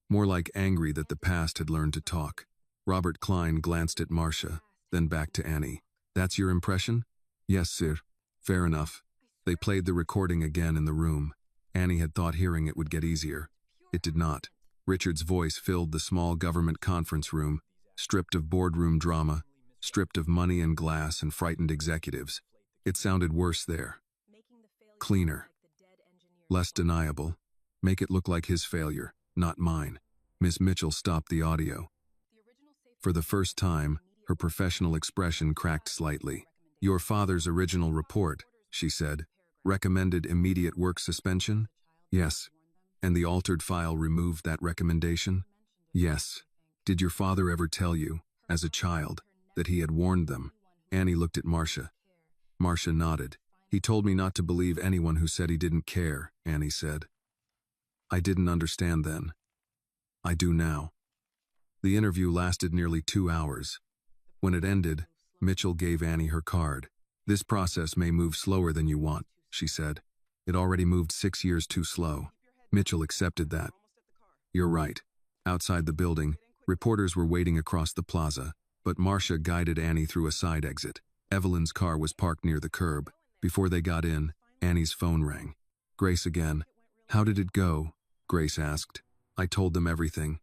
More like angry that the past had learned to talk. Robert Klein glanced at Marcia, then back to Annie. That's your impression? Yes, sir. Fair enough. They played the recording again in the room. Annie had thought hearing it would get easier. It did not. Richard's voice filled the small government conference room, stripped of boardroom drama, stripped of money and glass and frightened executives. It sounded worse there. Cleaner. Less deniable. Make it look like his failure, not mine. Miss Mitchell stopped the audio. For the first time, her professional expression cracked slightly. Your father's original report, she said, recommended immediate work suspension? Yes. And the altered file removed that recommendation? Yes. Did your father ever tell you, as a child, that he had warned them? Annie looked at Marcia. Marcia nodded. He told me not to believe anyone who said he didn't care, Annie said. I didn't understand then. I do now. The interview lasted nearly 2 hours. When it ended, Mitchell gave Annie her card. This process may move slower than you want, she said. It already moved 6 years too slow. Mitchell accepted that. You're right. Outside the building, reporters were waiting across the plaza, but Marcia guided Annie through a side exit. Evelyn's car was parked near the curb. Before they got in, Annie's phone rang. Grace again. How did it go? Grace asked. I told them everything.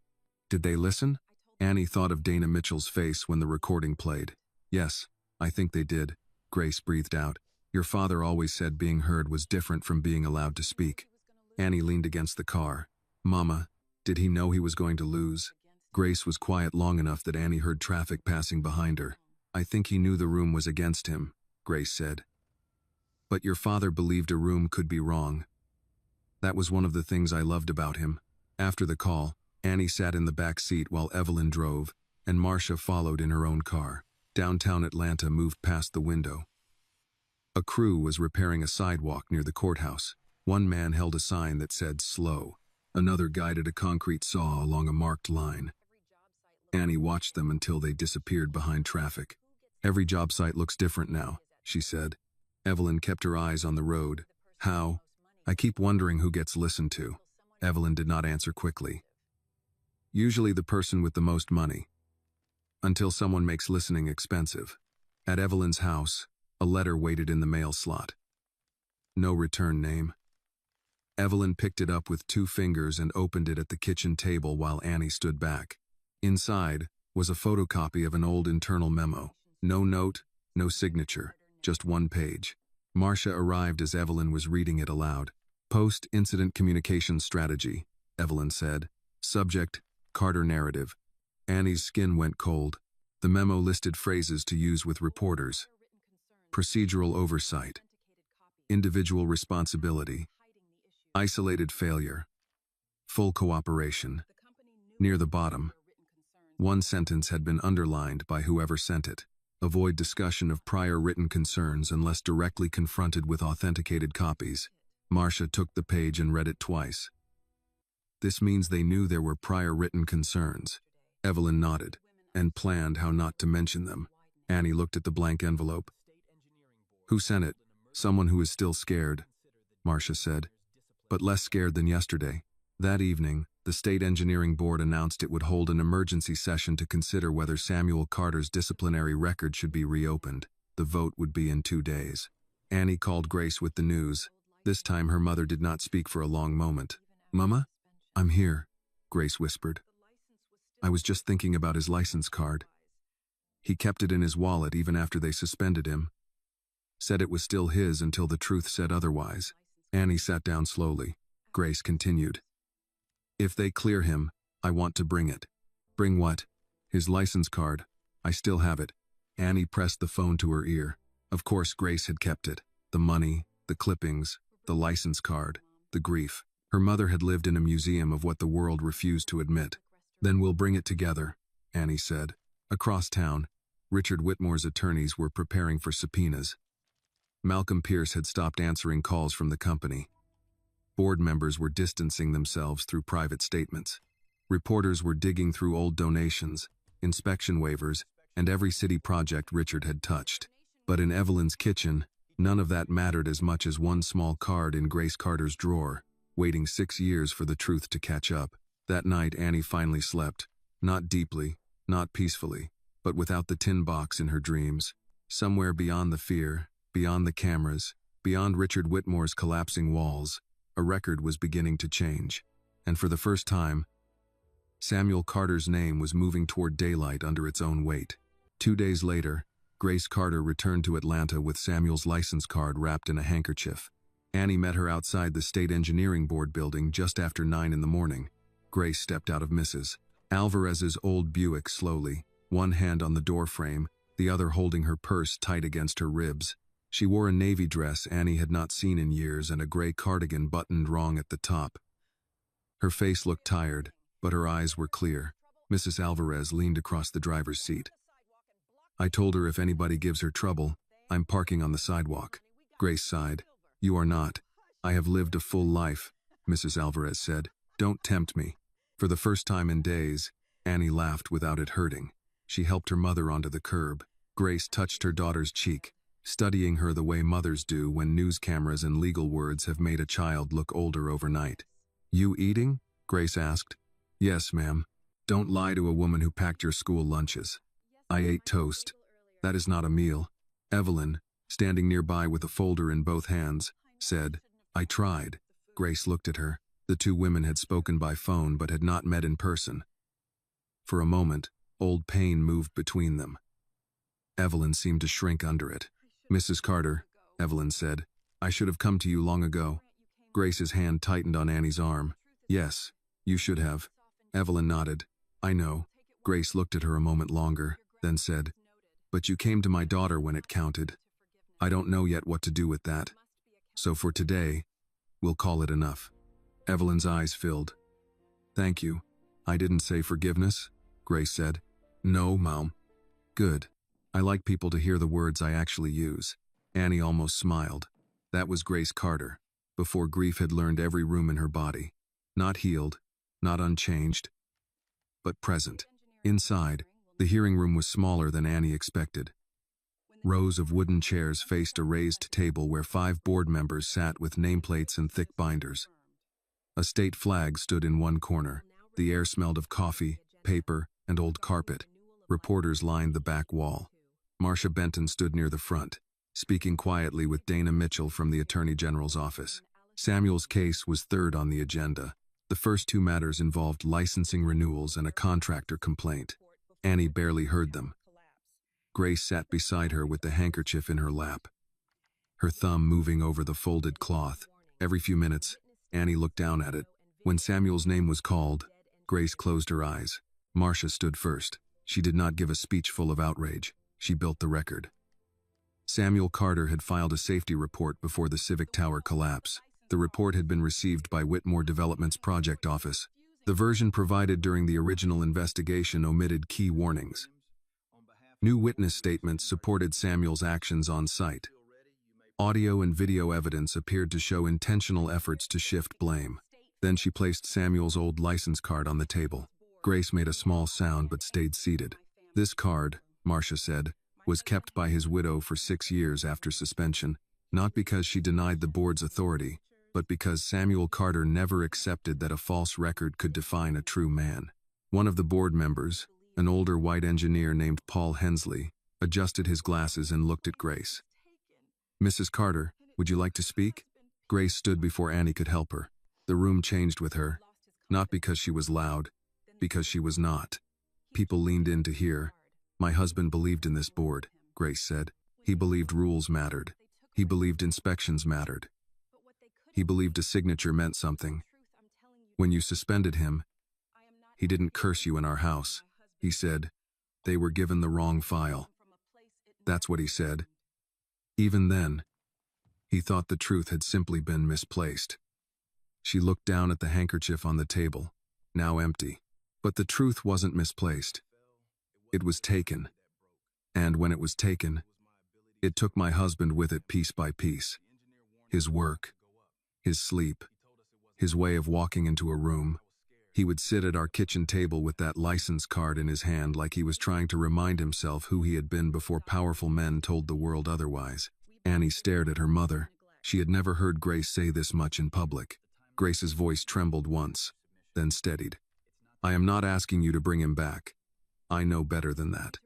Did they listen? Annie thought of Dana Mitchell's face when the recording played. Yes, I think they did. Grace breathed out. Your father always said being heard was different from being allowed to speak. Annie leaned against the car. Mama, did he know he was going to lose? Grace was quiet long enough that Annie heard traffic passing behind her. I think he knew the room was against him, Grace said. But your father believed a room could be wrong. That was one of the things I loved about him. After the call, Annie sat in the back seat while Evelyn drove, and Marcia followed in her own car. Downtown Atlanta moved past the window. A crew was repairing a sidewalk near the courthouse. One man held a sign that said slow. Another guided a concrete saw along a marked line. Annie watched them until they disappeared behind traffic. Every job site looks different now, she said. Evelyn kept her eyes on the road. How? I keep wondering who gets listened to. Evelyn did not answer quickly. Usually the person with the most money. Until someone makes listening expensive. At Evelyn's house, a letter waited in the mail slot. No return name. Evelyn picked it up with 2 fingers and opened it at the kitchen table while Annie stood back. Inside was a photocopy of an old internal memo. No note, no signature, just 1 page. Marcia arrived as Evelyn was reading it aloud. Post-incident communication strategy, Evelyn said. Subject, Carter narrative. Annie's skin went cold. The memo listed phrases to use with reporters. Procedural oversight. Individual responsibility. Isolated failure. Full cooperation. Near the bottom, one sentence had been underlined by whoever sent it. Avoid discussion of prior written concerns unless directly confronted with authenticated copies. Marcia took the page and read it twice. This means they knew there were prior written concerns. Evelyn nodded, and planned how not to mention them. Annie looked at the blank envelope. Who sent it? Someone who is still scared, Marcia said. But less scared than yesterday. That evening, the State Engineering Board announced it would hold an emergency session to consider whether Samuel Carter's disciplinary record should be reopened. The vote would be in 2 days. Annie called Grace with the news. This time her mother did not speak for a long moment. Mama? I'm here, Grace whispered. I was just thinking about his license card. He kept it in his wallet even after they suspended him. Said it was still his until the truth said otherwise. Annie sat down slowly. Grace continued. If they clear him, I want to bring it. Bring what? His license card. I still have it. Annie pressed the phone to her ear. Of course Grace had kept it. The money, the clippings, the license card, the grief. Her mother had lived in a museum of what the world refused to admit. Then we'll bring it together, Annie said. Across town, Richard Whitmore's attorneys were preparing for subpoenas. Malcolm Pierce had stopped answering calls from the company. Board members were distancing themselves through private statements. Reporters were digging through old donations, inspection waivers, and every city project Richard had touched. But in Evelyn's kitchen, none of that mattered as much as one small card in Grace Carter's drawer, waiting 6 years for the truth to catch up. That night Annie finally slept, not deeply, not peacefully, but without the tin box in her dreams. Somewhere beyond the fear, beyond the cameras, beyond Richard Whitmore's collapsing walls, a record was beginning to change. And for the first time, Samuel Carter's name was moving toward daylight under its own weight. 2 days later, Grace Carter returned to Atlanta with Samuel's license card wrapped in a handkerchief. Annie met her outside the State Engineering Board building just after 9 in the morning. Grace stepped out of Mrs. Alvarez's old Buick slowly, one hand on the doorframe, the other holding her purse tight against her ribs. She wore a navy dress Annie had not seen in years and a gray cardigan buttoned wrong at the top. Her face looked tired, but her eyes were clear. Mrs. Alvarez leaned across the driver's seat. I told her if anybody gives her trouble, I'm parking on the sidewalk. Grace sighed. You are not. I have lived a full life, Mrs. Alvarez said. Don't tempt me. For the first time in days, Annie laughed without it hurting. She helped her mother onto the curb. Grace touched her daughter's cheek, studying her the way mothers do when news cameras and legal words have made a child look older overnight. You eating? Grace asked. Yes, ma'am. Don't lie to a woman who packed your school lunches. I ate toast. That is not a meal. Evelyn, standing nearby with a folder in both hands, said, I tried. Grace looked at her. The two women had spoken by phone but had not met in person. For a moment, old pain moved between them. Evelyn seemed to shrink under it. Mrs. Carter, Evelyn said, I should have come to you long ago. Grace's hand tightened on Annie's arm. Yes, you should have. Evelyn nodded. I know. Grace looked at her a moment longer, then said, but you came to my daughter when it counted. I don't know yet what to do with that. So for today, we'll call it enough. Evelyn's eyes filled. Thank you. I didn't say forgiveness, Grace said. No, Mom. Good. I like people to hear the words I actually use. Annie almost smiled. That was Grace Carter, before grief had learned every room in her body. Not healed, not unchanged, but present. Inside, the hearing room was smaller than Annie expected. Rows of wooden chairs faced a raised table where 5 board members sat with nameplates and thick binders. A state flag stood in one corner. The air smelled of coffee, paper, and old carpet. Reporters lined the back wall. Marcia Benton stood near the front, speaking quietly with Dana Mitchell from the Attorney General's office. Samuel's case was third on the agenda. The first 2 matters involved licensing renewals and a contractor complaint. Annie barely heard them. Grace sat beside her with the handkerchief in her lap, her thumb moving over the folded cloth. Every few minutes, Annie looked down at it. When Samuel's name was called, Grace closed her eyes. Marcia stood first. She did not give a speech full of outrage. She built the record. Samuel Carter had filed a safety report before the Civic Tower collapse. The report had been received by Whitmore Development's project office. The version provided during the original investigation omitted key warnings. New witness statements supported Samuel's actions on site. Audio and video evidence appeared to show intentional efforts to shift blame. Then she placed Samuel's old license card on the table. Grace made a small sound but stayed seated. This card, Marcia said, was kept by his widow for 6 years after suspension, not because she denied the board's authority, but because Samuel Carter never accepted that a false record could define a true man. One of the board members, an older white engineer named Paul Hensley, adjusted his glasses and looked at Grace. Mrs. Carter, would you like to speak? Grace stood before Annie could help her. The room changed with her, not because she was loud, because she was not. People leaned in to hear. My husband believed in this board, Grace said. He believed rules mattered. He believed inspections mattered. He believed a signature meant something. When you suspended him, he didn't curse you in our house. He said, they were given the wrong file. That's what he said. Even then, he thought the truth had simply been misplaced. She looked down at the handkerchief on the table, now empty. But the truth wasn't misplaced. It was taken. And when it was taken, it took my husband with it piece by piece. His work, his sleep, his way of walking into a room. He would sit at our kitchen table with that license card in his hand like he was trying to remind himself who he had been before powerful men told the world otherwise. Annie stared at her mother. She had never heard Grace say this much in public. Grace's voice trembled once, then steadied. I am not asking you to bring him back. I know better than that.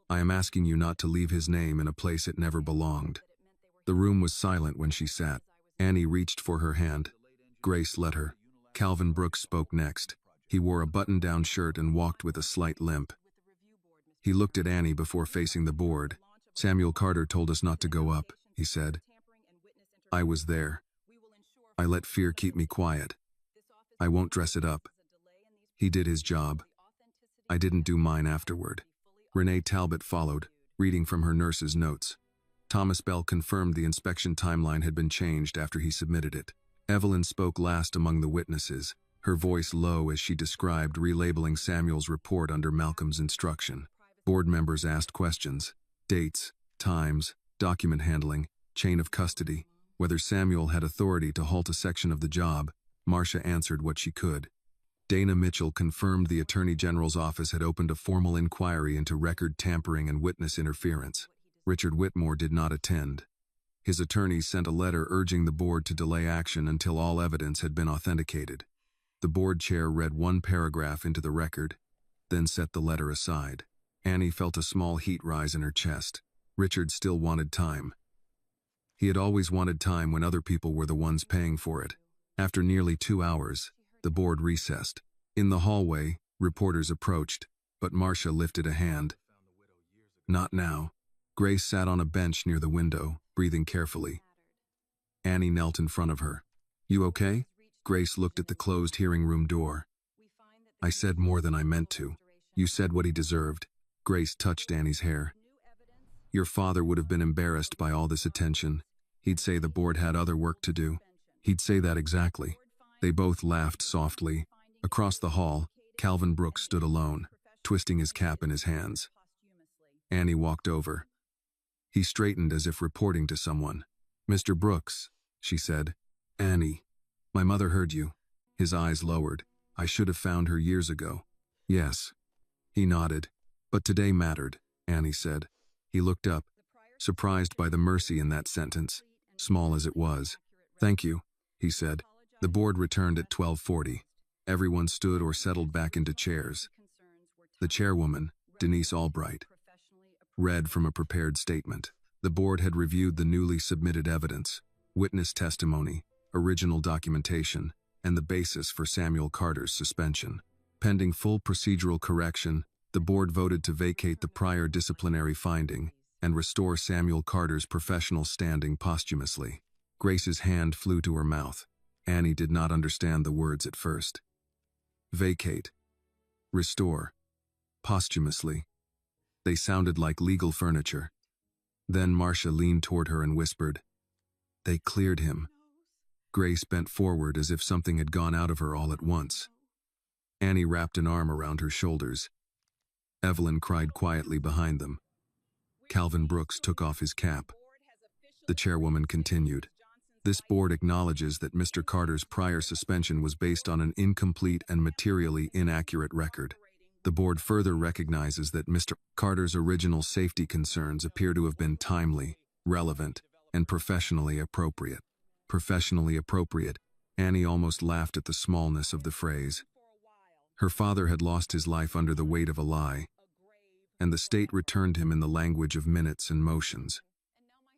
I am asking you not to leave his name in a place it never belonged. The room was silent when she sat. Annie reached for her hand. Grace let her. Calvin Brooks spoke next. He wore a button-down shirt and walked with a slight limp. He looked at Annie before facing the board. Samuel Carter told us not to go up, he said. I was there. I let fear keep me quiet. I won't dress it up. He did his job. I didn't do mine afterward. Renee Talbot followed, reading from her nurse's notes. Thomas Bell confirmed the inspection timeline had been changed after he submitted it. Evelyn spoke last among the witnesses, her voice low as she described relabeling Samuel's report under Malcolm's instruction. Board members asked questions: dates, times, document handling, chain of custody, whether Samuel had authority to halt a section of the job. Marcia answered what she could. Dana Mitchell confirmed the Attorney General's office had opened a formal inquiry into record tampering and witness interference. Richard Whitmore did not attend. His attorneys sent a letter urging the board to delay action until all evidence had been authenticated. The board chair read one paragraph into the record, then set the letter aside. Annie felt a small heat rise in her chest. Richard still wanted time. He had always wanted time when other people were the ones paying for it. After nearly 2 hours, the board recessed. In the hallway, reporters approached, but Marcia lifted a hand. Not now. Grace sat on a bench near the window, breathing carefully. Annie knelt in front of her. You okay? Grace looked at the closed hearing room door. I said more than I meant to. You said what he deserved. Grace touched Annie's hair. Your father would have been embarrassed by all this attention. He'd say the board had other work to do. He'd say that exactly. They both laughed softly. Across the hall, Calvin Brooks stood alone, twisting his cap in his hands. Annie walked over. He straightened as if reporting to someone. Mr. Brooks, she said. Annie, my mother heard you. His eyes lowered. I should have found her years ago. Yes. He nodded. But today mattered, Annie said. He looked up, surprised by the mercy in that sentence, small as it was. Thank you, he said. The board returned at 12:40. Everyone stood or settled back into chairs. The chairwoman, Denise Albright, read from a prepared statement. The board had reviewed the newly submitted evidence, witness testimony, original documentation, and the basis for Samuel Carter's suspension. Pending full procedural correction, the board voted to vacate the prior disciplinary finding and restore Samuel Carter's professional standing posthumously. Grace's hand flew to her mouth. Annie did not understand the words at first. Vacate. Restore. Posthumously. They sounded like legal furniture. Then Marcia leaned toward her and whispered, They cleared him. Grace bent forward as if something had gone out of her all at once. Annie wrapped an arm around her shoulders. Evelyn cried quietly behind them. Calvin Brooks took off his cap. The chairwoman continued. This board acknowledges that Mr. Carter's prior suspension was based on an incomplete and materially inaccurate record. The board further recognizes that Mr. Carter's original safety concerns appear to have been timely, relevant, and professionally appropriate. Professionally appropriate. Annie almost laughed at the smallness of the phrase. Her father had lost his life under the weight of a lie, and the state returned him in the language of minutes and motions.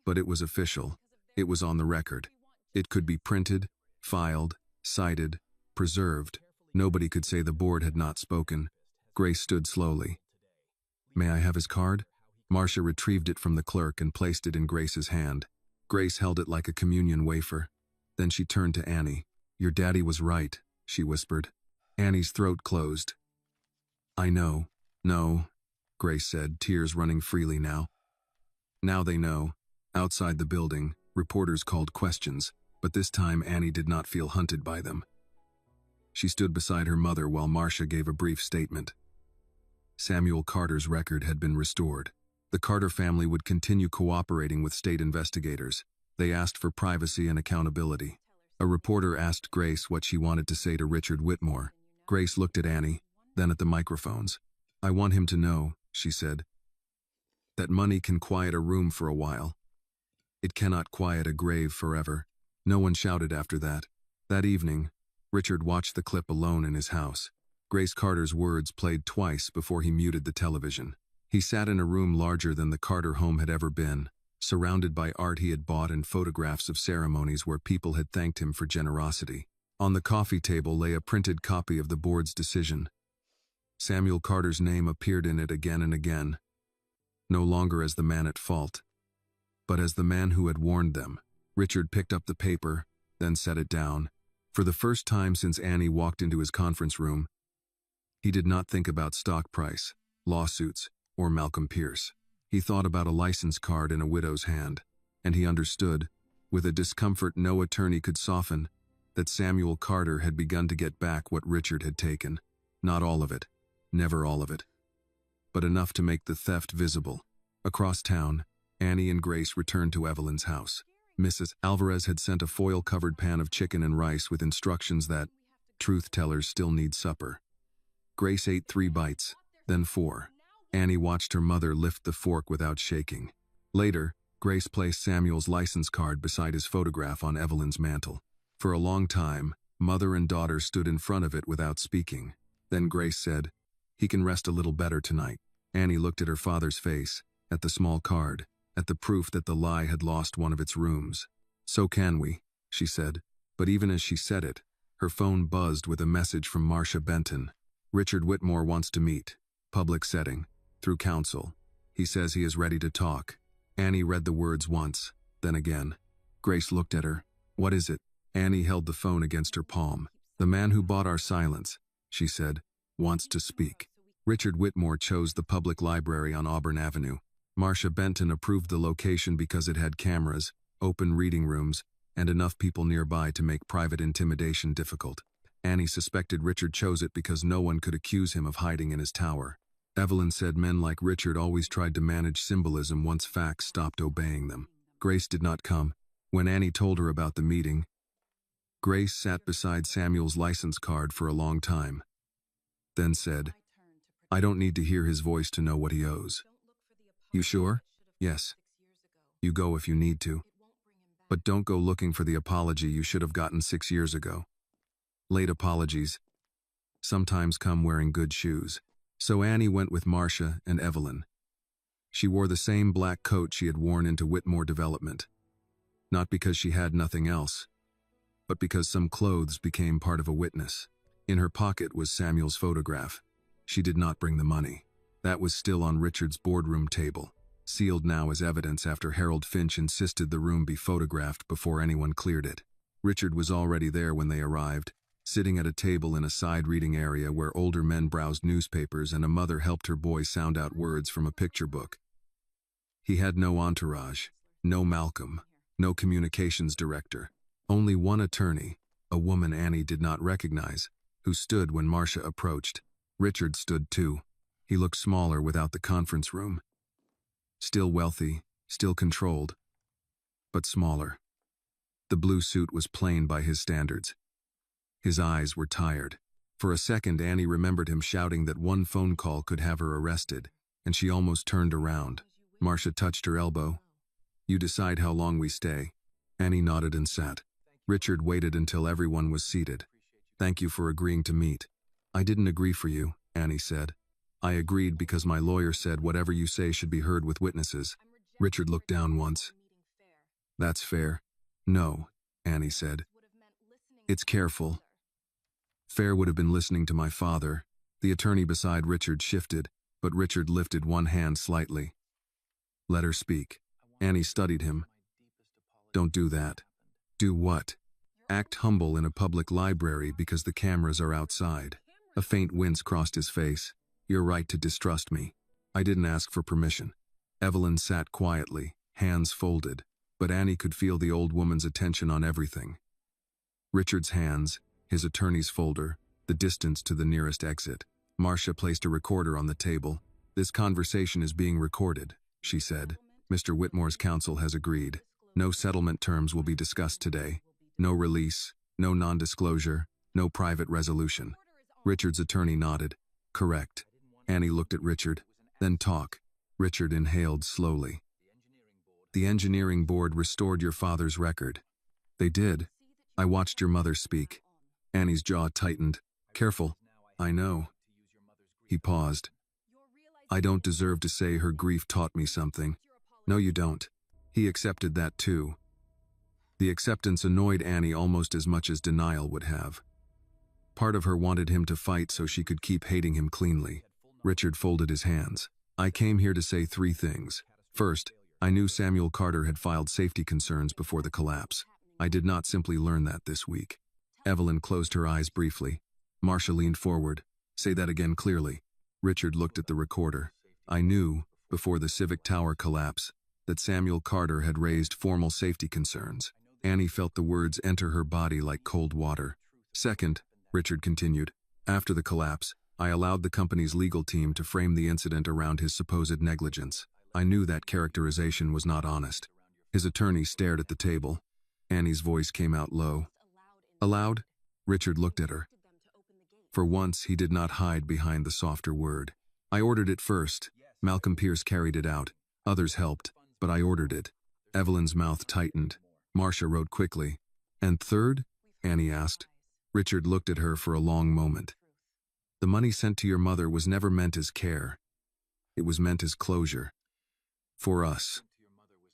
But it was official. It was on the record. It could be printed, filed, cited, preserved. Nobody could say the board had not spoken. Grace stood slowly. May I have his card? Marcia retrieved it from the clerk and placed it in Grace's hand. Grace held it like a communion wafer. Then she turned to Annie. "Your daddy was right," she whispered. Annie's throat closed. "I know." "No," Grace said, tears running freely now. Now they know. Outside the building, reporters called questions, but this time Annie did not feel hunted by them. She stood beside her mother while Marcia gave a brief statement. Samuel Carter's record had been restored. The Carter family would continue cooperating with state investigators. They asked for privacy and accountability. A reporter asked Grace what she wanted to say to Richard Whitmore. Grace looked at Annie, then at the microphones. "I want him to know," she said, "that money can quiet a room for a while. It cannot quiet a grave forever." No one shouted after that. That evening, Richard watched the clip alone in his house. Grace Carter's words played twice before he muted the television. He sat in a room larger than the Carter home had ever been, surrounded by art he had bought and photographs of ceremonies where people had thanked him for generosity. On the coffee table lay a printed copy of the board's decision. Samuel Carter's name appeared in it again and again, no longer as the man at fault, but as the man who had warned them. Richard picked up the paper, then set it down. For the first time since Annie walked into his conference room, he did not think about stock price, lawsuits, or Malcolm Pierce. He thought about a license card in a widow's hand, and he understood, with a discomfort no attorney could soften, that Samuel Carter had begun to get back what Richard had taken. Not all of it, never all of it, but enough to make the theft visible. Across town, Annie and Grace returned to Evelyn's house. Mrs. Alvarez had sent a foil-covered pan of chicken and rice with instructions that truth-tellers still need supper. Grace ate 3 bites, then 4. Annie watched her mother lift the fork without shaking. Later, Grace placed Samuel's license card beside his photograph on Evelyn's mantel. For a long time, mother and daughter stood in front of it without speaking. Then Grace said, "He can rest a little better tonight." Annie looked at her father's face, at the small card, at the proof that the lie had lost one of its rooms. "So can we," she said. But even as she said it, her phone buzzed with a message from Marcia Benton. "Richard Whitmore wants to meet. Public setting. Through counsel. He says he is ready to talk." Annie read the words once, then again. Grace looked at her. "What is it?" Annie held the phone against her palm. "The man who bought our silence," she said, "wants to speak." Richard Whitmore chose the public library on Auburn Avenue. Marcia Benton approved the location because it had cameras, open reading rooms, and enough people nearby to make private intimidation difficult. Annie suspected Richard chose it because no one could accuse him of hiding in his tower. Evelyn said men like Richard always tried to manage symbolism once facts stopped obeying them. Grace did not come. When Annie told her about the meeting, Grace sat beside Samuel's license card for a long time, then said, "I don't need to hear his voice to know what he owes." "You sure?" "Yes. You go if you need to. But don't go looking for the apology you should have gotten 6 years ago. Late apologies sometimes come wearing good shoes." So Annie went with Marcia and Evelyn. She wore the same black coat she had worn into Whitmore Development. Not because she had nothing else, but because some clothes became part of a witness. In her pocket was Samuel's photograph. She did not bring the money. That was still on Richard's boardroom table, sealed now as evidence after Harold Finch insisted the room be photographed before anyone cleared it. Richard was already there when they arrived, sitting at a table in a side reading area where older men browsed newspapers and a mother helped her boy sound out words from a picture book. He had no entourage, no Malcolm, no communications director, only one attorney, a woman Annie did not recognize, who stood when Marcia approached. Richard stood too. He looked smaller without the conference room. Still wealthy, still controlled, but smaller. The blue suit was plain by his standards. His eyes were tired. For a second, Annie remembered him shouting that one phone call could have her arrested, and she almost turned around. Marcia touched her elbow. "You decide how long we stay." Annie nodded and sat. Richard waited until everyone was seated. "Thank you for agreeing to meet." "I didn't agree for you," Annie said. "I agreed because my lawyer said whatever you say should be heard with witnesses." Richard looked down once. "That's fair." "No," Annie said. "It's careful." Fair would have been listening to my father. The attorney beside Richard shifted, but Richard lifted one hand slightly. "Let her speak." Annie studied him. "Don't do that." "Do what?" Act humble in a public library because the cameras are outside. A faint wince crossed his face. You're right to distrust me. I didn't ask for permission. Evelyn sat quietly, hands folded, but Annie could feel the old woman's attention on everything. Richard's hands, his attorney's folder, the distance to the nearest exit. Marcia placed a recorder on the table. This conversation is being recorded, she said. Mr. Whitmore's counsel has agreed. No settlement terms will be discussed today. No release, no non-disclosure, no private resolution. Richard's attorney nodded. Correct. Annie looked at Richard. Then talk. Richard inhaled slowly. The engineering board restored your father's record. They did. I watched your mother speak. Annie's jaw tightened. Careful. I know. He paused. I don't deserve to say her grief taught me something. No, you don't. He accepted that too. The acceptance annoyed Annie almost as much as denial would have. Part of her wanted him to fight so she could keep hating him cleanly. Richard folded his hands. I came here to say 3 things. First, I knew Samuel Carter had filed safety concerns before the collapse. I did not simply learn that this week. Evelyn closed her eyes briefly. Marcia leaned forward. Say that again clearly. Richard looked at the recorder. I knew, before the Civic Tower collapse, that Samuel Carter had raised formal safety concerns. Annie felt the words enter her body like cold water. Second, Richard continued, after the collapse, I allowed the company's legal team to frame the incident around his supposed negligence. I knew that characterization was not honest. His attorney stared at the table. Annie's voice came out low. Allowed? Richard looked at her. For once, he did not hide behind the softer word. I ordered it first. Malcolm Pierce carried it out. Others helped, but I ordered it. Evelyn's mouth tightened. Marcia wrote quickly. And third? Annie asked. Richard looked at her for a long moment. The money sent to your mother was never meant as care. It was meant as closure. For us.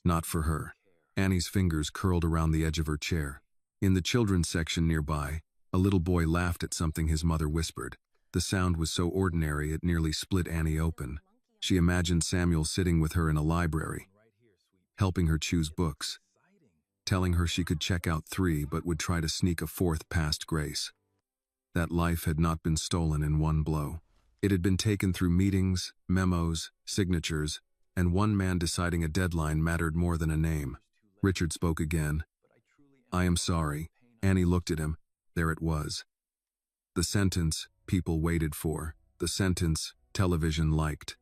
Not for her. Annie's fingers curled around the edge of her chair. In the children's section nearby, a little boy laughed at something his mother whispered. The sound was so ordinary it nearly split Annie open. She imagined Samuel sitting with her in a library, helping her choose books, telling her she could check out 3 but would try to sneak a 4th past Grace. That life had not been stolen in one blow. It had been taken through meetings, memos, signatures, and one man deciding a deadline mattered more than a name. Richard spoke again. I am sorry. Annie looked at him. There it was. The sentence people waited for. The sentence television liked.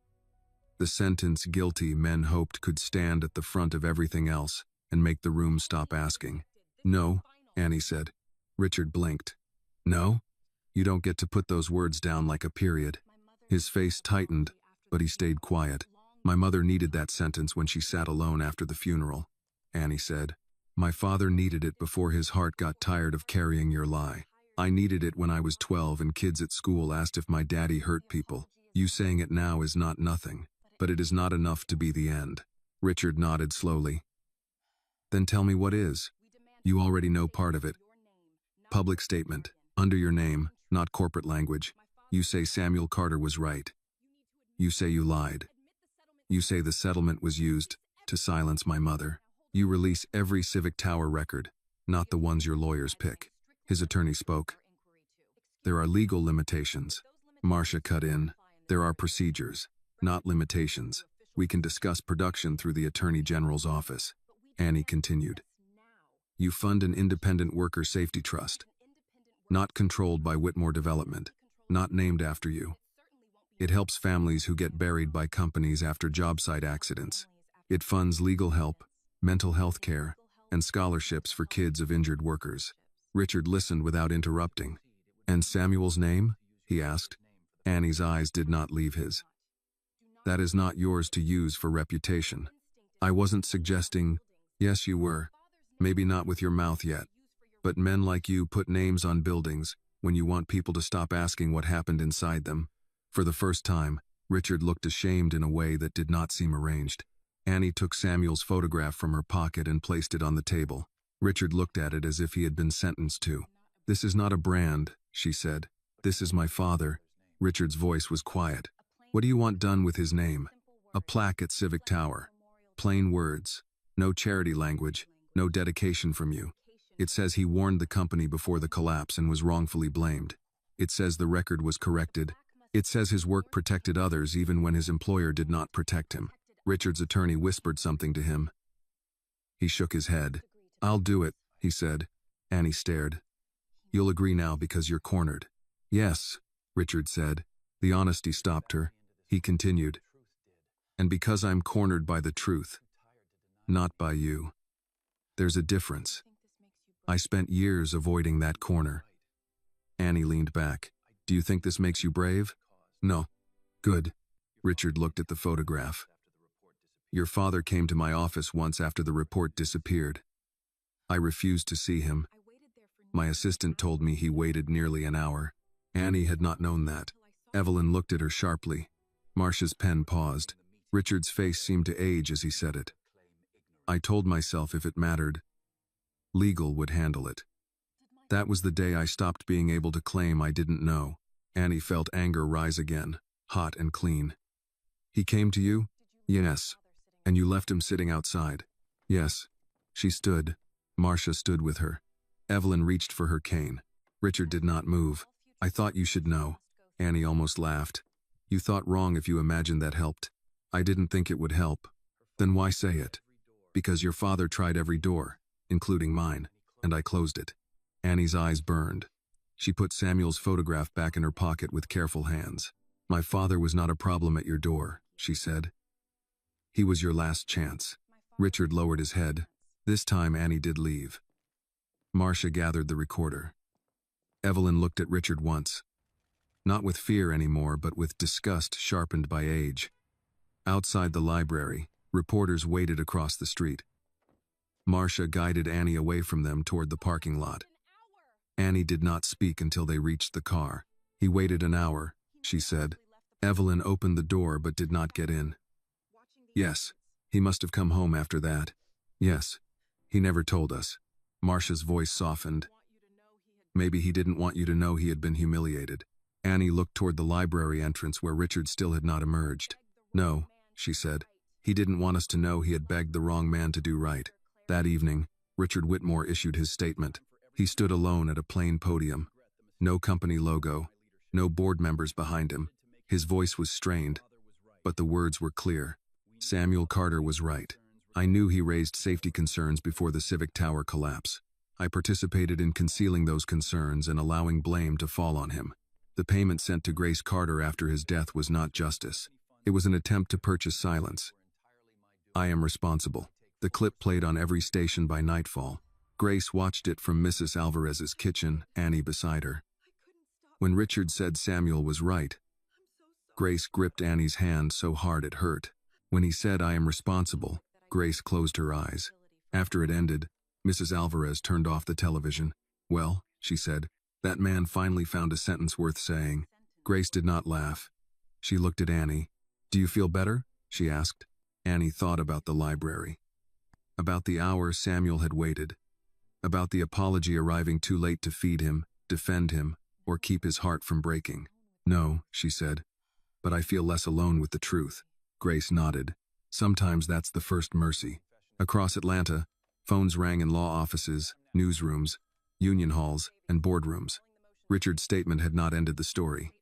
The sentence guilty men hoped could stand at the front of everything else and make the room stop asking. No, Annie said. Richard blinked. No? You don't get to put those words down like a period. His face tightened, but he stayed quiet. My mother needed that sentence when she sat alone after the funeral, Annie said. My father needed it before his heart got tired of carrying your lie. I needed it when I was 12 and kids at school asked if my daddy hurt people. You saying it now is not nothing, but it is not enough to be the end. Richard nodded slowly. Then tell me what is. You already know part of it. Public statement, under your name, not corporate language. You say Samuel Carter was right. You say you lied. You say the settlement was used to silence my mother. You release every Civic Tower record, not the ones your lawyers pick. His attorney spoke. There are legal limitations. Marcia cut in. There are procedures, not limitations. We can discuss production through the Attorney General's office. Annie continued. You fund an independent worker safety trust, not controlled by Whitmore Development, not named after you. It helps families who get buried by companies after job site accidents. It funds legal help, mental health care, and scholarships for kids of injured workers. Richard listened without interrupting. And Samuel's name? He asked. Annie's eyes did not leave his. That is not yours to use for reputation. I wasn't suggesting, yes you were, maybe not with your mouth yet, but men like you put names on buildings when you want people to stop asking what happened inside them. For the first time, Richard looked ashamed in a way that did not seem arranged. Annie took Samuel's photograph from her pocket and placed it on the table. Richard looked at it as if he had been sentenced to. This is not a brand, she said. This is my father. Richard's voice was quiet. What do you want done with his name? A plaque at Civic Tower. Plain words. No charity language. No dedication from you. It says he warned the company before the collapse and was wrongfully blamed. It says the record was corrected. It says his work protected others even when his employer did not protect him. Richard's attorney whispered something to him. He shook his head. "I'll do it," he said. Annie stared. "You'll agree now because you're cornered." "Yes," Richard said. The honesty stopped her. He continued. "And because I'm cornered by the truth, not by you. There's a difference. I spent years avoiding that corner." Annie leaned back. "Do you think this makes you brave?" "No." "Good." Richard looked at the photograph. "Your father came to my office once after the report disappeared. I refused to see him. My assistant told me he waited nearly an hour." Annie had not known that. Evelyn looked at her sharply. Marcia's pen paused. Richard's face seemed to age as he said it. "I told myself if it mattered, legal would handle it. That was the day I stopped being able to claim I didn't know." Annie felt anger rise again, hot and clean. "He came to you?" "Yes." "And you left him sitting outside?" "Yes." She stood. Marcia stood with her. Evelyn reached for her cane. Richard did not move. "I thought you should know." Annie almost laughed. "You thought wrong if you imagined that helped." "I didn't think it would help." "Then why say it?" "Because your father tried every door, including mine, and I closed it." Annie's eyes burned. She put Samuel's photograph back in her pocket with careful hands. "My father was not a problem at your door," she said. "He was your last chance." Richard lowered his head. This time Annie did leave. Marcia gathered the recorder. Evelyn looked at Richard once. Not with fear anymore, but with disgust sharpened by age. Outside the library, reporters waited across the street. Marcia guided Annie away from them toward the parking lot. Annie did not speak until they reached the car. "He waited an hour," she said. Evelyn opened the door but did not get in. "Yes, he must have come home after that." "Yes, he never told us." Marcia's voice softened. "Maybe he didn't want you to know he had been humiliated." Annie looked toward the library entrance where Richard still had not emerged. "No," she said. "He didn't want us to know he had begged the wrong man to do right." That evening, Richard Whitmore issued his statement. He stood alone at a plain podium. No company logo, no board members behind him. His voice was strained, but the words were clear. Samuel Carter was right. "I knew he raised safety concerns before the Civic Tower collapse. I participated in concealing those concerns and allowing blame to fall on him. The payment sent to Grace Carter after his death was not justice. It was an attempt to purchase silence. I am responsible." The clip played on every station by nightfall. Grace watched it from Mrs. Alvarez's kitchen, Annie beside her. When Richard said Samuel was right, Grace gripped Annie's hand so hard it hurt. When he said, "I am responsible," Grace closed her eyes. After it ended, Mrs. Alvarez turned off the television. "Well," she said, "that man finally found a sentence worth saying." Grace did not laugh. She looked at Annie. "Do you feel better?" she asked. Annie thought about the library. About the hour Samuel had waited. About the apology arriving too late to feed him, defend him, or keep his heart from breaking. "No," she said, "but I feel less alone with the truth." Grace nodded. "Sometimes that's the first mercy." Across Atlanta, phones rang in law offices, newsrooms, union halls, and boardrooms. Richard's statement had not ended the story.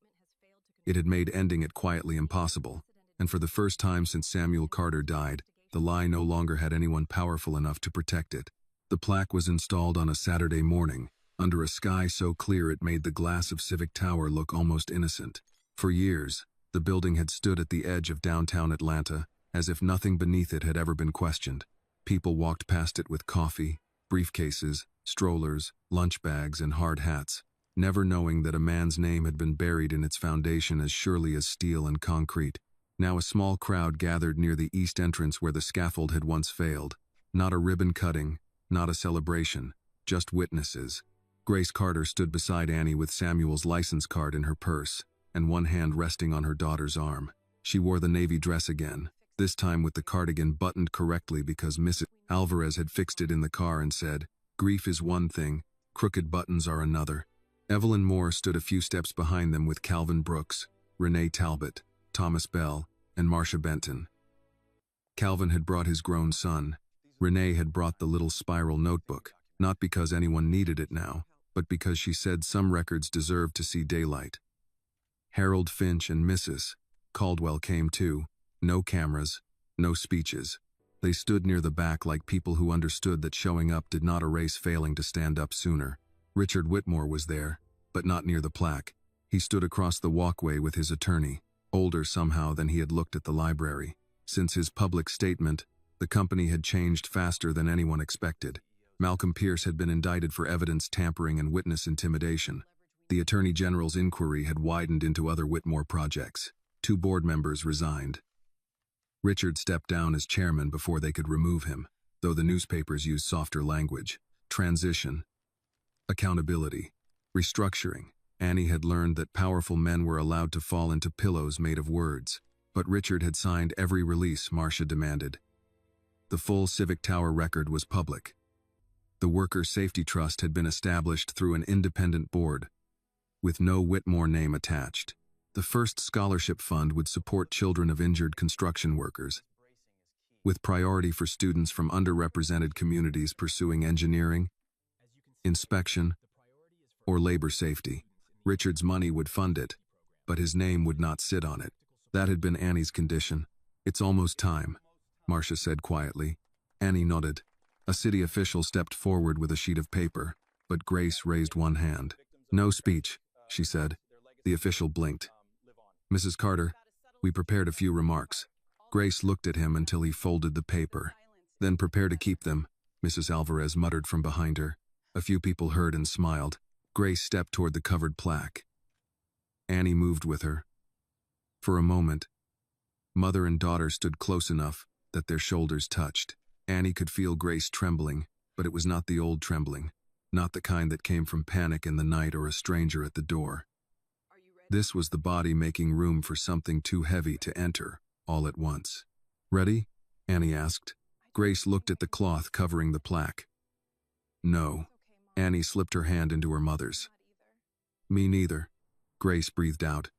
It had made ending it quietly impossible, and for the first time since Samuel Carter died, the lie no longer had anyone powerful enough to protect it. The plaque was installed on a Saturday morning, under a sky so clear it made the glass of Civic Tower look almost innocent. For years, the building had stood at the edge of downtown Atlanta, as if nothing beneath it had ever been questioned. People walked past it with coffee, briefcases, strollers, lunch bags, and hard hats, never knowing that a man's name had been buried in its foundation as surely as steel and concrete. Now a small crowd gathered near the east entrance where the scaffold had once failed. Not a ribbon cutting, not a celebration, just witnesses. Grace Carter stood beside Annie with Samuel's license card in her purse, and one hand resting on her daughter's arm. She wore the navy dress again, this time with the cardigan buttoned correctly because Mrs. Alvarez had fixed it in the car and said, "Grief is one thing, crooked buttons are another." Evelyn Moore stood a few steps behind them with Calvin Brooks, Renee Talbot, Thomas Bell, and Marcia Benton. Calvin had brought his grown son. Renee had brought the little spiral notebook. not because anyone needed it now, but because she said some records deserved to see daylight. Harold Finch and Mrs. Caldwell came too. No cameras, no speeches. They stood near the back like people who understood that showing up did not erase failing to stand up sooner. Richard Whitmore was there, but not near the plaque. He stood across the walkway with his attorney, older somehow than he had looked at the library. Since his public statement, the company had changed faster than anyone expected. Malcolm Pierce had been indicted for evidence tampering and witness intimidation. The Attorney General's inquiry had widened into other Whitmore projects. 2 board members resigned. Richard stepped down as chairman before they could remove him, though the newspapers used softer language. Transition, accountability, restructuring. Annie had learned that powerful men were allowed to fall into pillows made of words, but Richard had signed every release Marcia demanded. The full Civic Tower record was public. The Worker Safety Trust had been established through an independent board, with no Whitmore name attached. The first scholarship fund would support children of injured construction workers, with priority for students from underrepresented communities pursuing engineering, inspection, or labor safety. Richard's money would fund it, but his name would not sit on it. That had been Annie's condition. "It's almost time," Marcia said quietly. Annie nodded. A city official stepped forward with a sheet of paper, but Grace raised one hand. "No speech," she said. The official blinked. "Mrs. Carter, we prepared a few remarks." Grace looked at him until he folded the paper. "Then prepare to keep them," Mrs. Alvarez muttered from behind her. A few people heard and smiled. Grace stepped toward the covered plaque. Annie moved with her. For a moment, mother and daughter stood close enough that their shoulders touched. Annie could feel Grace trembling, but it was not the old trembling, not the kind that came from panic in the night or a stranger at the door. This was the body making room for something too heavy to enter, all at once. "Ready?" Annie asked. Grace looked at the cloth covering the plaque. "No." Annie slipped her hand into her mother's. "Me neither," Grace breathed out.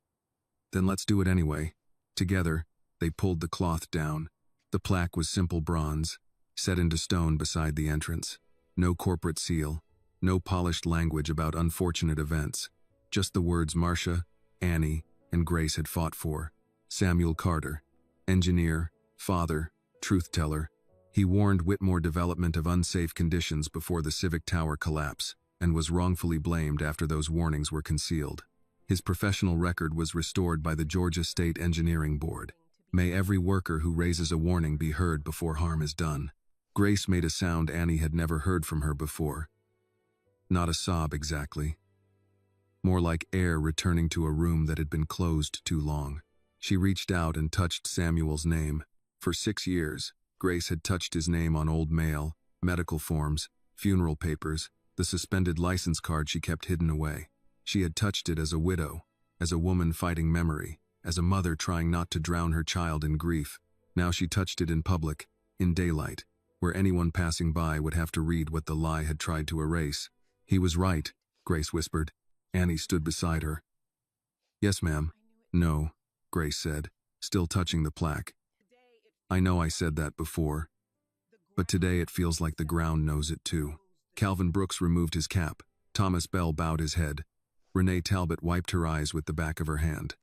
"Then let's do it anyway." Together, they pulled the cloth down. The plaque was simple bronze, set into stone beside the entrance. No corporate seal, no polished language about unfortunate events, just the words Marcia, Annie, and Grace had fought for. Samuel Carter, engineer, father, truth-teller. He warned Whitmore development of unsafe conditions before the Civic Tower collapse, and was wrongfully blamed after those warnings were concealed. His professional record was restored by the Georgia State Engineering Board. May every worker who raises a warning be heard before harm is done. Grace made a sound Annie had never heard from her before. Not a sob exactly. More like air returning to a room that had been closed too long. She reached out and touched Samuel's name. For 6 years, Grace had touched his name on old mail, medical forms, funeral papers, the suspended license card she kept hidden away. She had touched it as a widow, as a woman fighting memory, as a mother trying not to drown her child in grief. Now she touched it in public, in daylight, where anyone passing by would have to read what the lie had tried to erase. "He was right," Grace whispered. Annie stood beside her. "Yes, ma'am." "No," Grace said, still touching the plaque. "I know I said that before, but today it feels like the ground knows it too." Calvin Brooks removed his cap. Thomas Bell bowed his head. Renee Talbot wiped her eyes with the back of her hand.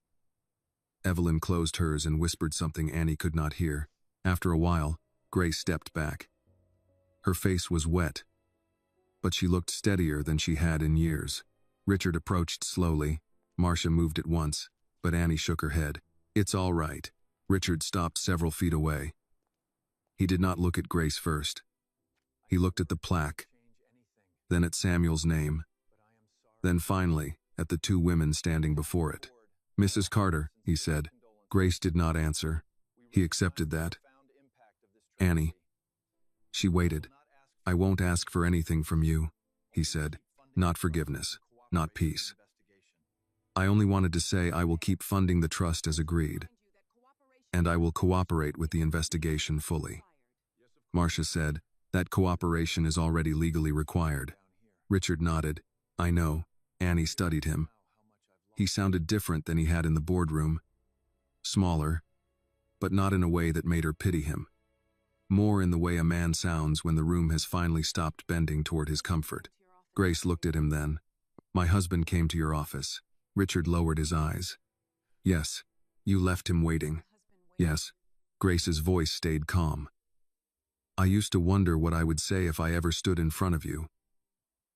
Evelyn closed hers and whispered something Annie could not hear. After a while, Grace stepped back. Her face was wet, but she looked steadier than she had in years. Richard approached slowly. Marcia moved at once, but Annie shook her head. "It's all right." Richard stopped several feet away. He did not look at Grace first. He looked at the plaque, then at Samuel's name, then finally at the 2 women standing before it. "Mrs. Carter," he said. Grace did not answer. He accepted that. "Annie." She waited. "I won't ask for anything from you," he said. "Not forgiveness, not peace. I only wanted to say I will keep funding the trust as agreed, and I will cooperate with the investigation fully." Marcia said, "That cooperation is already legally required." Richard nodded. "I know." Annie studied him. He sounded different than he had in the boardroom. Smaller, but not in a way that made her pity him. more in the way a man sounds when the room has finally stopped bending toward his comfort. Grace looked at him then. My husband came to your office. Richard lowered his eyes. Yes. You left him waiting. Yes. Grace's voice stayed calm. I used to wonder what I would say if I ever stood in front of you.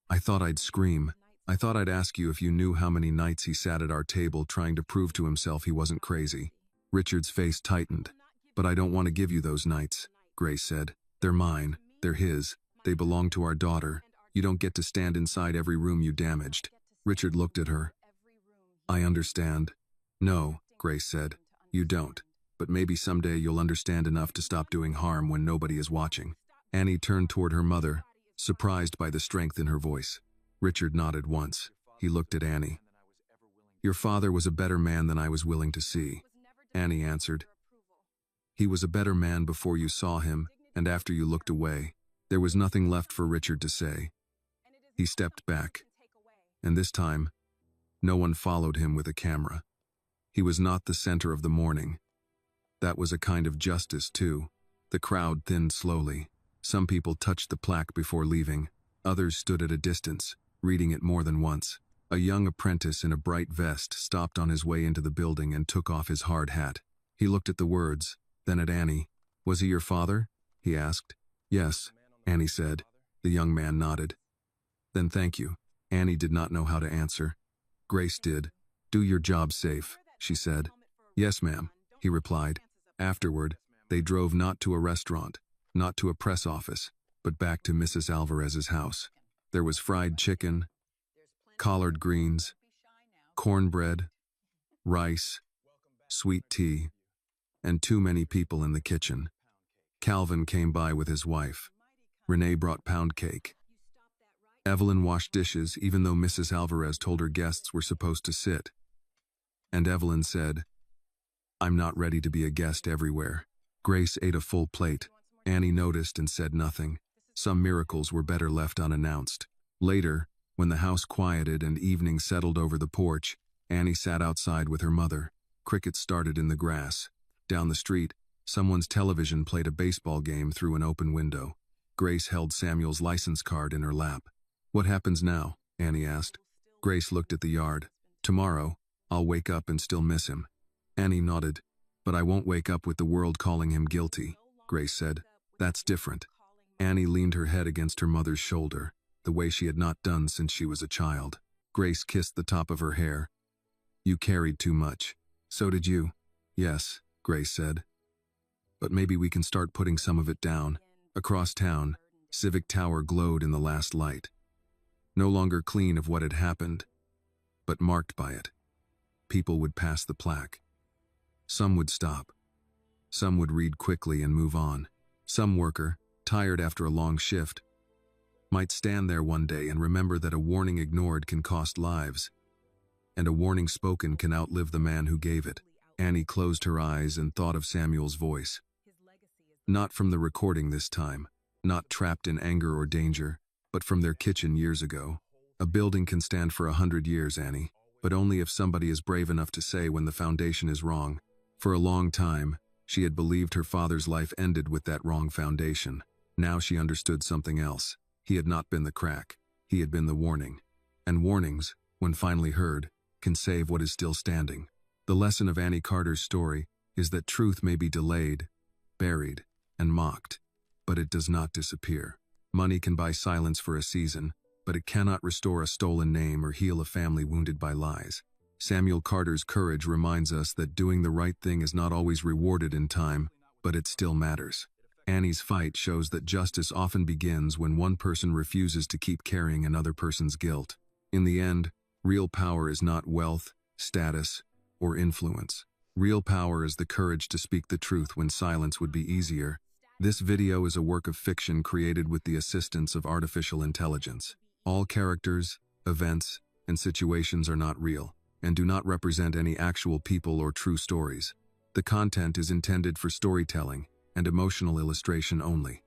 I thought I'd scream. I thought I'd ask you if you knew how many nights he sat at our table trying to prove to himself he wasn't crazy. Richard's face tightened. But I don't want to give you those nights, Grace said. They're mine. They're his. They belong to our daughter. You don't get to stand inside every room you damaged. Richard looked at her. I understand. No, Grace said. You don't. But maybe someday you'll understand enough to stop doing harm when nobody is watching. Annie turned toward her mother, surprised by the strength in her voice. Richard nodded once. He looked at Annie. Your father was a better man than I was willing to see, Annie answered. He was a better man before you saw him, and after you looked away. There was nothing left for Richard to say. He stepped back, and this time, no one followed him with a camera. He was not the center of the morning. That was a kind of justice, too. The crowd thinned slowly. Some people touched the plaque before leaving. Others stood at a distance, reading it more than once. A young apprentice in a bright vest stopped on his way into the building and took off his hard hat. He looked at the words, then at Annie. Was he your father? He asked. Yes, Annie said. The young man nodded. Then thank you. Annie did not know how to answer. Grace did. Do your job safe, she said. Yes, ma'am, he replied. Afterward, they drove not to a restaurant, not to a press office, but back to Mrs. Alvarez's house. There was fried chicken, collard greens, cornbread, rice, sweet tea, and too many people in the kitchen. Calvin came by with his wife. Renee brought pound cake. Evelyn washed dishes even though Mrs. Alvarez told her guests were supposed to sit. And Evelyn said, I'm not ready to be a guest everywhere. Grace ate a full plate. Annie noticed and said nothing. Some miracles were better left unannounced. Later, when the house quieted and evening settled over the porch, Annie sat outside with her mother. Crickets started in the grass. Down the street, someone's television played a baseball game through an open window. Grace held Samuel's license card in her lap. What happens now? Annie asked. Grace looked at the yard. Tomorrow, I'll wake up and still miss him. Annie nodded. But I won't wake up with the world calling him guilty, Grace said. That's different. Annie leaned her head against her mother's shoulder, the way she had not done since she was a child. Grace kissed the top of her hair. You carried too much. So did you. Yes, Grace said. But maybe we can start putting some of it down. Across town, Civic Tower glowed in the last light. No longer clean of what had happened, but marked by it. People would pass the plaque. Some would stop. Some would read quickly and move on. Some worker, tired after a long shift, might stand there one day and remember that a warning ignored can cost lives, and a warning spoken can outlive the man who gave it. Annie closed her eyes and thought of Samuel's voice. Not from the recording this time, not trapped in anger or danger, but from their kitchen years ago. A building can stand for 100 years, Annie, but only if somebody is brave enough to say when the foundation is wrong. For a long time, she had believed her father's life ended with that wrong foundation. Now she understood something else. He had not been the crack. He had been the warning. And warnings, when finally heard, can save what is still standing. The lesson of Annie Carter's story is that truth may be delayed, buried, and mocked, but it does not disappear. Money can buy silence for a season, but it cannot restore a stolen name or heal a family wounded by lies. Samuel Carter's courage reminds us that doing the right thing is not always rewarded in time, but it still matters. Annie's fight shows that justice often begins when one person refuses to keep carrying another person's guilt. In the end, real power is not wealth, status, or influence. Real power is the courage to speak the truth when silence would be easier. This video is a work of fiction created with the assistance of artificial intelligence. All characters, events, and situations are not real, and do not represent any actual people or true stories. The content is intended for storytelling and emotional illustration only.